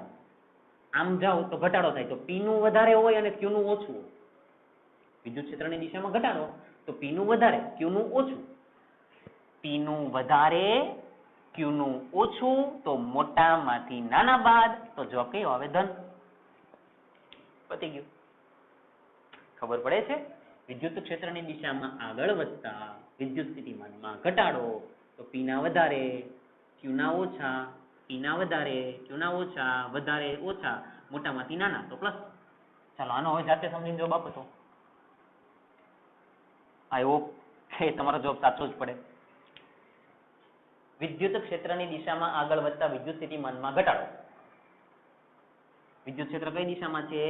આમ જાઓ તો ઘટાડો થાય, તો પી નું વધારે હોય અને ક્યુ નું ઓછું હોય. વિદ્યુત ક્ષેત્રની દિશામાં ઘટાડો તો પી નું વધારે, ક્યુ નું ઓછું. પી નું વધારે, ક્યુ નું ઓછું, તો મોટામાંથી નાના બાદ તો જવાબ કયો આવે? ધન. પતી ગયું. ખબર પડે છે? વિદ્યુત ક્ષેત્રની દિશામાં આગળ વધતા વિદ્યુત સ્થિતિમાનમાં ઘટાડો તો પી ના વધારે, ક્યુ ના ઓછા, પી ના વધારે, ક્યુ ના ઓછા, વધારે ઓછા, મોટામાંથી નાના તો પ્લસ. ચાલો આનો હવે જાતે સમજીને જવાબ આપો તો આઈ હોપ કે તમારો જવાબ સાચો જ પડે. વિદ્યુત ક્ષેત્રની દિશામાં આગળ વધતા વિદ્યુત સ્થિતિમાનમાં ઘટાડો. વિદ્યુત ક્ષેત્ર કઈ દિશામાં છે?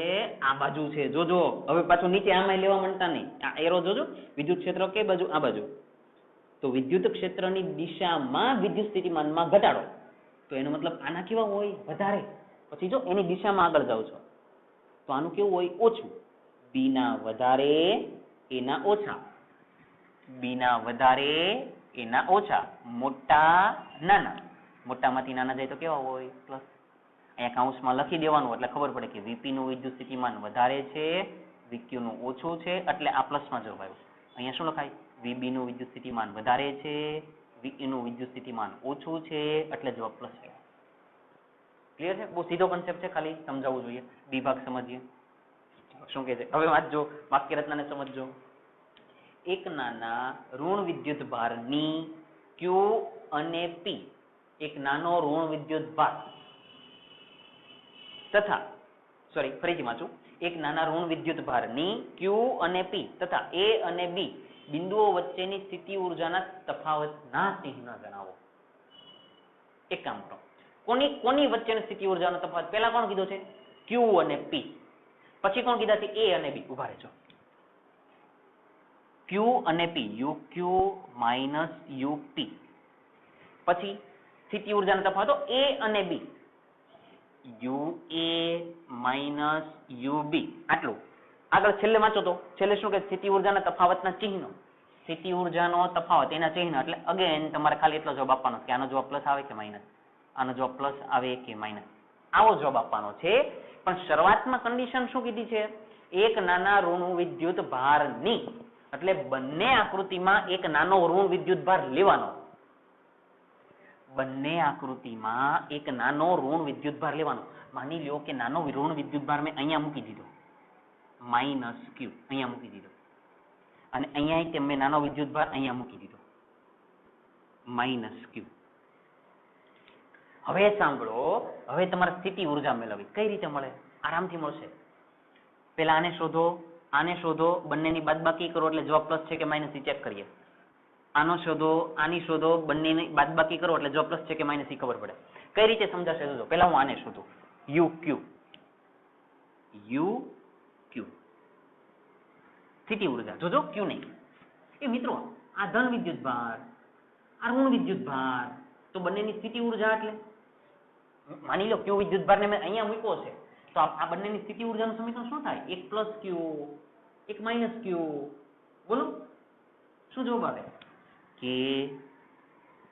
આ બાજુ છે. જોજો હવે પાછું નીચે આમાં લેવા માંડતા નહીં. આ એરો જોજો, વિદ્યુત ક્ષેત્ર કઈ બાજુ? આ બાજુ. તો વિદ્યુત ક્ષેત્રની દિશામાં વિદ્યુત સ્થિતિમાનમાં ઘટાડો તો એનો મતલબ આના કેવા હોય? વધારે. પછી જો એની દિશામાં આગળ જાવ છો તો આનું કેવું હોય? ઓછું. બી ના વધારે, એના ઓછા. બી ના વધારે, એના ઓછા, મોટા નાના. મોટામાંથી નાના જાય તો કેવા હોય? પ્લસ. અહીંયા કાઉન્સમાં લખી દેવાનું એટલે ખબર પડે કે વીપી નું વિદ્યુત સ્થિતિમાન વધારે છે, વીક્યુ નું ઓછું છે, એટલે આ પ્લસમાં જવાબ આવ્યો. અહીંયા શું લખાય? વીબી નું વિદ્યુત સ્થિતિમાન વધારે છે, વીઈ નું વિદ્યુત સ્થિતિમાન ઓછું છે, એટલે જવાબ પ્લસ આવ્યો. ક્લિયર છે? બહુ સીધો કન્સેપ્ટ છે, ખાલી સમજાવવું જોઈએ. બી ભાગ સમજીએ શું કહે છે. હવે વાંચજો, વાક્ય રચનાને સમજજો. એક નાના ઋણ વિદ્યુત ભારની ક્યુ અને પી, એક નાનો ઋણ વિદ્યુત ભાર તથા ફરીથી વાંચું. એક નાના ઋણ વિદ્યુત ભારની ક્યુ અને પી તથા એ અને બી બિંદુઓ વચ્ચેની સ્થિતિ ઊર્જાના તફાવતના ચિહ્ન જણાવો. એક કામ કરો, કોની વચ્ચેની સ્થિતિ ઊર્જાનો તફાવત? પહેલા કોણ કીધું છે? ક્યુ અને પી. પછી કોણ કીધા છે? એ અને બી. ઉભા રહેજો. ક્યુ અને P, U Q minus U P. પછી સ્થિતિ ઊર્જાનો તફાવતો એ અને B, U A minus U B. આટલું. આગળ છેલ્લે વાંચો તો છેલ્લે શું કે? સ્થિતિ ઊર્જાના તફાવતના ચિહ્નો. સ્થિતિ ઊર્જાનો તફાવત, એના ચિહ્ન. એટલે અગેન તમારે ખાલી એટલો જવાબ આપવાનો કે આનો જવાબ પ્લસ આવે કે માઇનસ, આનો જવાબ પ્લસ આવે કે માઇનસ, આવો જવાબ આપવાનો છે. પણ શરૂઆતમાં કન્ડિશન શું કીધી છે? એક નાના ઋણ વિદ્યુત ભારની, એટલે બંને આકૃતિમાં એક નાનો ઋણ વિદ્યુત ભાર લેવાનો. બંને આકૃતિમાં એક નાનો ઋણ વિદ્યુત ભાર લેવાનો. માની લો કે નાનો ઋણ વિદ્યુત ભાર મેં અહીંયા મૂકી દીધો, માઇનસ ક્યુ અહીંયા મૂકી દીધો, અને અહીંયા મેં નાનો વિદ્યુત ભાર અહીંયા મૂકી દીધો, માઇનસ ક્યુ. હવે સાંભળો, હવે તમારે સ્થિતિ ઊર્જા મેળવવી. કઈ રીતે મળે? આરામથી મળશે. પેલા આને શોધો, બંનેની બાદબાકી કરો એટલે જવાબ પ્લસ છે કે માઇનસ ચેક કરીએ. આનો શોધો, આની શોધો, બંનેની બાદબાકી કરો એટલે જવાબ પ્લસ છે કે માઇનસ ખબર પડે. કઈ રીતે સમજાશે? જોજો. પેલા હું આને શોધું, યુ ક્યુ સ્થિતિ ઊર્જા. જોજો, ક્યુ નહીં. એ મિત્રો, આ ધન વિદ્યુત ભાર, આ ઋણ વિદ્યુત ભાર, તો બંનેની સ્થિતિ ઊર્જા એટલે માની લો ક્યુ વિદ્યુત ભારને મેં અહીંયા મૂક્યો છે, તો આ બંનેની સ્થિતિ ઊર્જાનું સમીકરણ શું થાય? એક પ્લસ ક્યુ, એક માઇનસ ક્યુ. બોલો શું જવાબ આવે? કે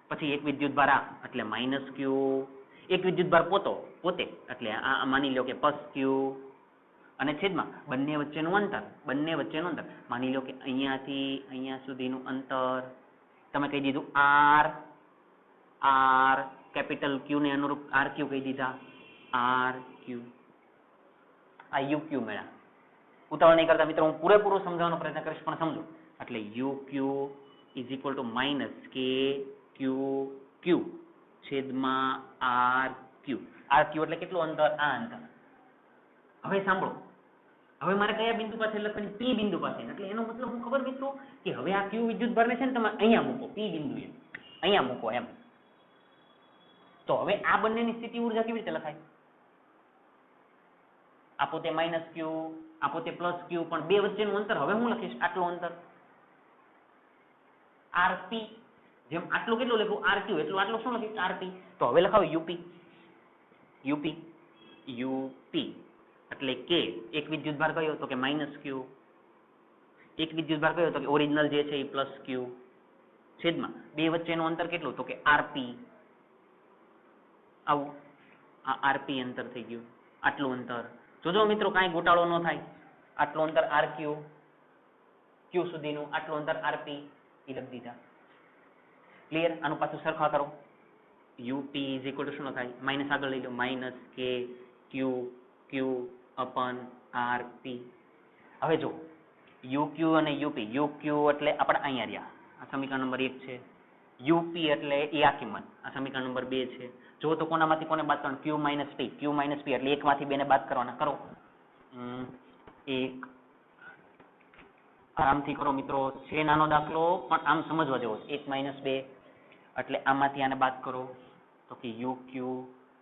પછી એક વિદ્યુત ભાર આ એટલે માઇનસ ક્યુ, એક વિદ્યુત ભાર પોતે એટલે આ માની લો કે પ્લસ ક્યુ, અને છેદમાં બંને વચ્ચેનું અંતર, માની લો કે અહીંયાથી અહીંયા સુધીનું અંતર તમે કહી દીધું આર કેપિટલ ક્યુ ને અનુરૂપ આર ક્યુ કહી દીધા, આર ક્યુ. આ યુ ક્યુ મેળા. ઉતાવળ નહીં કરતા મિત્રો, હું પૂરેપૂરું સમજાવવાનો પ્રયત્ન કરીશ, પણ સમજો. એટલે you Q is equal to minus કે ક્યુ છેદમાં આર ક્યુ. આર ક્યુ એટલે કેટલું અંતર? આ અંતર. હવે સાંભળો, હવે મારે કયા બિંદુ પાસે લખવાની? પી બિંદુ પાસે. એટલે એનો મતલબ હું ખબર મિત્રો કે હવે આ ક્યુ વિદ્યુત ભારને છે ને તમે અહીંયા મૂકો, પી બિંદુએ અહીંયા મૂકો એમ. તો હવે આ બંનેની સ્થિતિ ઊર્જા કેવી રીતે લખાય? આ પોતે માઇનસ ક્યુ, આ પોતે પ્લસ ક્યુ, પણ બે વચ્ચેનું અંતર હવે હું લખીશ આટલું અંતર આરપી. જેમ આટલું કેટલું લખ્યું? આર ક્યુ, એટલું આટલું શું લખીશ? આરપી. તો હવે લખાવો યુપી એટલે કે એક વિદ્યુત ભાર કયો? તો કે માઇનસ ક્યુ, એક વિદ્યુતભાર કયો તો કે ઓરિજિનલ જે છે એ પ્લસ ક્યુ છેદમાં બે વચ્ચેનું અંતર કેટલું તો કે આરપી, આવું આ આરપી અંતર થઈ ગયું, આટલું અંતર. જોજો મિત્રો કાંઈ ગોટાળો ન થાય. આટલું અંતર આર ક્યુ, ક્યુ સુધીનું આટલું અંતર આરપી એ લખી દીધા. ક્લિયર? આનું પાછું સરખા કરો. યુપી ઇઝ ઇક્વલ ટુ શું થાય? માઇનસ આગળ લઈ લો, માઇનસ કે ક્યુ ક્યુ અપન આરપી. હવે જો યુક્યુ અને યુપી, યુક્યુ એટલે આપણે અહીંયા રહ્યા, આ સમીકરણ નંબર 1 છે. યુપી એટલે એ આ કિંમત, આ સમીકરણ નંબર 2 છે. જો તો કોનામાંથી કોને બાદ કરવાનું? ક્યુ માઇનસ પી, ક્યુ માઇનસ પી એટલે એકમાંથી બેને બાદ કરવાના. કરો એક, આરામથી કરો મિત્રો, છે નાનો દાખલો પણ આમ સમજવા જેવો છે. 1 માઇનસ 2 એટલે આમાંથી આને બાદ કરો તો કે U Q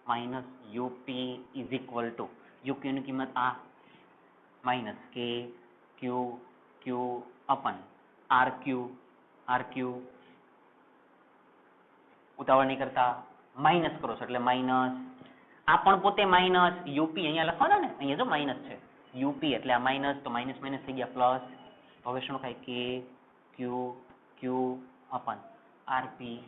minus U P is equal to U Q ની કિંમત આ માઇનસ કે ક્યુ ક્યુ અપન આર ક્યુ ઉતાવળ નહીં કરતા માઇનસ કરો છો એટલે માઇનસ, આ પણ પોતે માઇનસ, યુપી અહીંયા લખવાના ને, અહીંયા જો માઇનસ છે, યુપી એટલે આ માઇનસ, તો માઇનસ માઇનસ થઈ ગયા પ્લસ. તો હવે શું થાય? કે ક્યુ ક્યુ અપન આરપી.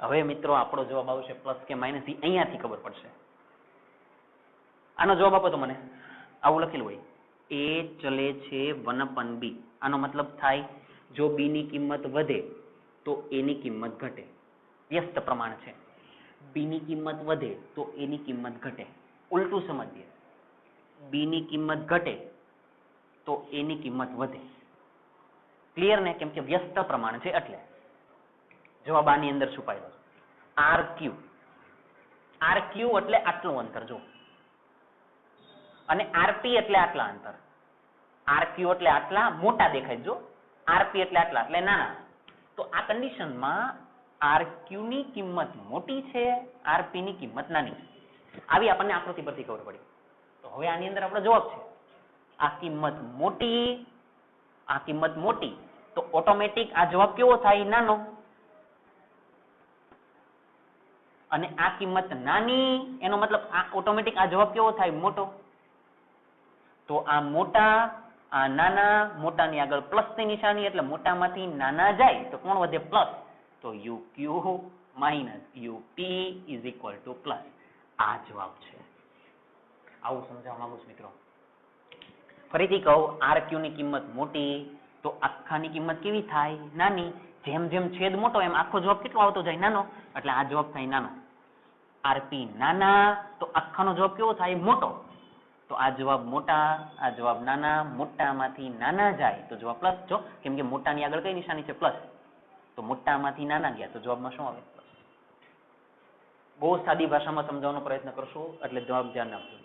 હવે મિત્રો આપણો જવાબ આવશે પ્લસ કે માઇનસ, અહીંયાથી ખબર પડશે. આનો જવાબ આપો તો મને. આવું લખેલું હોય એ ચલે છે 1/b. આનો મતલબ થાય જો b ની કિંમત વધે તો a ની કિંમત ઘટે. વ્યસ્ત પ્રમાણ છે. b ની કિંમત વધે તો a ની કિંમત ઘટે. ઉલટું સમજીએ, b ની કિંમત ઘટે તો a ની કિંમત વધે. ક્લિયર ને? કેમ કે વ્યસ્ત પ્રમાણ છે એટલે. જવાબ આની અંદર છુપાયેલો છે. આર ક્યુ એટલે આટલું અંતર જો, અને આરપી એટલે આટલા અંતર. આર ક્યુ એટલે આટલા મોટા દેખાય જો, આરપી એટલે આટલા એટલે નાના. તો આ કન્ડિશનમાં આર ક્યુ ની કિંમત મોટી છે, આરપી ની કિંમત નાની છે. આવી આપણને આકૃતિ પરથી ખબર પડી. તો હવે આની અંદર આપણો જવાબ છે આ કિંમત મોટી, તો ઓટોમેટિક આ જવાબ કેવો થાય? નાનો. અને આ કિંમત નાની, એનો મતલબ આ ઓટોમેટિક આ જવાબ કેવો થાય? મોટો. તો આ મોટા, આ નાના, મોટાની આગળ પ્લસ ની નિશાની એટલે મોટામાંથી નાના જાય તો કોણ વધે? પ્લસ. તો U Q minus U P is equal to plus. આ જવાબ છે. આવું સમજાવવા માંગુ છું મિત્રો. ફરીથી કહું, આર ક્યુ ની કિંમત મોટી તો આખાની કિંમત કેવી થાય? નાની. જેમ જેમ છેદ મોટો એમ આખો જવાબ કેટલો આવતો જાય? નાનો. એટલે આ જવાબ થાય નાનો. આરપી નાના તો આખાનો જવાબ કેવો થાય? મોટો. તો આ જવાબ મોટા, આ જવાબ નાના, મોટામાંથી નાના જાય તો જવાબ પ્લસ. જો કેમ કે મોટાની આગળ કઈ નિશાની છે? પ્લસ. તો મોટામાંથી નાના ગયા તો જવાબમાં શું આવે? પ્લસ. બહુ સાદી ભાષામાં સમજાવવાનો પ્રયત્ન કરશું એટલે જવાબ ધ્યાન આપજો.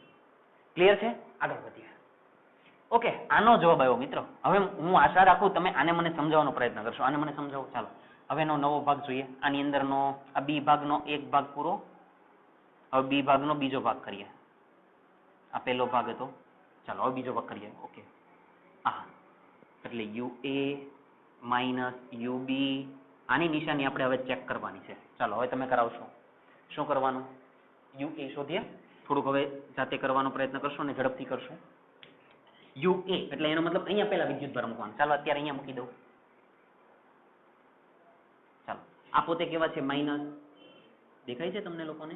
ક્લિયર છે? આગળ વધીએ. ઓકે, આનો જવાબ આવ્યો મિત્રો. હવે હું આશા રાખું તમે આને મને સમજાવવાનો પ્રયત્ન કરશો. આને મને સમજાવો. ચાલો હવે એનો નવો ભાગ જોઈએ. આની અંદરનો આ બી ભાગનો એક ભાગ પૂરો. હવે બી ભાગનો બીજો ભાગ કરીએ. આ પહેલો ભાગ હતો, ચાલો હવે બીજો ભાગ કરીએ. ઓકે, હા, એટલે UA માઇનસ UB, આની નિશાની આપણે હવે ચેક કરવાની છે. ચાલો હવે તમે કરાવશો. શું કરવાનું? UA શોધીએ. થોડુંક હવે જાતે કરવાનો પ્રયત્ન કરશો અને ઝડપથી કરશો. UA એટલે એનો મતલબ અહીંયા પહેલા વિદ્યુતભાર મૂકવાનો. ચાલો અત્યારે અહીંયા મૂકી દઉં. ચાલો, આ પોતે કેવા છે? માઇનસ. દેખાય છે તમને લોકોને?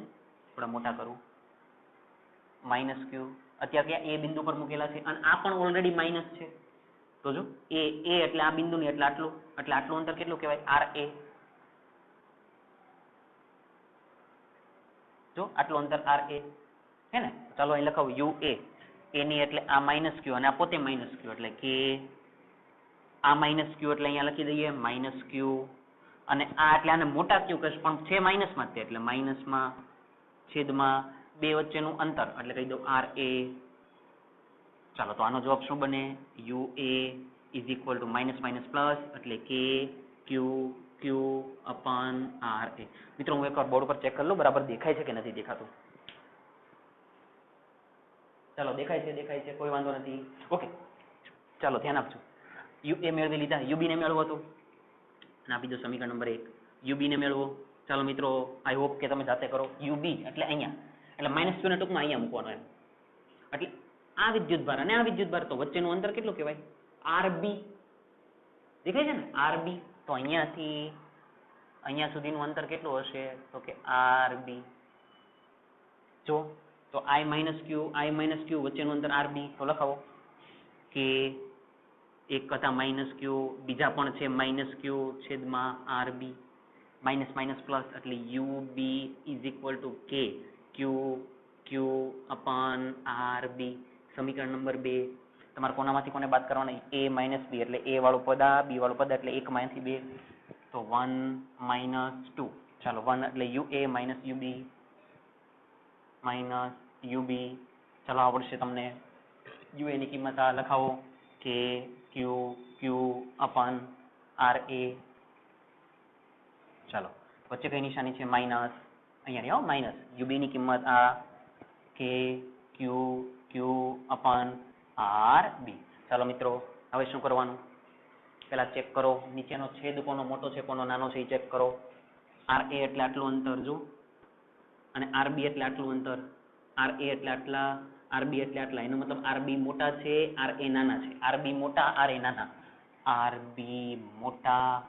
થોડા મોટા કરું. માઇનસ ક્યુ અત્યારે ક્યાં? એ બિંદુ પર મૂકેલા છે અને આ પણ ઓલરેડી માઇનસ છે. તો જો એ એટલે આ બિંદુ ની એટલે આટલું, એટલે આટલું અંતર કેટલું કહેવાય? RA. જો આટલું અંતર RA હે ને? ચાલો અહીં લખાવું UA. એ ની એટલે આ માઇનસ ક્યુ અને આ પોતે માઇનસ ક્યુ એટલે કે આ માઇનસ ક્યુ એટલે અહીંયા લખી દઈએ માઇનસ ક્યુ, અને આ એટલે આને મોટા ક્યુ કહીશ પણ છે માઇનસમાં જ, એટલે માઇનસમાં છેદમાં બે વચ્ચેનું અંતર એટલે કહી દઉં RA. ચાલો તો આનો જવાબ શું બને? UA is equal to minus minus plus એટલે કે ક્યુ ક્યુ અપન RA. મિત્રો હું એકવાર બોર્ડ પર ચેક કરી લઉં બરાબર દેખાય છે કે નથી દેખાતું. ચાલો દેખાય છે, કોઈ વાંધો નથી. ઓકે, ચાલો ધ્યાન આપજો. UA મેળવી લીધા. UB ને મેળવો હતો અને આપી દો સમીકરણ નંબર 1. UB ને મેળવો. ચાલો મિત્રો, આઈ હોપ કે તમે જાતે કરો. UB એટલે અહીંયા, એટલે માઇનસ ક્યુ ને ટૂંકમાં અહીંયા મૂકવાનો એમ. એટલે આ વિદ્યુતભાર અને આ વિદ્યુતભાર તો વચ્ચેનું અંતર કેટલું કહેવાય? આરબી. દેખાય છે ને? આરબી. તો અહીંયાથી અહીંયા સુધીનું અંતર કેટલું હશે? તો કે આરબી. જો તો આઈ માઇનસ ક્યુ વચ્ચેનું અંતર આરબી. તો લખાવો કે એક હતા માઇનસ ક્યુ, બીજા પણ છે માઇનસ ક્યુ છેદમાં આરબી. માઇનસ માઇનસ પ્લસ એટલે U B is equal to K Q upon RB. સમીકરણ નંબર 2. તમારે કોનામાંથી કોને બાદ કરવાના? a માઇનસ બી એટલે a વાળું પદ આ, b વાળું પદ એટલે 1 માંથી 2 તો 1 માઇનસ 2. ચાલો 1 એટલે UA minus UB minus UB. ચાલો આવડશે તમને. UA ની કિંમત આ લખાવો કે ક્યુ અપોન RA. ચાલો વચ્ચે કઈ નિશાની છે? માઇનસ. અહીંયા નહીં માઇનસ. UB ની કિંમત આ કે ક્યુ અપોન RB. ચાલો મિત્રો હવે શું કરવાનું? પેલા ચેક કરો નીચેનો છેદ કોનો મોટો છે કોનો નાનો છે એ ચેક કરો. RA એટલે આટલું અંતર જો, અને RB એટલે આટલું અંતર. RA એટલે આટલા, RB એટલે આટલા. એનો મતલબ RB મોટા છે, RA નાના છે. RB મોટા, RA નાના. RB મોટા,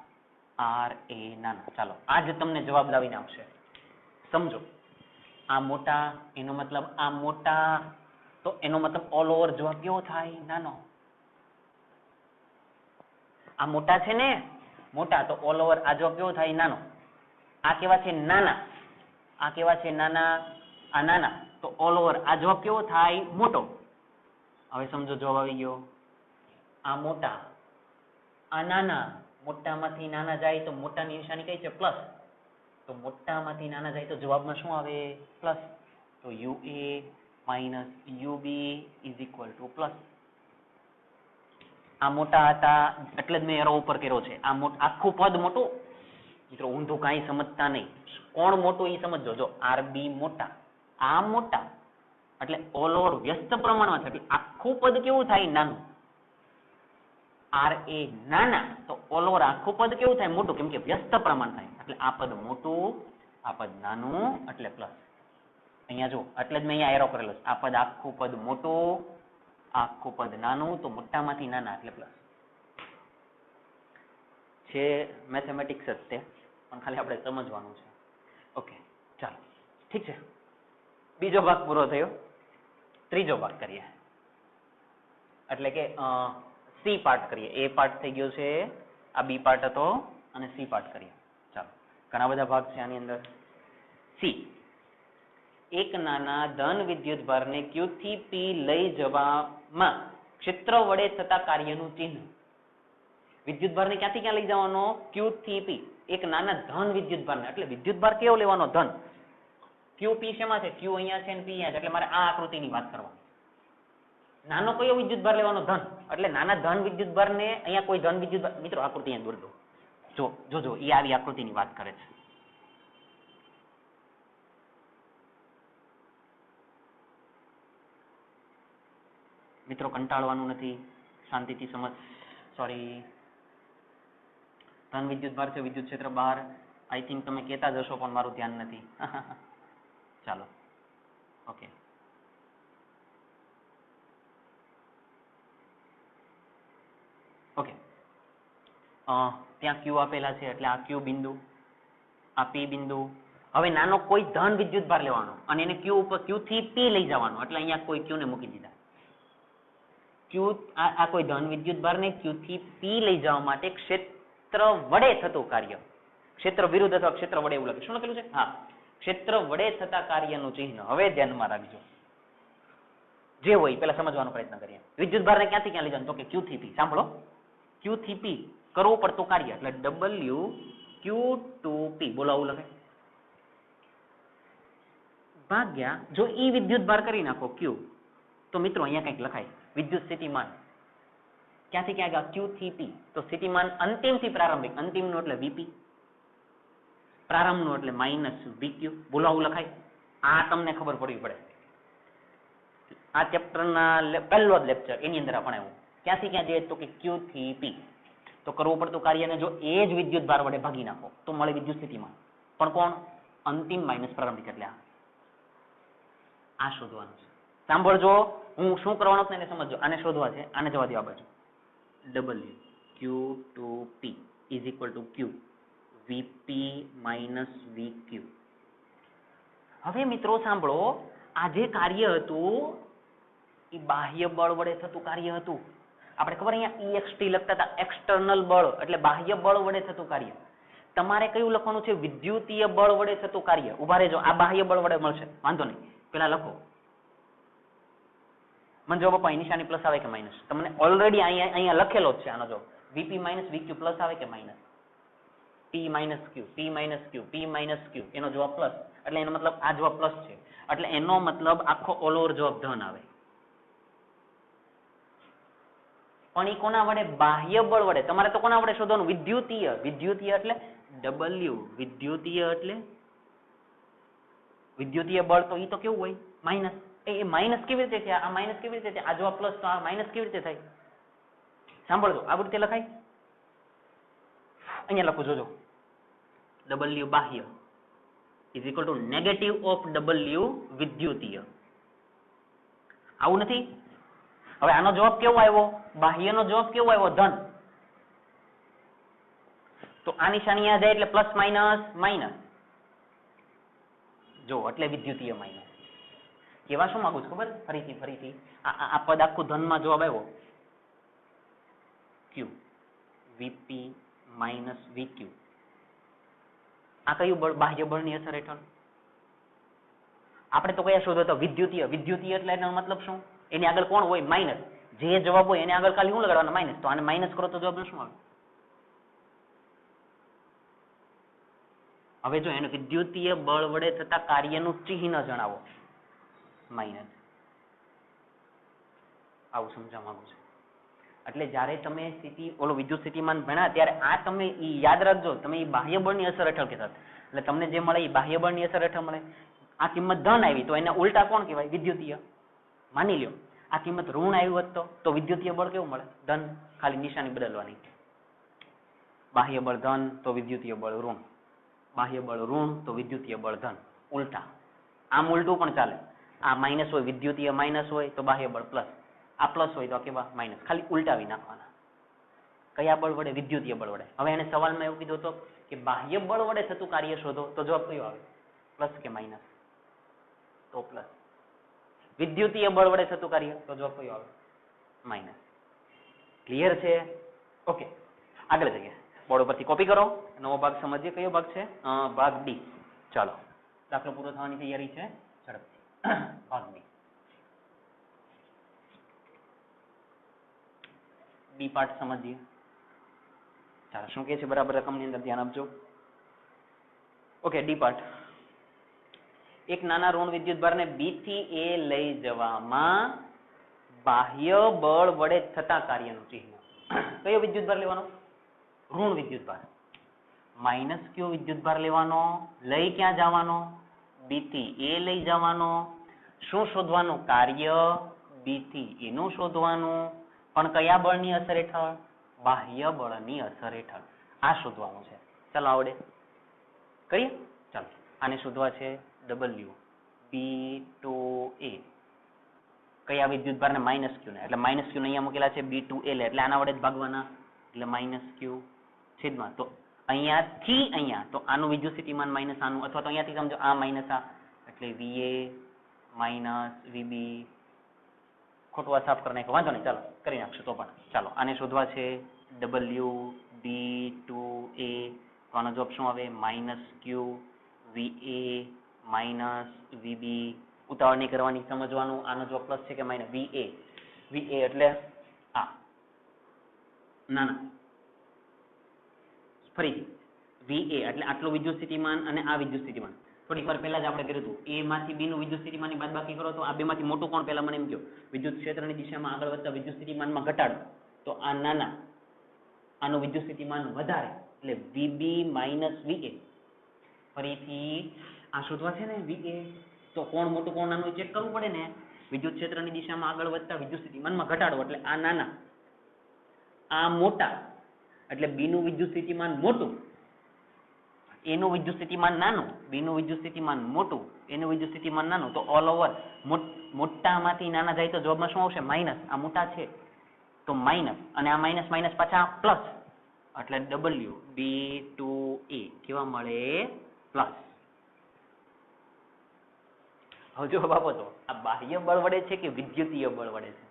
RA નાના. ચાલો આ જ તમને જવાબ લાવીને આવશે. સમજો આ મોટા એનો મતલબ આ મોટા, તો એનો મતલબ ઓલ ઓવર જવાબ કેવો થાય? નાનો. આ મોટા છે ને, મોટા, તો ઓલ ઓવર આ જવાબ કેવો થાય? નાનો. આ કેવા છે? નાના. આ કેવા છે? નાના. આ નાના, તો ઓલ ઓવર આ જવાબ કેવો થાય? મોટો. હવે સમજો જવાબ આવી ગયો. આ મોટા, આ નાના. મોટામાંથી નાના જાય તો મોટાની નિશાની કઈ છે? પ્લસ. તો મોટામાંથી નાના જાય તો જવાબમાં શું આવે? પ્લસ. તો UA minus UB is equal to plus. આ મોટા હતા એટલે જ મેં એરો ઉપર કર્યો છે. આ આખું પદ મોટું. મિત્રો ઊંધું કાંઈ સમજતા નહીં. કોણ મોટું એ સમજો. જો RB મોટા, આ મોટા એટલે ઓલ ઓવર વ્યસ્ત પ્રમાણમાં છે. એટલે આખું પદ કેવું થાય? નાનું. RA નાના, તો ઓલ ઓવર આખું પદ કેવું થાય? મોટું. કેમ કે વ્યસ્ત પ્રમાણ થાય. એટલે આ પદ મોટું, આ પદ નાનું એટલે પ્લસ. અહીંયા જો એટલે જ મેં અહીંયા એરો કરેલો છે. આ પદ આખું પદ મોટું, આખું પદ નાનું, તો મોટામાંથી નાના એટલે પ્લસ. છે મેથેમેટિક્સ જ તે, પણ ખાલી આપણે સમજવાનું છે. ઓકે ચાલો ઠીક છે. બીજો ભાગ પૂરો થયો. ત્રીજો ભાગ કરીએ એટલે કે સી પાર્ટ કરીએ. એ પાર્ટ થઈ ગયો છે, આ બી પાર્ટ હતો, અને સી પાર્ટ કરીએ. ચાલો ઘણા બધા ભાગ છે આની અંદર. સી. એક નાના ધન વિદ્યુતભારને Q થી P લઈ જવામાં ક્ષેત્ર વડે થતા કાર્યનું ચિહ્ન. વિદ્યુતભારને ક્યાંથી ક્યાં લઈ જવાનો? Q થી P. એક નાના ધન વિદ્યુતભારને, એટલે વિદ્યુતભાર કેવો લેવાનો? ધન. QP શેમાં છે? Q અહીંયા છે ને P અહીંયા છે. એટલે મારે આ આકૃતિની વાત કરવાની. નાનો કયો વિદ્યુતભાર લેવાનો? ધન. એટલે નાના ધન વિદ્યુતભારને અહીંયા કોઈ ધન વિદ્યુતભાર, મિત્રો આકૃતિ અહીંયા દોરી દો. જો એ આવી આકૃતિની વાત કરે છે. મિત્રો કંટાળવાનું નથી, શાંતિથી સમજ. સોરી, ધન વિદ્યુતભાર છે, વિદ્યુત ક્ષેત્ર બહાર. આઈ થિંક તમે કહેતા જ હશો પણ મારું ધ્યાન નથી. ચાલો ઓકે. ઓકે ત્યાં Q આપેલા છે એટલે આ Q બિંદુ, આ P બિંદુ. હવે નાનો કોઈ ધન વિદ્યુતભાર લેવાનો અને એને Q ઉપર Q થી P લઈ જવાનો. એટલે અહીંયા કોઈ Q ને મૂકી દીધા. આ કોઈ ધન વિદ્યુતભારને Q થી P લઈ જવા માટે ક્ષેત્ર વડે થતું કાર્ય. ક્ષેત્ર વિરુદ્ધ અથવા ક્ષેત્ર વડે એવું લખ્યું. શું લખેલું છે? હા, ક્ષેત્ર વડે થતા કાર્યનું ચિહ્ન. હવે ધ્યાનમાં રાખજો. જે હોય પેલા સમજવાનો પ્રયત્ન કરીએ. વિદ્યુતભારને ક્યાંથી ક્યાં લઈ જવાનું? તો કે Q થી P. સાંભળો, Q થી P કરવું પડતું કાર્ય એટલે W Q to P. બોલો આવું લખે. ભાગ્યા જો ઈ વિદ્યુતભાર કરી નાખો Q, તો મિત્રો અહીંયા કંઈક લખાય વિદ્યુત સ્થિતિમાન. ક્યાંથી ક્યાં ગયા? Q થી P. તો સ્થિતિમાન અંતિમ થી પ્રારંભિક. અંતિમ નું એટલે VP, પ્રારંભ નું એટલે માઇનસ VQ. બોલો આવું લખાય. આ તમને ખબર પડવી પડે. આ ચેપ્ટરના પહેલો જ લેક્ચર એની અંદર આપણે આવ્યું. ક્યાંથી ક્યાં જઈએ? તો કે Q થી P. તો કરવું પડતું કાર્યને જો એ જ વિદ્યુતભાર વડે ભાગી નાખો તો મળે વિદ્યુત સ્થિતિમાન. પણ કોણ? અંતિમ માઇનસ પ્રારંભિક. એટલે આ શોધવાનું છે. સાંભળજો, હું શું કરવાનો છું એને સમજો. આને શોધવા છે, આને જવા દો આ બાજુ. W Q2P is equal two Q VP minus VQ. હવે મિત્રો સાંભળો, આ જે કાર્ય હતું એ બાહ્ય બળ વડે થતું કાર્ય હતું. આપણે ખબર અહીંયા EXT લખતા હતા, એક્સટર્નલ બળ એટલે બાહ્ય બળ વડે થતું કાર્ય. તમારે કયું લખવાનું છે? વિદ્યુતીય બળ વડે થતું કાર્ય. ઉભા રહેજો, આ બાહ્ય બળ વડે મળશે, વાંધો નહીં, પેલા લખો. મને જવાબ આપો, નિશાની પ્લસ આવે કે માઇનસ? તમને ઓલરેડી અહીંયા લખેલો જ છે આનો જવાબ. VP માઇનસ VQ પ્લસ આવે કે minus? P minus Q, P minus Q, P minus Q, એનો જવાબ પ્લસ, એટલે એનો મતલબ આ જવાબ પ્લસ છે, એટલે એનો મતલબ આખો ઓલ ઓવર જવાબ ધન આવે. પણ એ કોના વડે? બાહ્ય બળ વડે. તમારે તો કોના વડે શોધવાનું? વિદ્યુતીય. વિદ્યુતીય એટલે W. વિદ્યુતીય એટલે વિદ્યુતીય બળ તો એ તો કેવું હોય? માઇનસ. એ માઇનસ કેવી રીતે થાય? આ માઇનસ કેવી રીતે થાય? આ જવાબ પ્લસ તો આ માઇનસ કેવી રીતે થાય? સાંભળજો, આ રીતે લખાય. અહીંયા લખું, જોજો. W બાહ્ય is equal two negative of W વિદ્યુતીય. આવું નથી? હવે આનો જવાબ કેવો આવ્યો? બાહ્યનો જવાબ કેવો આવ્યો? ધન. તો આ નિશાની આ જાય એટલે પ્લસ માઇનસ માઇનસ. જો એટલે વિદ્યુતીય માઇનસ. કેવા શું માંગુ છું ખબર? ફરીથી આ પદ આખું ધનમાં જવાબ આવ્યો. Q VP minus VQ. આ કયું બળ? બાહ્ય બળની અસર હેઠળ. આપણે તો કયા શોધો તો? વિદ્યુતીય. વિદ્યુતીય એટલે એનો મતલબ શું? એની આગળ કોણ હોય? માઇનસ. જે જવાબ હોય એને આગળ ખાલી શું લગાડવાનો? માઇનસ. તો આને માઇનસ કરો તો જવાબ શું આવે? હવે જો એને વિદ્યુતીય બળ વડે થતા કાર્યનું ચિહ્ન જણાવો. માઇનસ. આવું સમજવા માંગુ છું. એટલે જ્યારે તમે ઓલો વિદ્યુત સ્થિતિમાન ભણ્યા ત્યારે આ તમે યાદ રાખજો, તમે એ બાહ્ય બળની અસર હેઠળ કહેતા. એટલે તમને જે મળે એ બાહ્ય બળની અસર હેઠળ મળે. આ કિંમત ધન આવી તો એને ઉલટા કોણ કહેવાય? વિદ્યુતીય. માની લ્યો આ કિંમત ઋણ આવ્યું હોત તો વિદ્યુતીય બળ કેવું મળે? ધન. ખાલી નિશાની બદલવાની. બાહ્ય બળ ધન તો વિદ્યુતીય બળ ઋણ. બાહ્ય બળ ઋણ તો વિદ્યુતીય બળ ધન. ઉલટા. આમ ઉલટું પણ ચાલે. આ માઇનસ હોય, વિદ્યુતીય માઇનસ હોય તો બાહ્ય બળ પ્લસ. આ પ્લસ હોય તો કેવા? માઇનસ. ખાલી ઉલટાવી નાખવાના. કયા બળ વડે? વિદ્યુતીય બળ વડે. હવે એને સવાલમાં એવું કીધું હતો કે બાહ્ય બળ વડે થતું કાર્ય શોધો, તો જવાબ કયો આવે? પ્લસ કે માઇનસ? તો પ્લસ. વિદ્યુતીય બળ વડે થતું કાર્ય, તો જવાબ કયો આવે? માઇનસ. ક્લિયર છે? ઓકે, આગળ જઈએ. બોર્ડ ઉપરથી કોપી કરો. નવો ભાગ સમજીએ. કયો ભાગ છે? ભાગ ડી. ચાલો, દાખલો પૂરો થવાની તૈયારી છે. ઝડપથી ભાગ ડી. બી પાર્ટ સમજીએ. ચાલો, શું કહે છે બરાબર રકમની અંદર ધ્યાન આપજો. Okay, D part. એક નાના ઋણ વિદ્યુતભારને બી થી એ લઈ જવામાં બાહ્ય બળ વડે થતા કાર્યનું ચિહ્ન. કયો વિદ્યુતભાર લેવાનો? ઋણ વિદ્યુતભાર. માઇનસ કયો વિદ્યુતભાર લેવાનો? લઈ ક્યાં જવાનો? બી થી એ લઈ જવાનો. શું શોધવાનું? કાર્ય. બી થી એનું શોધવાનું, પણ કયા બળની અસર હેઠળ? બાહ્ય બળની અસર હેઠળ. આ શોધવાનું છે. ચાલો આવડે કરીએ. ચાલો, આને શોધવા છે W B2A. કયા વિદ્યુતભારને? માઇનસ ક્યુ ને. એટલે માઇનસ ક્યુ ને અહીંયા મૂકેલા છે B2L, એટલે આના વડે જ ભાગવાના. એટલે માઇનસ ક્યુ છેદમાં, તો અહીંયાથી અહીંયા તો આનું વિદ્યુત સ્થિતિમાન માઇનસ આનું, અથવા તો અહીંયાથી સમજો આ માઇનસ આ, એટલે VA માઇનસ VB. ખોટું આ સાફ કરી નાખો, વાંધો નહીં, ચાલો કરી નાખશો તો પણ. ચાલો, આને શોધવા છે W B2A. તો આનો જવાબ શું આવે? માઇનસ ક્યુ VA માઇનસ VB. ઉતાવળ નહીં કરવાની, સમજવાનું. આનો જવાબ પ્લસ છે કે માઇનસ? VA એટલે આ. ના ફરીથી VA એટલે આટલું વિદ્યુત સ્થિતિમાન અને આ વિદ્યુત સ્થિતિમાન. થોડીક વાર પહેલા જ આપણે કર્યું હતું. A માંથી B નું વિદ્યુત સ્થિતિમાનની બાદબાકી કરો તો આ બે માંથી મોટું કોણ? પહેલા મને એમ કહો. વિદ્યુત ક્ષેત્રની દિશામાં આગળ વધતા વિદ્યુત સ્થિતિમાનમાં ઘટાડો તો આ નાના, આનું વિદ્યુત સ્થિતિમાન વધારે, એટલે VB માઇનસ VA. ફરીથી આ શોધવા છે ને VA, તો કોણ મોટું કોણ નાનું ચેક કરવું પડે ને. વિદ્યુત ક્ષેત્રની દિશામાં આગળ વધતા વિદ્યુત સ્થિતિમાનમાં ઘટાડો એટલે આ નાના, આ મોટા, એટલે B નું વિદ્યુત સ્થિતિમાન મોટું, એનું વિદ્યુત સ્થિતિમાન નાનું, બીનું વિદ્યુત સ્થિતિમાન મોટું, એનું વિદ્યુત સ્થિતિમાન નાનું, તો ઓલ ઓવર મોટામાંથી નાના જાય તો જવાબમાં શું આવશે? માઇનસ. આ મોટા છે તો માઇનસ, અને આ માઇનસ માઇનસ પાછા પ્લસ, એટલે W_B_2_A કેવા મળે? પ્લસ. હવે જો બાપો તો આ બાહ્ય બળ વડે છે કે વિદ્યુતીય બળ વડે છે?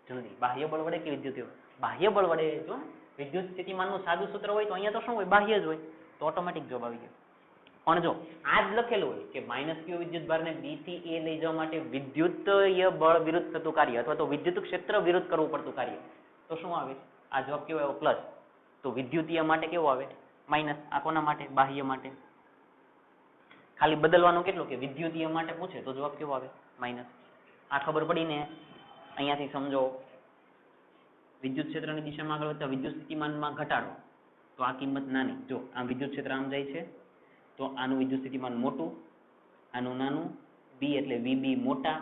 જલ્દી, બાહ્ય બળ વડે કે વિદ્યુતીય? બાહ્ય બળ વડે. જો વિદ્યુત સ્થિતિમાનનું સાદું સૂત્ર હોય તો અહીંયા તો શું હોય? બાહ્ય જ હોય, તો ઓટોમેટિક જવાબ આવી ગયો. પણ જો આ જ લખેલું હોય કે -q વિદ્યુત ભારને B થી A લઈ જવા માટે વિદ્યુતીય બળ વિરુદ્ધ થતું કાર્ય અથવા તો વિદ્યુત ક્ષેત્ર વિરુદ્ધ કરવું પડતું કાર્ય, તો શું આવે? આ જવાબ કેવો આવ્યો? પ્લસ. તો વિદ્યુતીય માટે કેવો આવે? માઇનસ. આ કોના માટે? બાહ્ય માટે. ખાલી બદલવાનું કેટલું કે વિદ્યુતીય માટે પૂછે તો જવાબ કેવો આવે? માઇનસ. આ ખબર પડી ને? અહીંયાથી સમજો, વિદ્યુત ક્ષેત્રની દિશામાં આગળ વધતા વિદ્યુત સ્થિતિમાનમાં ઘટાડો, તો આ કિંમત નાની. જો આ વિદ્યુત ક્ષેત્ર આમ જાય છે તો આનું વિદ્યુત સ્થિતિમાન મોટું, આનું નાનું, B એટલે VB મોટા,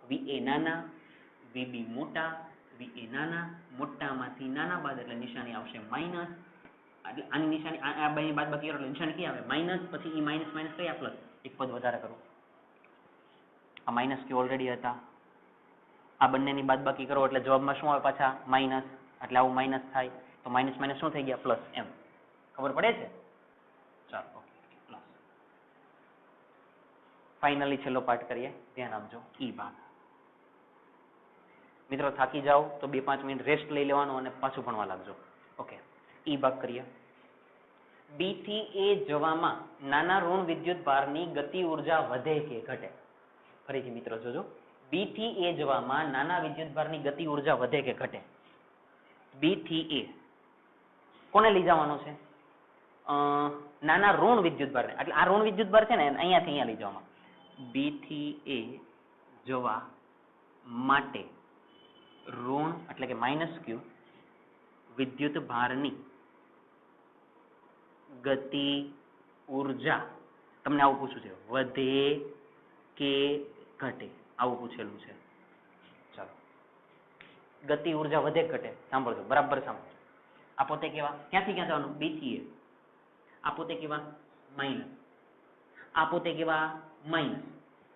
VA નાના, VB મોટા, VA નાના, મોટામાંથી નાના બાદ એટલે નિશાની આવશે માઇનસ. એટલે આની નિશાની આ બેની બાદબાકી કરો એટલે નિશાની કઈ આવે? માઇનસ. પછી ઈ માઇનસ માઇનસ કયા? પ્લસ. એક પદ વધારે કરો. આ માઇનસ કે ઓલરેડી હતા, આ બંનેની બાદબાકી કરો એટલે જવાબમાં શું આવે? પાછા માઇનસ. એટલે આવું માઇનસ થાય તો માઇનસ માઇનસ શું થઈ ગયા? પ્લસ. એમ ખબર પડે છે? ચાલો, ઓકે, પ્લસ. ફાઇનલી છેલ્લો પાર્ટ કરીએ, ધ્યાન આપજો. ઈ ભાગ. મિત્રો થાકી જાઓ તો 2-5 મિનિટ રેસ્ટ લઈ લેવાનું અને પાછું ભણવા લાગજો. ઓકે, ઈ ભાગ કરીએ. B થી A જવામાં નાના ઋણ વિદ્યુત ભારની ગતિ ઉર્જા વધે કે ઘટે? ફરીથી મિત્રો જોજો, B થી A જવામાં નાના વિદ્યુત ભારની ગતિ ઉર્જા વધે કે ઘટે? B થી A કોને લઈ જવાનો છે? નાના ઋણ વિદ્યુત ભારને. એટલે આ ઋણ વિદ્યુત ભાર છે ને અહીંયાથી અહીંયા લઈ જવામાં. B થી A જવા માટે ઋણ એટલે કે -q વિદ્યુત ભારની ગતિ ઉર્જા તમને આવું પૂછ્યું છે, વધે કે ઘટે? આવું પૂછેલું છે. ચાલો, ગતિ ઉર્જા વધે કે ઘટે? સાંભળજો, બરાબર સાંભળજો. આ પોતે કેવા? ક્યાંથી ક્યાં જવાનું? B થી A. આ પોતે કેવા? માઇનસ. આ પોતે કેવા? માઇનસ.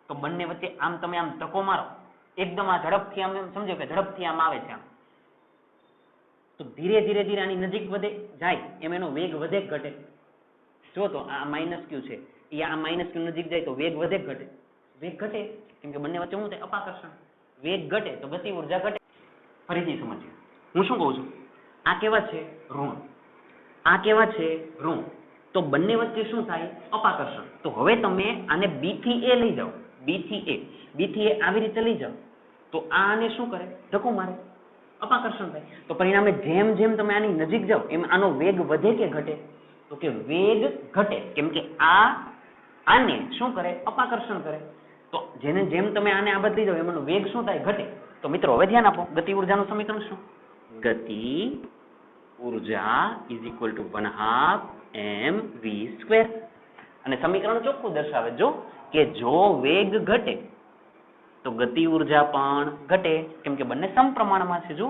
તો બંને વચ્ચે આમ તમે આમ ધક્કો મારો, એકદમ આ ઝડપથી આમ સમજો કે ઝડપથી આમ આવે છે આમ, તો ધીરે ધીરે ધીરે આની નજીક વધે જાય એમ એનો વેગ વધે કે ઘટે? જો તો આ -q છે, એ આ -q નજીક જાય તો વેગ વધે કે ઘટે? વેગ ઘટે, કેમ કે બંને વચ્ચે શું થાય? અપાકર્ષણ. વેગ ઘટે તો ગતિ ઉર્જા ઘટે. ફરીથી સમજીએ, હું શું કહું છું? આ કેવા છે? ઋણ. આ કેવા છે? ઋણ. તો બંને વચ્ચે શું થાય? અપાકર્ષણ. તો હવે તમે આને B થી A લઈ જાઓ. B થી A આવી રીતે લઈ જાઓ તો આને શું કરે? ધક્કો મારે, અપાકર્ષણ થાય. તો પરિણામે જેમ જેમ તમે આની નજીક જાઓ એમ આનો વેગ વધે કે ઘટે? તો કે વેગ ઘટે, કેમ કે આને શું કરે? અપાકર્ષણ કરે. તો જેમ તમે આને આ બદલી જાઓ એનો વેગ શું થાય? ઘટે. તો મિત્રો હવે ધ્યાન આપો, ગતિ ઉર્જાનું સમીકરણ શું? ગતિ ઉર્જા = 1/2 mv². અને સમીકરણ ચોખ્ખું દર્શાવે જો કે જો વેગ ઘટે તો ગતિ ઉર્જા પણ ઘટે, કેમ કે બંને સમપ્રમાણમાં છે. જો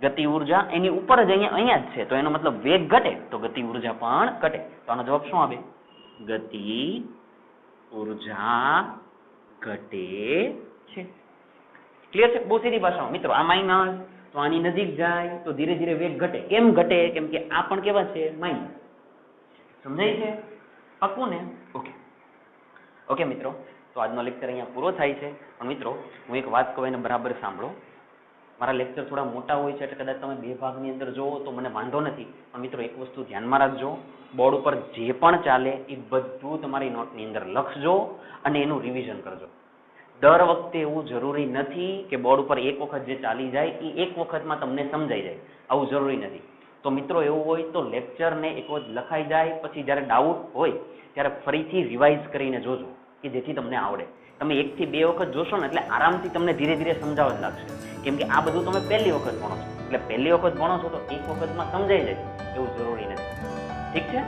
ગતિ ઉર્જા એની ઉપર જ અહીંયા જ છે, તો એનો મતલબ વેગ ઘટે તો ગતિ ઉર્જા પણ ઘટે. તો આનો જવાબ શું આવે? ગતિ ઉર્જા ઘટે છે. ક્લિયર છે? બહુ સીધી ભાષામાં મિત્રો. આ માઇનસ તો આની નજીક જાય તો ધીરે ધીરે વેગ ઘટે. કેમ ઘટે? કેમ કે આ પણ કેવા છે? માઇનસ. સમજાય છે? પાક્કું ને? ઓકે ઓકે મિત્રો, તો આજનો લેક્ચર અહીંયા પૂરો થાય છે. પણ મિત્રો હું એક વાત કહું એને બરાબર સાંભળો. મારા લેક્ચર થોડા મોટા હોય છે એટલે કદાચ તમે 2 ભાગની અંદર જોવો તો મને વાંધો નથી, પણ મિત્રો એક વસ્તુ ધ્યાનમાં રાખજો, બોર્ડ ઉપર જે પણ ચાલે એ બધું તમારી નોટની અંદર લખજો અને એનું રિવિઝન કરજો. દર વખતે એવું જરૂરી નથી કે બોર્ડ ઉપર એક વખત જે ચાલી જાય એ એક વખતમાં તમને સમજાઈ જાય, આવું જરૂરી નથી. તો મિત્રો એવું હોય તો લેક્ચરને એક વખત લખાઈ જાય પછી જ્યારે ડાઉટ હોય ત્યારે ફરીથી રિવાઇઝ કરીને જોજો કે જેથી તમને આવડે. તમે 1 થી 2 વખત જોશો ને એટલે આરામથી તમને ધીરે ધીરે સમજાવવા લાગશે, કેમ કે આ બધું તમે પહેલી વખત ભણો છો. એટલે પહેલી વખત ભણો છો તો એક વખતમાં સમજાઈ જાય એવું જરૂરી નથી. ઠીક છે?